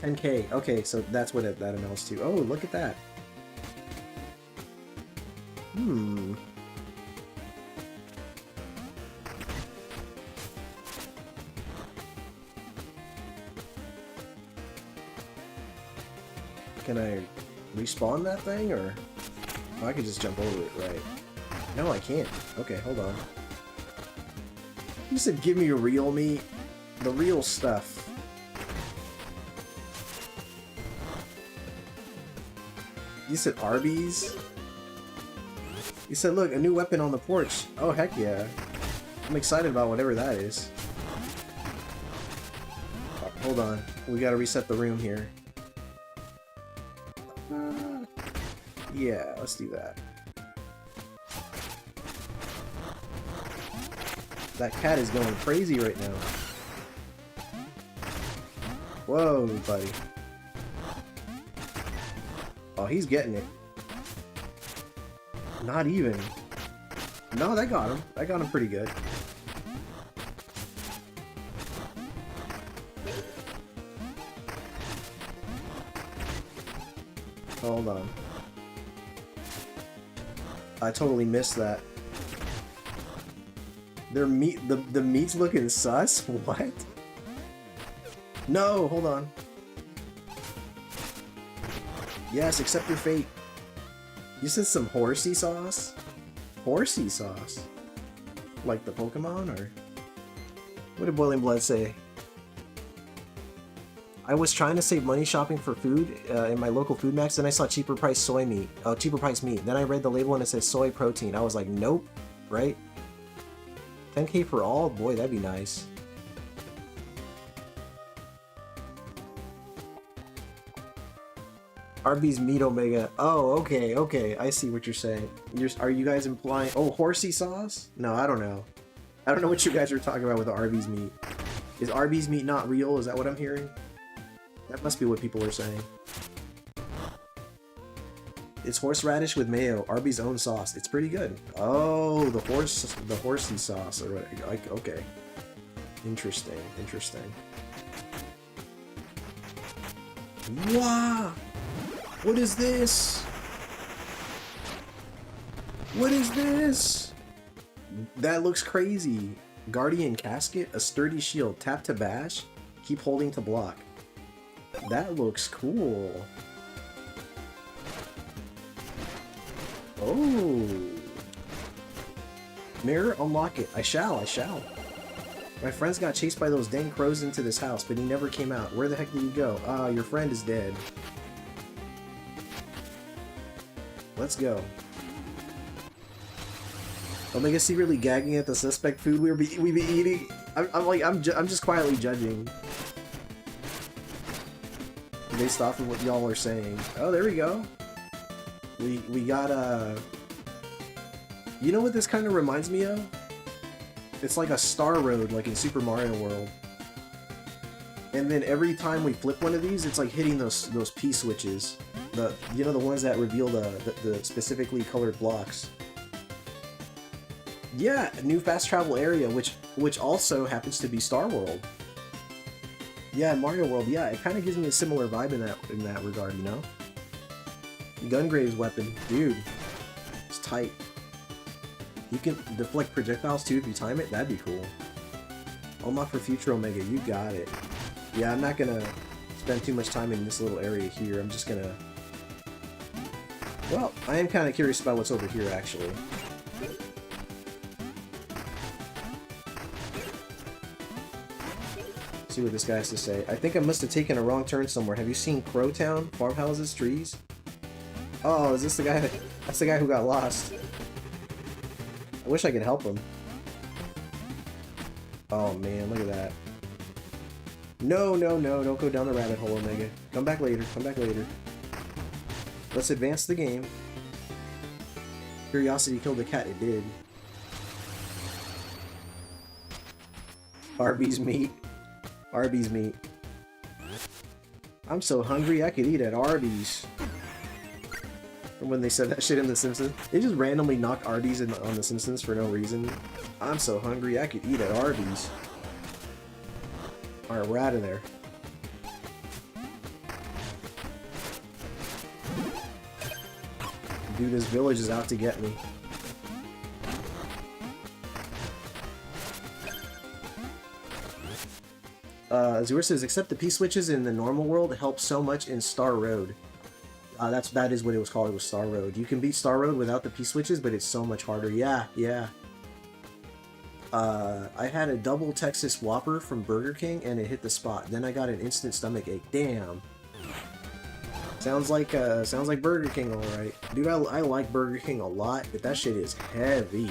Speaker 2: 10k. Okay, so that's what that amounts to. Oh, look at that. Hmm. Can I respawn that thing, or oh, I could just jump over it, right? No, I can't. Okay, hold on. You said give me your real meat, the real stuff. You said Arby's? You said, look, a new weapon on the porch. Oh, heck yeah. I'm excited about whatever that is. Oh, hold on. We gotta reset the room here. Yeah, let's do that. That cat is going crazy right now. Whoa, buddy. Oh, he's getting it. Not even. No, that got him. That got him pretty good. Hold on. I totally missed that. Their meat, the meat's looking sus? What? No, hold on. Yes, accept your fate. You said some horsey sauce? Horsey sauce? Like the Pokemon, or? What did Boiling Blood say? I was trying to save money shopping for food in my local food max, then I saw cheaper price soy meat. Oh, cheaper price meat. Then I read the label and it says soy protein. I was like, nope. Right? 10k for all? Boy, that'd be nice. Arby's Meat Omega. Oh, okay, okay. I see what you're saying. Are you guys implying... Oh, horsey sauce? No, I don't know. I don't know what you guys are talking about with the Arby's meat. Is Arby's meat not real? Is that what I'm hearing? That must be what people are saying. It's horseradish with mayo. Arby's own sauce. It's pretty good. Oh, the horsey sauce. Or what? Like, okay. Interesting. Interesting. Wow! What is this? What is this? That looks crazy. Guardian casket, a sturdy shield. Tap to bash. Keep holding to block. That looks cool. Oh. Mirror, unlock it. I shall. My friends got chased by those dang crows into this house, but he never came out. Where the heck did he go? Ah, your friend is dead. Let's go. Omega secretly gagging at the suspect food we be eating. I'm just quietly judging. Based off of what y'all are saying. Oh, there we go. We got you know what this kind of reminds me of? It's like a Star Road, like in Super Mario World. And then every time we flip one of these, it's like hitting those P switches. You know, the ones that reveal the specifically colored blocks. Yeah, a new fast travel area, which also happens to be Star World. Yeah, Mario World. Yeah, it kind of gives me a similar vibe in that regard, you know. Gungrave's weapon, dude, it's tight. You can deflect projectiles too if you time it. That'd be cool. Unlock for future Omega. You got it. Yeah, I'm not gonna spend too much time in this little area here. I'm just gonna... Well, I am kind of curious about what's over here, actually. See what this guy has to say. I think I must have taken a wrong turn somewhere. Have you seen Crowtown? Farmhouses, trees? Oh, is this the guy? That's the guy who got lost. I wish I could help him. Oh man, look at that. No, no, no, don't go down the rabbit hole, Omega. Come back later, come back later. Let's advance the game. Curiosity killed the cat, it did. Arby's meat. Arby's meat. I'm so hungry I could eat at Arby's. From when they said that shit in The Simpsons. They just randomly knocked Arby's on The Simpsons for no reason. I'm so hungry I could eat at Arby's. Alright, we're out of there. Dude, this village is out to get me. Azure says, except the P-switches in the normal world help so much in Star Road. That is what it was called. It was Star Road. You can beat Star Road without the P-switches, but it's so much harder. Yeah, yeah. I had a double Texas Whopper from Burger King, and it hit the spot. Then I got an instant stomach ache. Damn. Sounds like Burger King, all right. Dude, I like Burger King a lot, but that shit is heavy.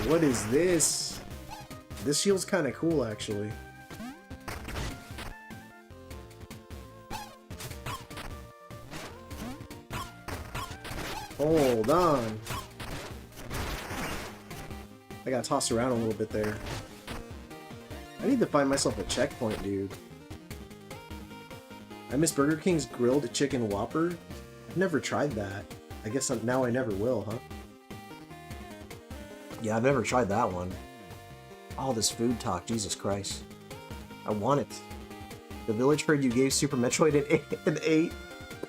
Speaker 2: What is this? This shield's kind of cool, actually. Hold on. I got tossed around a little bit there. I need to find myself a checkpoint, dude. I miss Burger King's grilled chicken Whopper. I've never tried that. I guess now I never will, huh? Yeah, I've never tried that one. All this food talk, Jesus Christ. I want it. The village heard you gave Super Metroid an 8.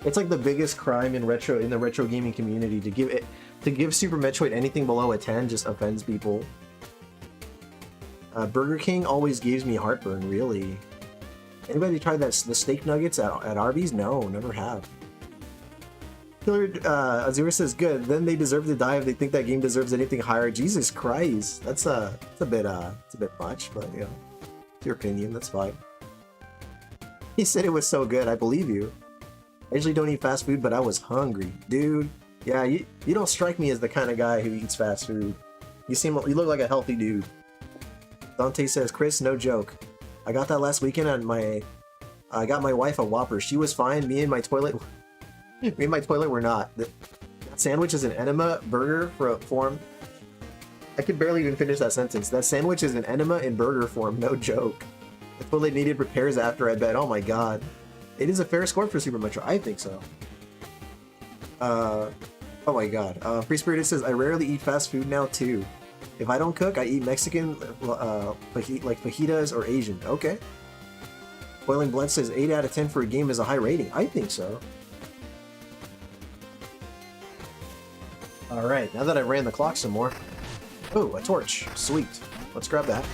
Speaker 2: It's like the biggest crime in the retro gaming community. To give Super Metroid anything below a 10 just offends people. Burger King always gives me heartburn, really. Anybody tried the steak nuggets at Arby's? No, never have. Killer Azure says, good, then they deserve to die if they think that game deserves anything higher. Jesus Christ. That's a bit much, but you know, it's your opinion, that's fine. He said it was so good, I believe you. I usually don't eat fast food, but I was hungry. Dude, yeah, you don't strike me as the kind of guy who eats fast food. You look like a healthy dude. Dante says, Chris, no joke. I got that last weekend and I got my wife a Whopper. She was fine. Me and my toilet were not. That sandwich is an enema burger form. I could barely even finish that sentence. That sandwich is an enema in burger form. No joke. The toilet needed repairs after, I bet. Oh my god. It is a fair score for Super Metro. I think so. Oh my god. Free Spirited says, I rarely eat fast food now too. If I don't cook, I eat Mexican, like fajitas or Asian. Okay. Boiling Blood says 8 out of 10 for a game is a high rating. I think so. Alright, now that I ran the clock some more. Oh, a torch. Sweet. Let's grab that.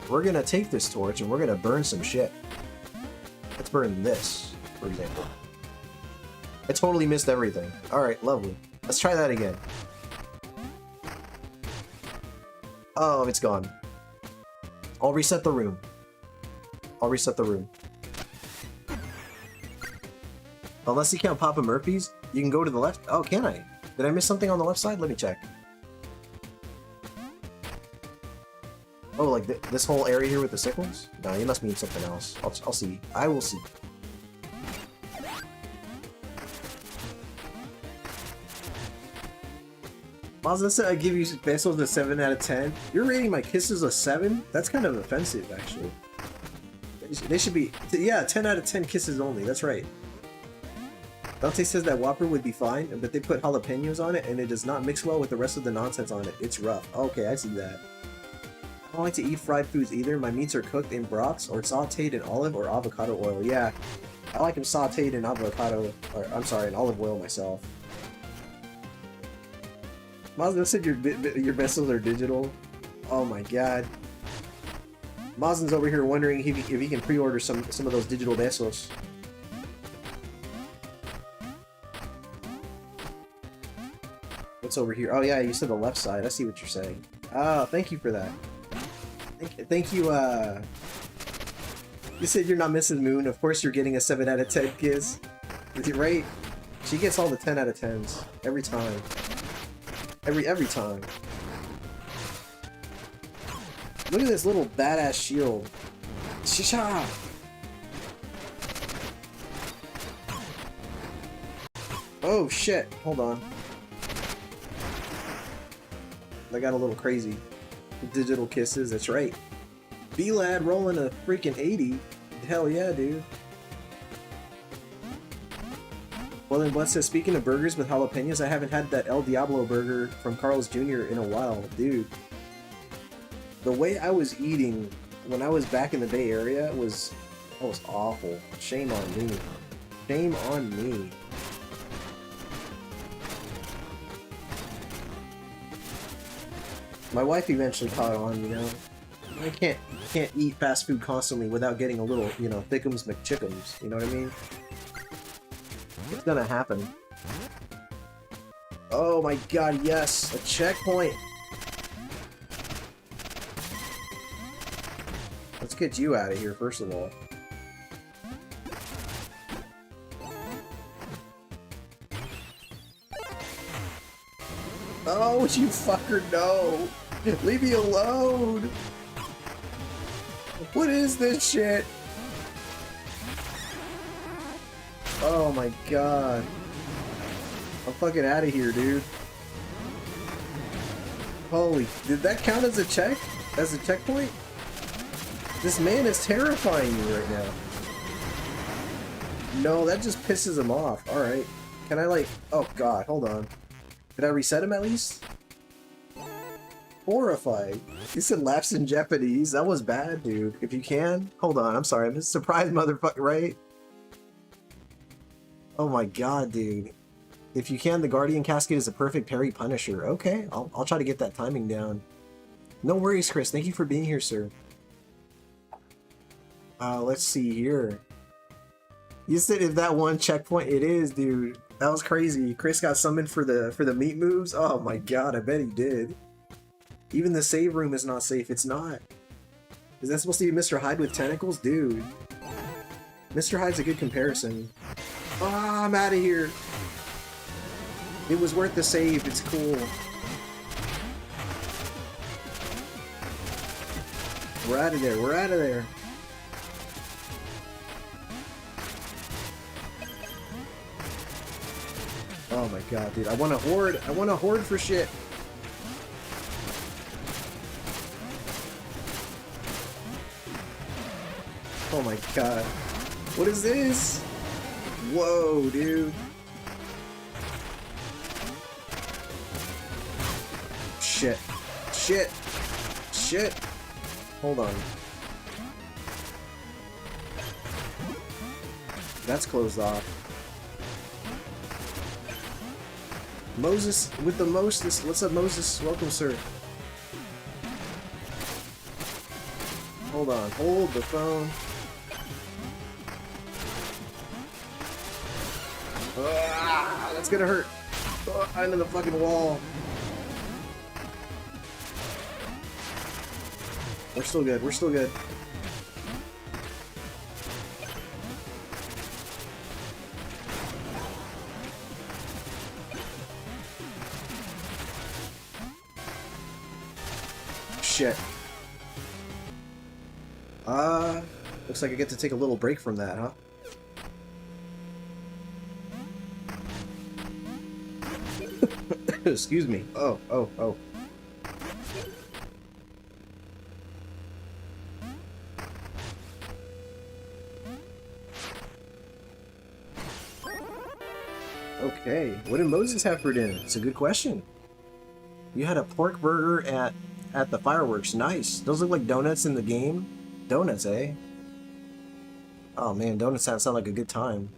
Speaker 2: We're gonna take this torch and we're gonna burn some shit. Let's burn this, for example. I totally missed everything. Alright, lovely. Let's try that again. Oh, it's gone. I'll reset the room. I'll reset the room. Unless you count Papa Murphy's, you can go to the left. Oh, can I? Did I miss something on the left side? Let me check. Oh, like this whole area here with the sickles? No, you must mean something else. I'll see. I will see. Mazda said I give you pesos a 7 out of 10. You're rating my kisses a 7? That's kind of offensive, actually. They should be, yeah, 10 out of 10 kisses only. That's right. Dante says that Whopper would be fine, but they put jalapenos on it, and it does not mix well with the rest of the nonsense on it. It's rough. Okay, I see that. I don't like to eat fried foods either. My meats are cooked in broths or sauteed in olive or avocado oil. Yeah, I like them sauteed in avocado, or I'm sorry, in olive oil myself. Mazda said your vessels are digital. Oh my god. Mazen's over here wondering if he can pre-order some of those digital vessels. What's over here? Oh yeah, you said the left side. I see what you're saying. Ah, thank you for that. Thank you, You said you're not missing Moon. Of course you're getting a 7 out of 10 kiss. Is it right? She gets all the 10 out of 10s. Every time. Every time. Look at this little badass shield. Shisha! Oh shit, hold on. I got a little crazy. Digital kisses, that's right. B-Lad rolling a freaking 80. Hell yeah, dude. Well then, Blood says, speaking of burgers with jalapenos, I haven't had that El Diablo burger from Carl's Jr. in a while. Dude. The way I was eating when I was back in the Bay Area was awful. Shame on me. Shame on me. My wife eventually caught on, you know. I can't eat fast food constantly without getting a little, you know, thickums McChickums. You know what I mean? It's gonna happen. Oh my god, yes! A checkpoint! Let's get you out of here, first of all. Oh, you fucker, no! Leave me alone! What is this shit? Oh my god. I'm fucking out of here, dude. Holy, did that count as a check? As a checkpoint? This man is terrifying me right now. No, that just pisses him off. Alright. Can I like... Oh god, hold on. Did I reset him at least? Horrified. He said laughs in Japanese. That was bad, dude. If you can. Hold on, I'm sorry. I'm a surprised motherfucker, right? Oh my god, dude. If you can, the Guardian Cascade is a perfect parry punisher. Okay, I'll try to get that timing down. No worries, Chris. Thank you for being here, sir. Let's see here. You said if that one checkpoint, it is, dude. That was crazy. Chris got summoned for the meat moves. Oh my god, I bet he did. Even the save room is not safe. It's not. Is that supposed to be Mr. Hyde with tentacles? Dude. Mr. Hyde's a good comparison. Ah, I'm out of here. It was worth the save. It's cool. We're out of there. We're out of there. Oh my god, dude. I want a horde. I want a horde for shit. Oh my god. What is this? Whoa, dude. Shit. Shit. Shit. Hold on. That's closed off. Moses with the mostest. What's up, Moses? Welcome, sir. Hold on. Hold the phone. Ah, that's gonna hurt. Oh, into the fucking wall. We're still good. We're still good. Shit. Looks like I get to take a little break from that, huh? Excuse me. Oh. Okay, what did Moses have for dinner? It's a good question. You had a pork burger at the fireworks. Nice. Those look like donuts in the game. Donuts, eh? Oh man, donuts sound like a good time.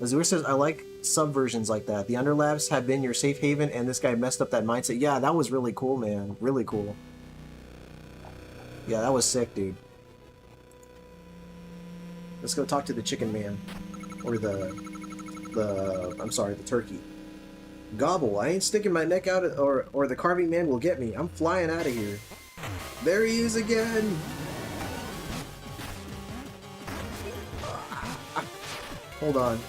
Speaker 2: Azure says, I like subversions like that. The Underlabs have been your safe haven, and this guy messed up that mindset. Yeah, that was really cool, man. Really cool. Yeah, that was sick, dude. Let's go talk to the chicken man. Or I'm sorry, the turkey. Gobble, I ain't sticking my neck out or the carving man will get me. I'm flying out of here. There he is again! Hold on.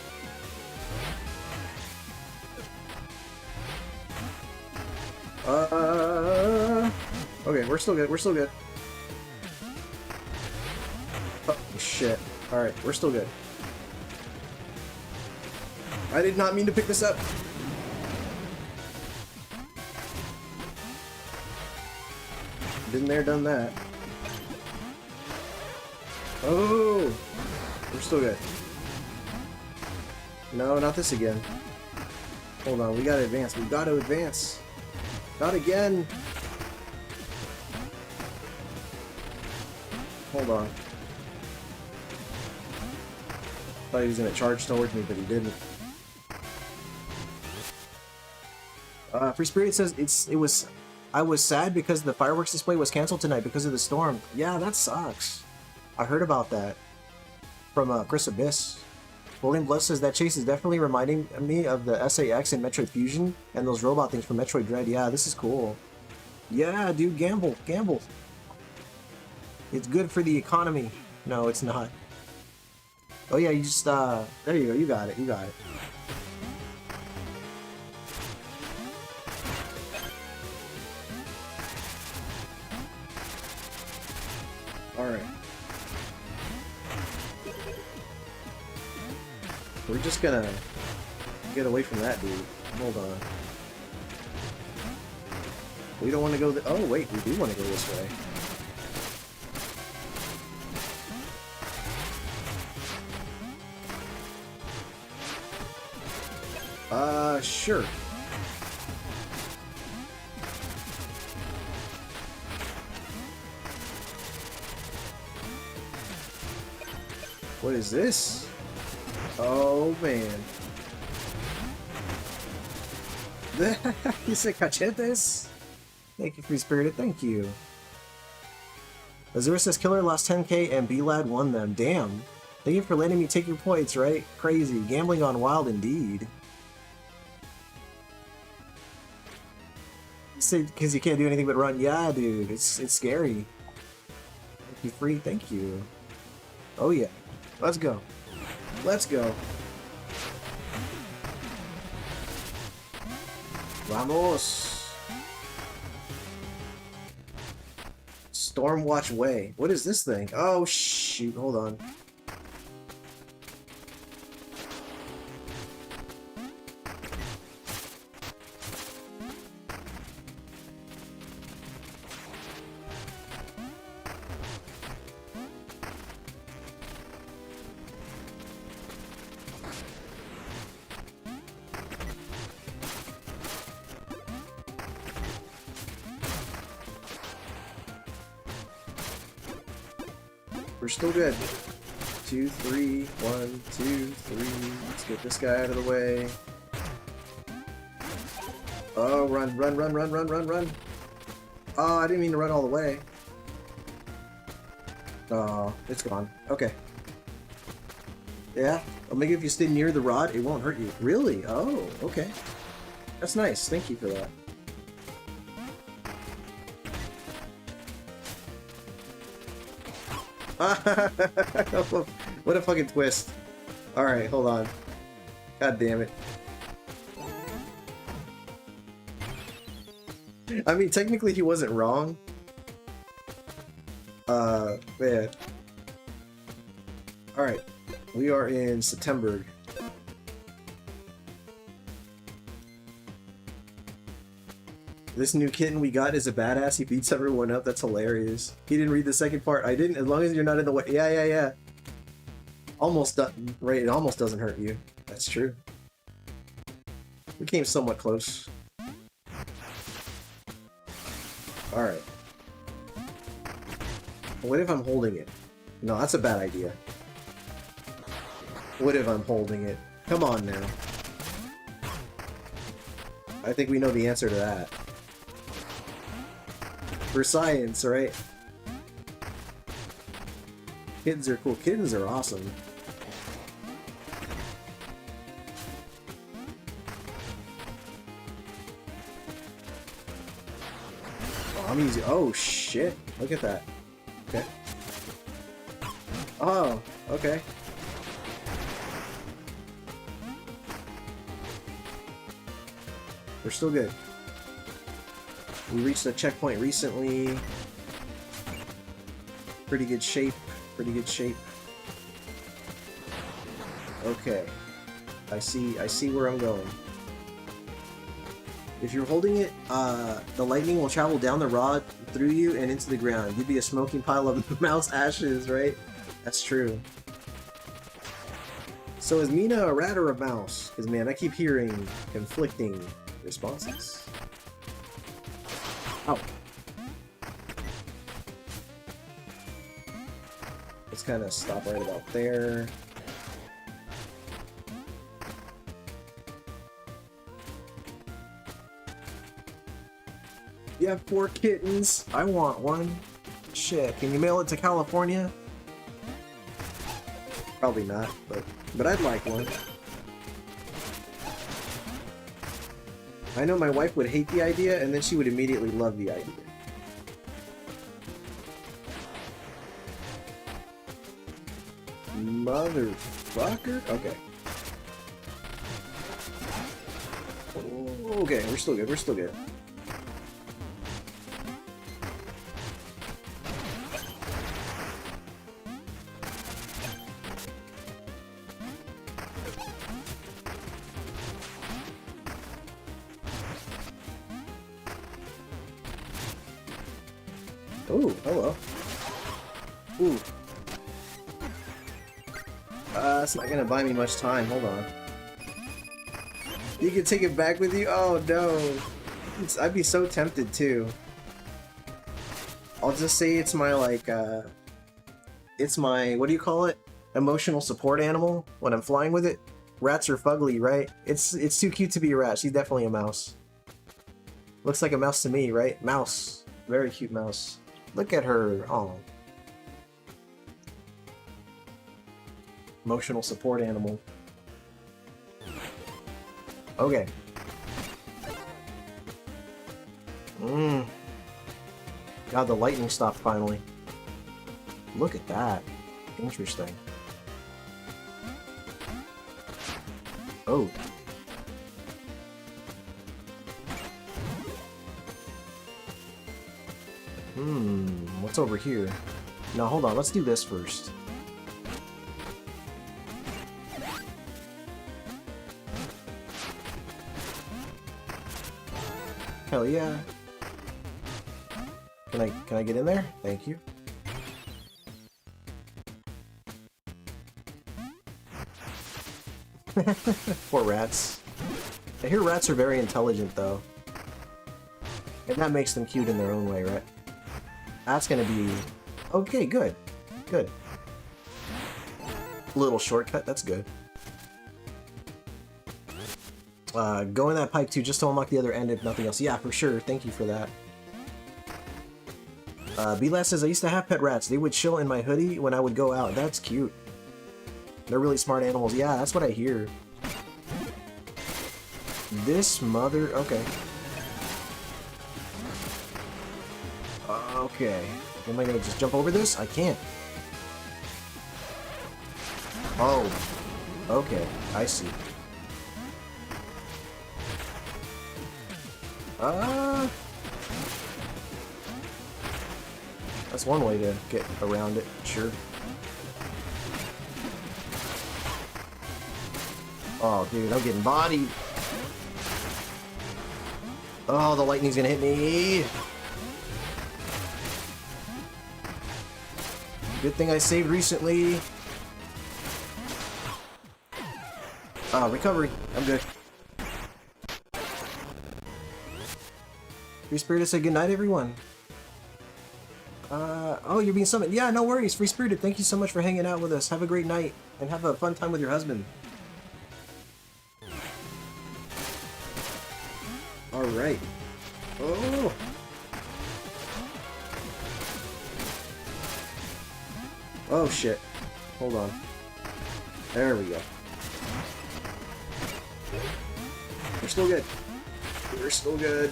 Speaker 2: Okay, we're still good, we're still good. Oh, shit. Alright, we're still good. I did not mean to pick this up. Been there, done that. Oh! We're still good. No, not this again. Hold on, we gotta advance. We gotta advance. Not again! Hold on. Thought he was gonna charge towards me, but he didn't. Free Spirit says I was sad because the fireworks display was canceled tonight because of the storm. Yeah, that sucks. I heard about that from Chris Abyss. William Blood says that chase is definitely reminding me of the SAX in Metroid Fusion and those robot things from Metroid Dread. Yeah, this is cool. Yeah, dude, gamble. It's good for the economy. No, it's not. Oh yeah, you just, there you go, you got it. Alright. We're just gonna get away from that dude. Hold on. We don't want to go oh wait, we do want to go this way. Sure. What is this? Oh man. You said cachetes? Thank you, Free Spirited, thank you. Azura says Killer lost 10k and B-Lad won them. Damn. Thank you for letting me take your points, right? Crazy. Gambling on wild indeed. You said because you can't do anything but run. Yeah, dude. It's scary. Thank you, Free. Thank you. Oh yeah. Let's go. Let's go. Vamos. Stormwatch Way. What is this thing? Oh shoot, hold on. We're still good. 2, 3, 1, 2, 3. Let's get this guy out of the way. Oh, run, run, run, run, run, run, run. Oh, I didn't mean to run all the way. Oh, it's gone. Okay. Yeah, Omega, if you stay near the rod, it won't hurt you. Really? Oh, okay. That's nice. Thank you for that. What a fucking twist. Alright, hold on. God damn it. I mean, technically he wasn't wrong. Man. Alright. We are in September. This new kitten we got is a badass. He beats everyone up. That's hilarious. He didn't read the second part. I didn't. As long as you're not in the way. Yeah. Almost done. Right. It almost doesn't hurt you. That's true. We came somewhat close. Alright. What if I'm holding it? No, that's a bad idea. What if I'm holding it? Come on now. I think we know the answer to that. For science, right? Kittens are cool. Kittens are awesome. I'm easy. Oh shit! Look at that. Okay. Oh, okay. We're still good. We reached a checkpoint recently. Pretty good shape. Pretty good shape. Okay. I see where I'm going. If you're holding it, the lightning will travel down the rod, through you, and into the ground. You'd be a smoking pile of mouse ashes, right? That's true. So is Mina a rat or a mouse? Because, man, I keep hearing conflicting responses. Oh. Let's kind of stop right about there. You have 4 kittens. I want one. Shit, can you mail it to California? Probably not, but I'd like one. I know my wife would hate the idea, and then she would immediately love the idea. Motherfucker? Okay. Okay, we're still good, we're still good. Ooh, hello. Ooh. It's not gonna buy me much time. Hold on. You can take it back with you? Oh no. I'd be so tempted too. I'll just say it's my like, it's my, what do you call it? Emotional support animal when I'm flying with it. Rats are fugly, right? It's too cute to be a rat. She's definitely a mouse. Looks like a mouse to me, right? Mouse. Very cute mouse. Look at her. Oh. Emotional support animal. Okay. God, the lightning stopped finally. Look at that. Interesting. Oh. What's over here? Now hold on, let's do this first. Hell yeah. Can I get in there? Thank you. Poor rats. I hear rats are very intelligent though. And that makes them cute in their own way, right? That's gonna be... Okay, good. Good. Little shortcut, that's good. Go in that pipe too, just to unlock the other end if nothing else. Yeah, for sure. Thank you for that. B-Last says, I used to have pet rats. They would chill in my hoodie when I would go out. That's cute. They're really smart animals. Yeah, that's what I hear. This mother... Okay. Okay. Am I gonna just jump over this? I can't. Oh. Okay. I see. That's one way to get around it, sure. Oh, dude, I'm getting bodied. Oh, the lightning's gonna hit me. Good thing I saved recently. Recovery. I'm good. Free Spirited said goodnight, everyone. Oh, you're being summoned. Yeah, no worries. Free Spirited, thank you so much for hanging out with us. Have a great night, and have a fun time with your husband. Alright. Oh! Oh, shit. Hold on. There we go. We're still good. We're still good.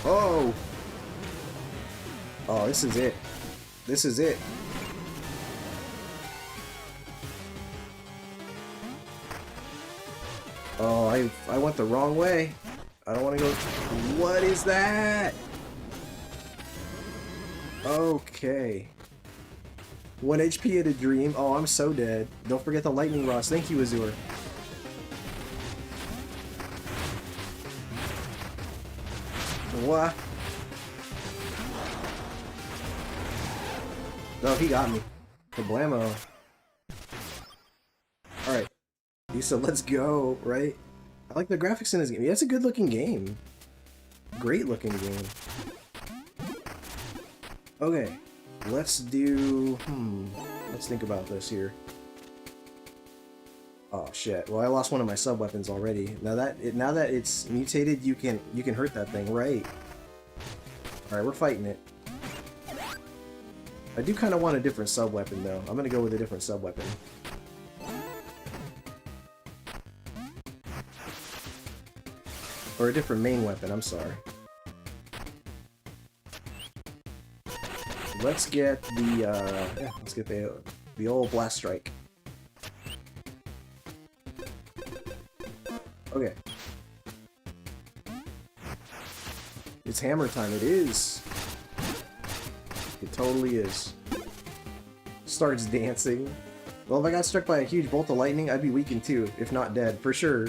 Speaker 2: Oh! Oh, this is it. This is it. Oh, I went the wrong way. I don't want to go... What is that? Okay. 1 HP at a dream. Oh, I'm so dead. Don't forget the lightning rods. Thank you, Azure. What? No, he got me. Kablamo. Alright. He said, let's go, right? I like the graphics in this game. Yeah, it's a good looking game. Great looking game. Okay. Let's do... Let's think about this here. Oh shit. Well, I lost one of my sub weapons already. Now that it's mutated, you can hurt that thing, right? All right, we're fighting it. I do kind of want a different sub weapon though. I'm gonna go with a different sub weapon. Or a different main weapon. I'm sorry. Let's get the let's get the old blast strike. Okay. It's hammer time. It is. It totally is. Starts dancing. Well, if I got struck by a huge bolt of lightning, I'd be weakened too, if not dead, for sure.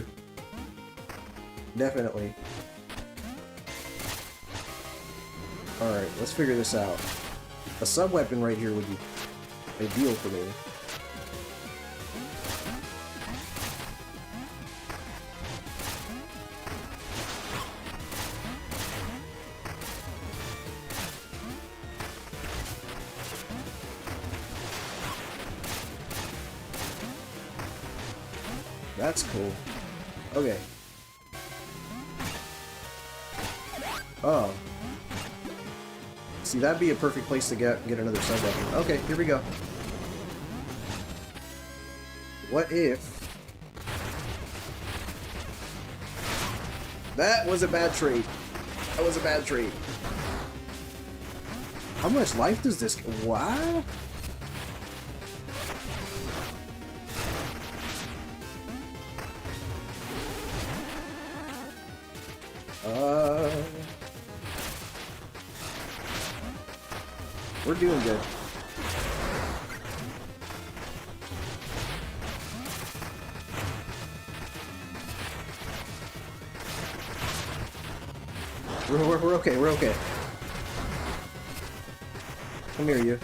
Speaker 2: Definitely. Alright, let's figure this out. A sub-weapon right here would be ideal for me. That's cool. Okay. Oh. See, that'd be a perfect place to get another sub-weapon. Okay, here we go. What if... That was a bad trade. That was a bad trade. How much life does this... Wow. We're doing good. We're okay, we're okay. Come here, you.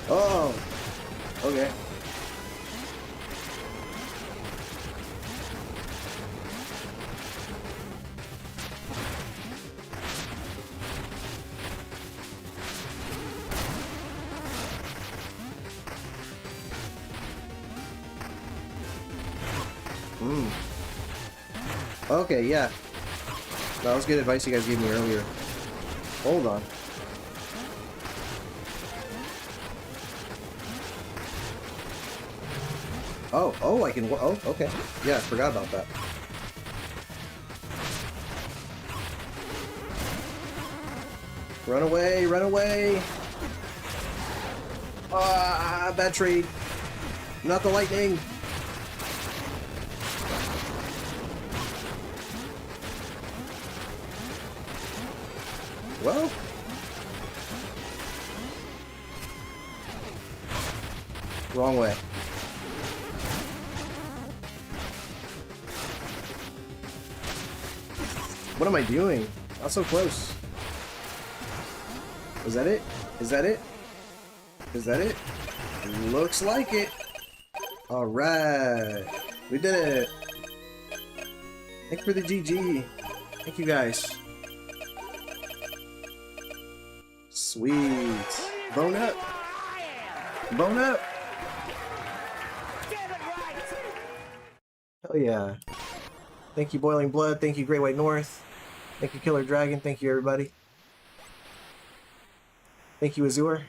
Speaker 2: Oh! Okay. Okay, yeah. That was good advice you guys gave me earlier. Hold on. Oh, I can... Oh, okay. Yeah, I forgot about that. Run away, run away! Ah, bad trade. Not the lightning! Well... Wrong way. What am I doing? Not so close. Is that it? Is that it? Is that it? Looks like it. Alright. We did it. Thank you for the GG. Thank you guys. Sweet. Bone up. Bone up. Hell yeah. Thank you, Boiling Blood. Thank you, Great White North. Thank you, Killer Dragon. Thank you, everybody. Thank you, Azure.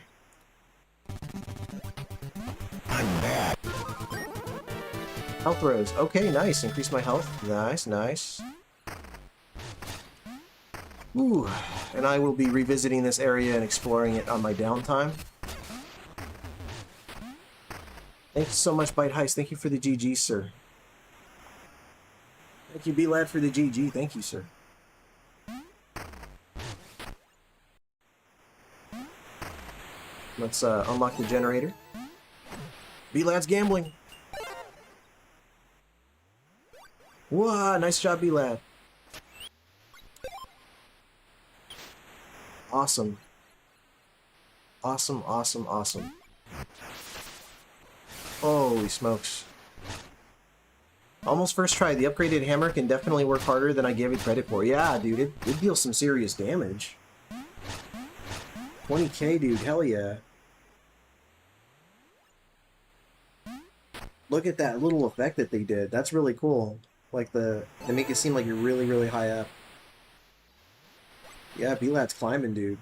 Speaker 2: Health rose. Okay, nice. Increase my health. Nice, nice. Ooh. And I will be revisiting this area and exploring it on my downtime. Thank you so much, Bite Heist. Thank you for the GG, sir. Thank you, B-Lad, for the GG. Thank you, sir. Let's unlock the generator. B-Lad's gambling. Whoa, nice job, B-Lad. Awesome. Awesome, awesome, awesome. Holy smokes. Almost first try. The upgraded hammer can definitely work harder than I gave it credit for. Yeah, dude, it deals some serious damage. 20k, dude. Hell yeah. Look at that little effect that they did. That's really cool. Like they make it seem like you're really, really high up. Yeah, B-Lad's climbing, dude.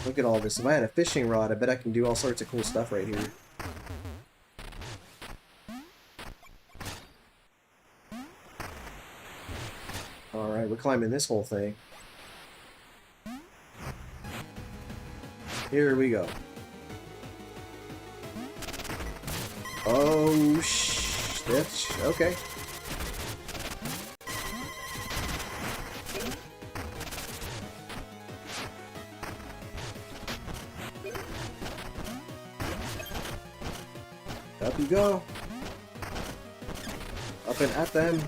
Speaker 2: Look at all this. If I had a fishing rod, I bet I can do all sorts of cool stuff right here. Alright, we're climbing this whole thing. Here we go. Oh, shit. Okay. Up you go. Up and at them.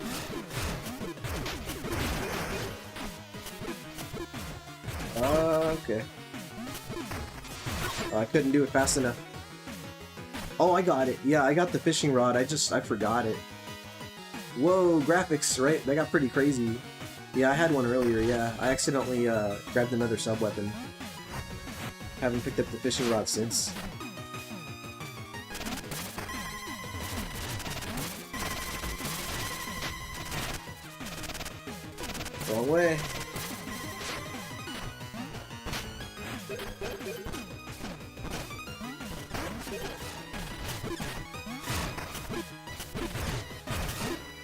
Speaker 2: Okay. I couldn't do it fast enough. Oh, I got it. Yeah, I got the fishing rod. I forgot it. Whoa, graphics, right? They got pretty crazy. Yeah, I had one earlier, yeah. I accidentally grabbed another sub-weapon. Haven't picked up the fishing rod since. Wrong way.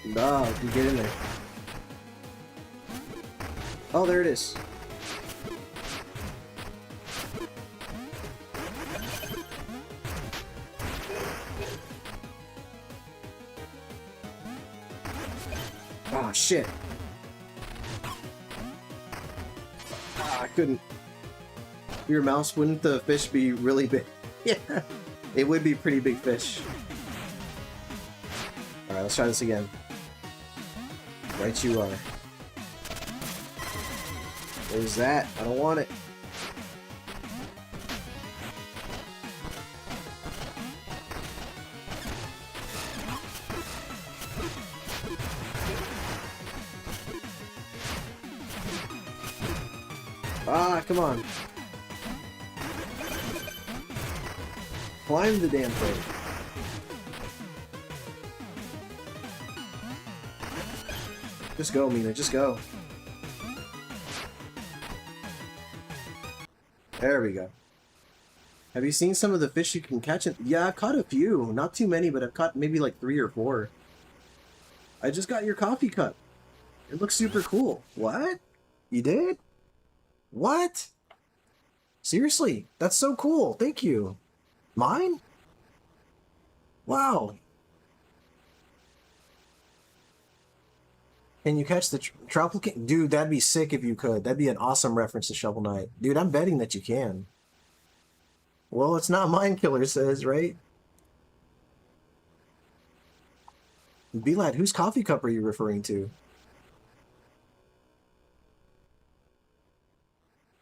Speaker 2: Nah, you get in there. Oh, there it is. Oh, shit. I couldn't. Your mouse, wouldn't the fish be really big? Yeah, it would be pretty big fish. Alright, let's try this again. Right you are. There's that. I don't want it. Ah, come on. Climb the damn thing. Just go, Mina, just go. There we go. Have you seen some of the fish you can catch? Yeah, I've caught a few. Not too many, but I've caught maybe like 3 or 4. I just got your coffee cup. It looks super cool. What? You did? What? Seriously? That's so cool. Thank you. Mine? Wow. Can you catch the tropical king? Dude, that'd be sick if you could. That'd be an awesome reference to Shovel Knight. Dude, I'm betting that you can. Well, it's not mine, Killer says, right? B-Lad, whose coffee cup are you referring to?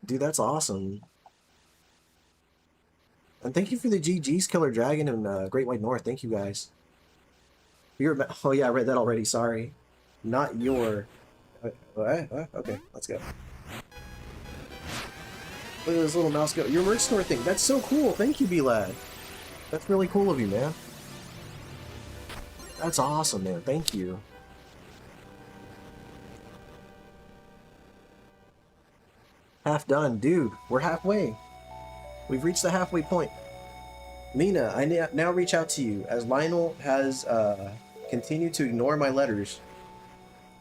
Speaker 2: Dude, that's awesome. And thank you for the GG's, Killer Dragon and Great White North. Thank you, guys. Oh, yeah, I read that already. Sorry. Not your... Okay, let's go. Look at this little mouse go. Your merch store thing. That's so cool. Thank you, B-Lad. That's really cool of you, man. That's awesome, man. Thank you. Half done. Dude, we're halfway. We've reached the halfway point. Mina, I now reach out to you as Lionel has continued to ignore my letters.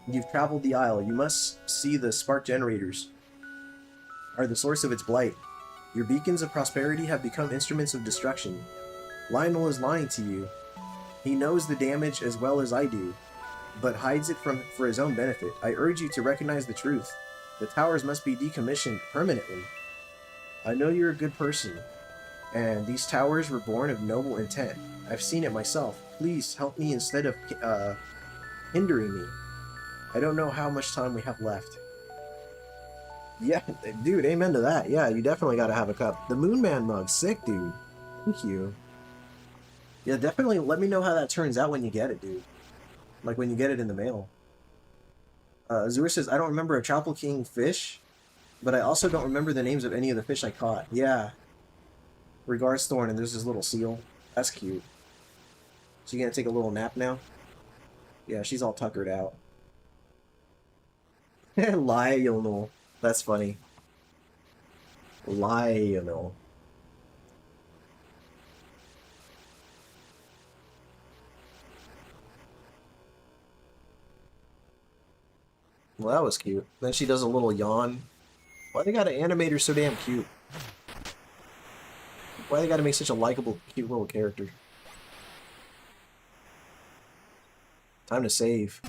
Speaker 2: You've traveled the isle. You must see the spark generators are the source of its blight. Your beacons of prosperity have become instruments of destruction. Lionel is lying to you. He knows the damage as well as I do, but hides it for his own benefit. I urge you to recognize the truth. The towers must be decommissioned permanently. I know you're a good person, and these towers were born of noble intent. I've seen it myself. Please help me instead of hindering me. I don't know how much time we have left. Yeah, dude, amen to that. Yeah, you definitely gotta have a cup. The Moon Man mug, sick, dude. Thank you. Yeah, definitely let me know how that turns out when you get it, dude. Like when you get it in the mail. Azur says, I don't remember a Tropical King fish, but I also don't remember the names of any of the fish I caught. Yeah. Regards, Thorn, and there's this little seal. That's cute. So you gonna take a little nap now? Yeah, she's all tuckered out. Lionel. That's funny. Lionel. Well, that was cute. Then she does a little yawn. Why they gotta animate her so damn cute? Why they gotta make such a likable, cute little character? Time to save.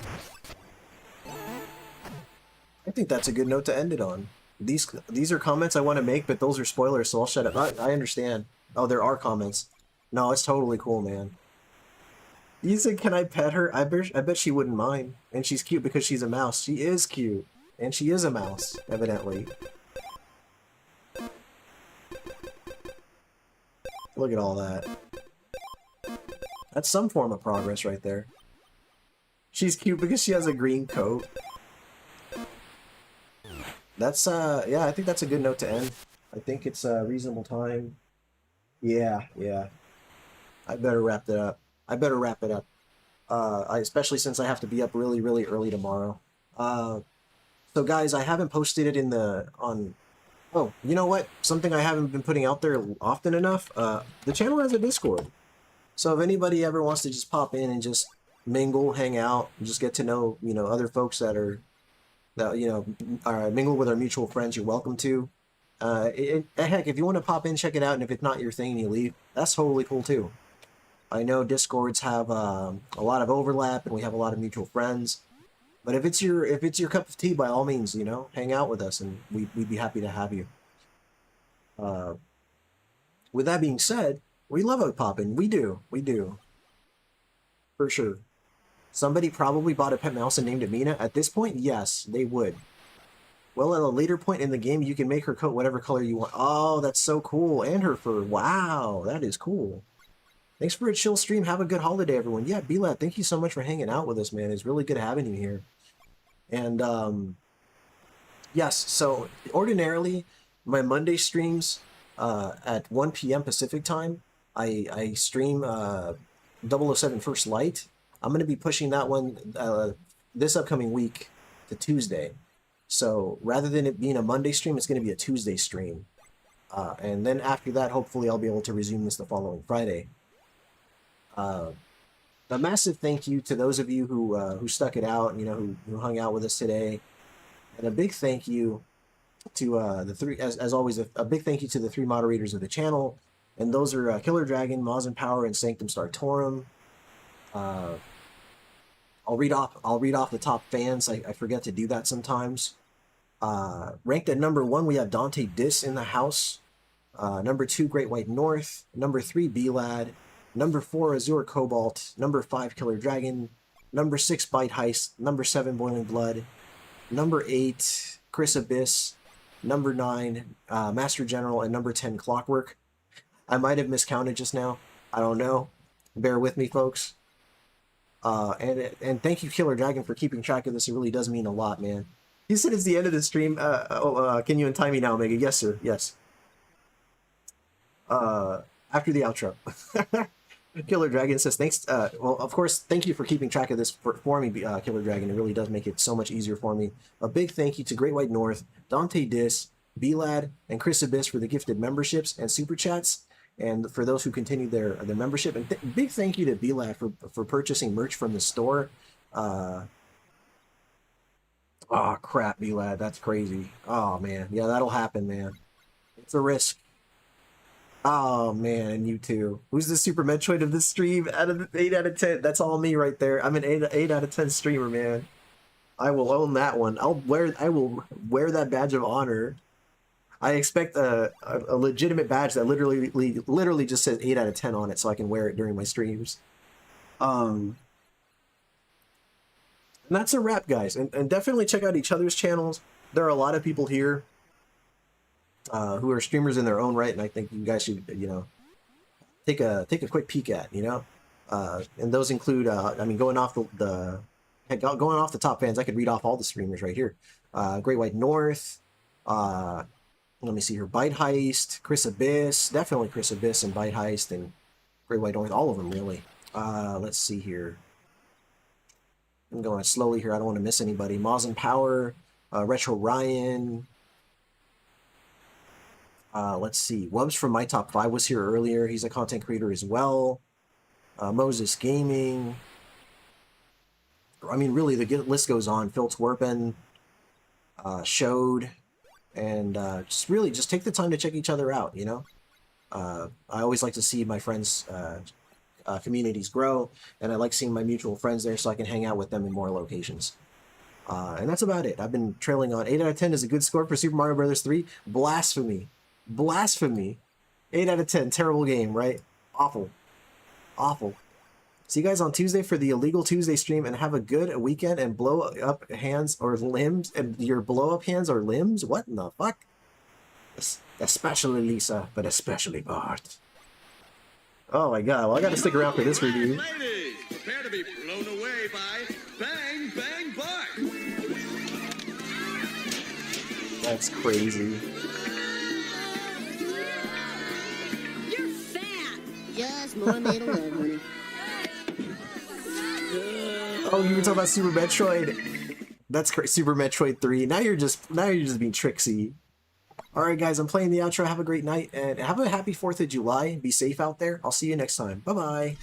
Speaker 2: I think that's a good note to end it on. These are comments I want to make, but those are spoilers, so I'll shut up. I understand. Oh, there are comments. No, it's totally cool, man. You said, can I pet her? I bet she wouldn't mind. And she's cute because she's a mouse. She is cute. And she is a mouse, evidently. Look at all that. That's some form of progress right there. She's cute because she has a green coat. That's, yeah, I think that's a good note to end. I think it's a reasonable time. Yeah. I better wrap it up. Especially since I have to be up really, really early tomorrow. So guys, I haven't posted it oh, you know what? Something I haven't been putting out there often enough. The channel has a Discord. So if anybody ever wants to just pop in and just mingle, hang out, and just get to know, other folks that mingle with our mutual friends, you're welcome to. Heck, if you want to pop in, check it out, and if it's not your thing and you leave, that's totally cool too. I know Discords have a lot of overlap, and we have a lot of mutual friends. But if it's your cup of tea, by all means, hang out with us, and we'd be happy to have you. With that being said, we love a pop-in. We do, for sure. Somebody probably bought a pet mouse and named it Mina. At this point, yes, they would. Well, at a later point in the game, you can make her coat whatever color you want. Oh, that's so cool. And her fur. Wow, that is cool. Thanks for a chill stream. Have a good holiday, everyone. Yeah, B-Lab, thank you so much for hanging out with us, man. It's really good having you here. And, yes, so ordinarily, my Monday streams at 1 p.m. Pacific time, I stream 007 First Light. I'm going to be pushing that one this upcoming week to Tuesday. So rather than it being a Monday stream, it's going to be a Tuesday stream. And then after that, hopefully I'll be able to resume this the following Friday. A massive thank you to those of you who stuck it out, who hung out with us today. And a big thank you to the three, as always, a big thank you to the three moderators of the channel. And those are Killer Dragon, Maz and Power, and Sanctum Startorum. I'll read off the top fans. I forget to do that sometimes. Ranked at number 1, we have Dante Dis in the house. Number 2, Great White North. Number 3, B-Lad. Number 4, Azure Cobalt. Number 5, Killer Dragon. Number 6, Bite Heist. Number 7, Boiling Blood. Number 8, Chris Abyss. Number 9, Master General. And number 10, Clockwork. I might have miscounted just now. I don't know. Bear with me, folks. And thank you, Killer Dragon, for keeping track of this. It really does mean a lot, man. You said it's the end of the stream. Can you untie me now, Omega? Yes, sir. Yes. After the outro. Killer Dragon says, thanks. Well, of course, thank you for keeping track of this for me, Killer Dragon. It really does make it so much easier for me. A big thank you to Great White North, Dante Dis, B-Lad, and Chris Abyss for the gifted memberships and super chats. And for those who continue their membership, and big thank you to BLAD for purchasing merch from the store. Oh crap, BLAD, that's crazy. Oh man, yeah, that'll happen, man. It's a risk. Oh man, and you too. Who's the Super Metroid of this stream? Out of 8 out of 10, that's all me right there. I'm an 8 out of 10 streamer, man. I will own that one. I will wear that badge of honor. I expect a legitimate badge that literally just says 8 out of 10 on it, so I can wear it during my streams. And that's a wrap, guys. And definitely check out each other's channels. There are a lot of people here who are streamers in their own right, and I think you guys should, you know, take a quick peek at, you know. And those include, I mean, going off the top fans, I could read off all the streamers right here. Great White North. Let me see here. Bite Heist, Chris Abyss, definitely Chris Abyss and Bite Heist and Great White North, all of them really. Let's see here. I'm going slowly here. I don't want to miss anybody. Moz and Power, Retro Ryan. Let's see. Wubs from My Top 5 was here earlier. He's a content creator as well. Moses Gaming. I mean, really, the list goes on. Phil Twerpen, Showed, and just take the time to check each other out, you know? I always like to see my friends' communities grow, and I like seeing my mutual friends there so I can hang out with them in more locations. And that's about it. I've been trailing on. 8 out of 10 is a good score for Super Mario Bros. 3. Blasphemy. Blasphemy. 8 out of 10. Terrible game, right? Awful. Awful. See you guys on Tuesday for the Illegal Tuesday stream, and have a good weekend and blow up hands or limbs, and your blow up hands or limbs? What in the fuck? Especially Lisa, but especially Bart. Oh my god, well I gotta stick around for this review.
Speaker 4: Ladies, prepare to be blown away by Bart.
Speaker 2: That's crazy.
Speaker 5: You're fat. Just more made alone, honey.
Speaker 2: Oh, you were talking about Super Metroid. That's Super Metroid 3. Now you're just being tricksy. All right, guys, I'm playing the outro. Have a great night and have a happy 4th of July. Be safe out there. I'll see you next time. Bye-bye.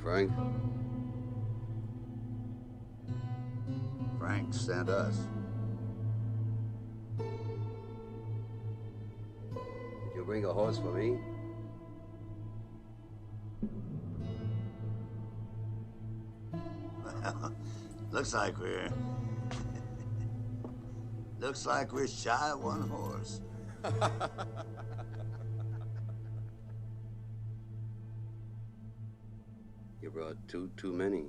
Speaker 6: Frank?
Speaker 7: Frank sent us.
Speaker 6: Did you bring a horse for me?
Speaker 7: Looks like we're... Looks like we're shy of one horse.
Speaker 6: You brought two too many.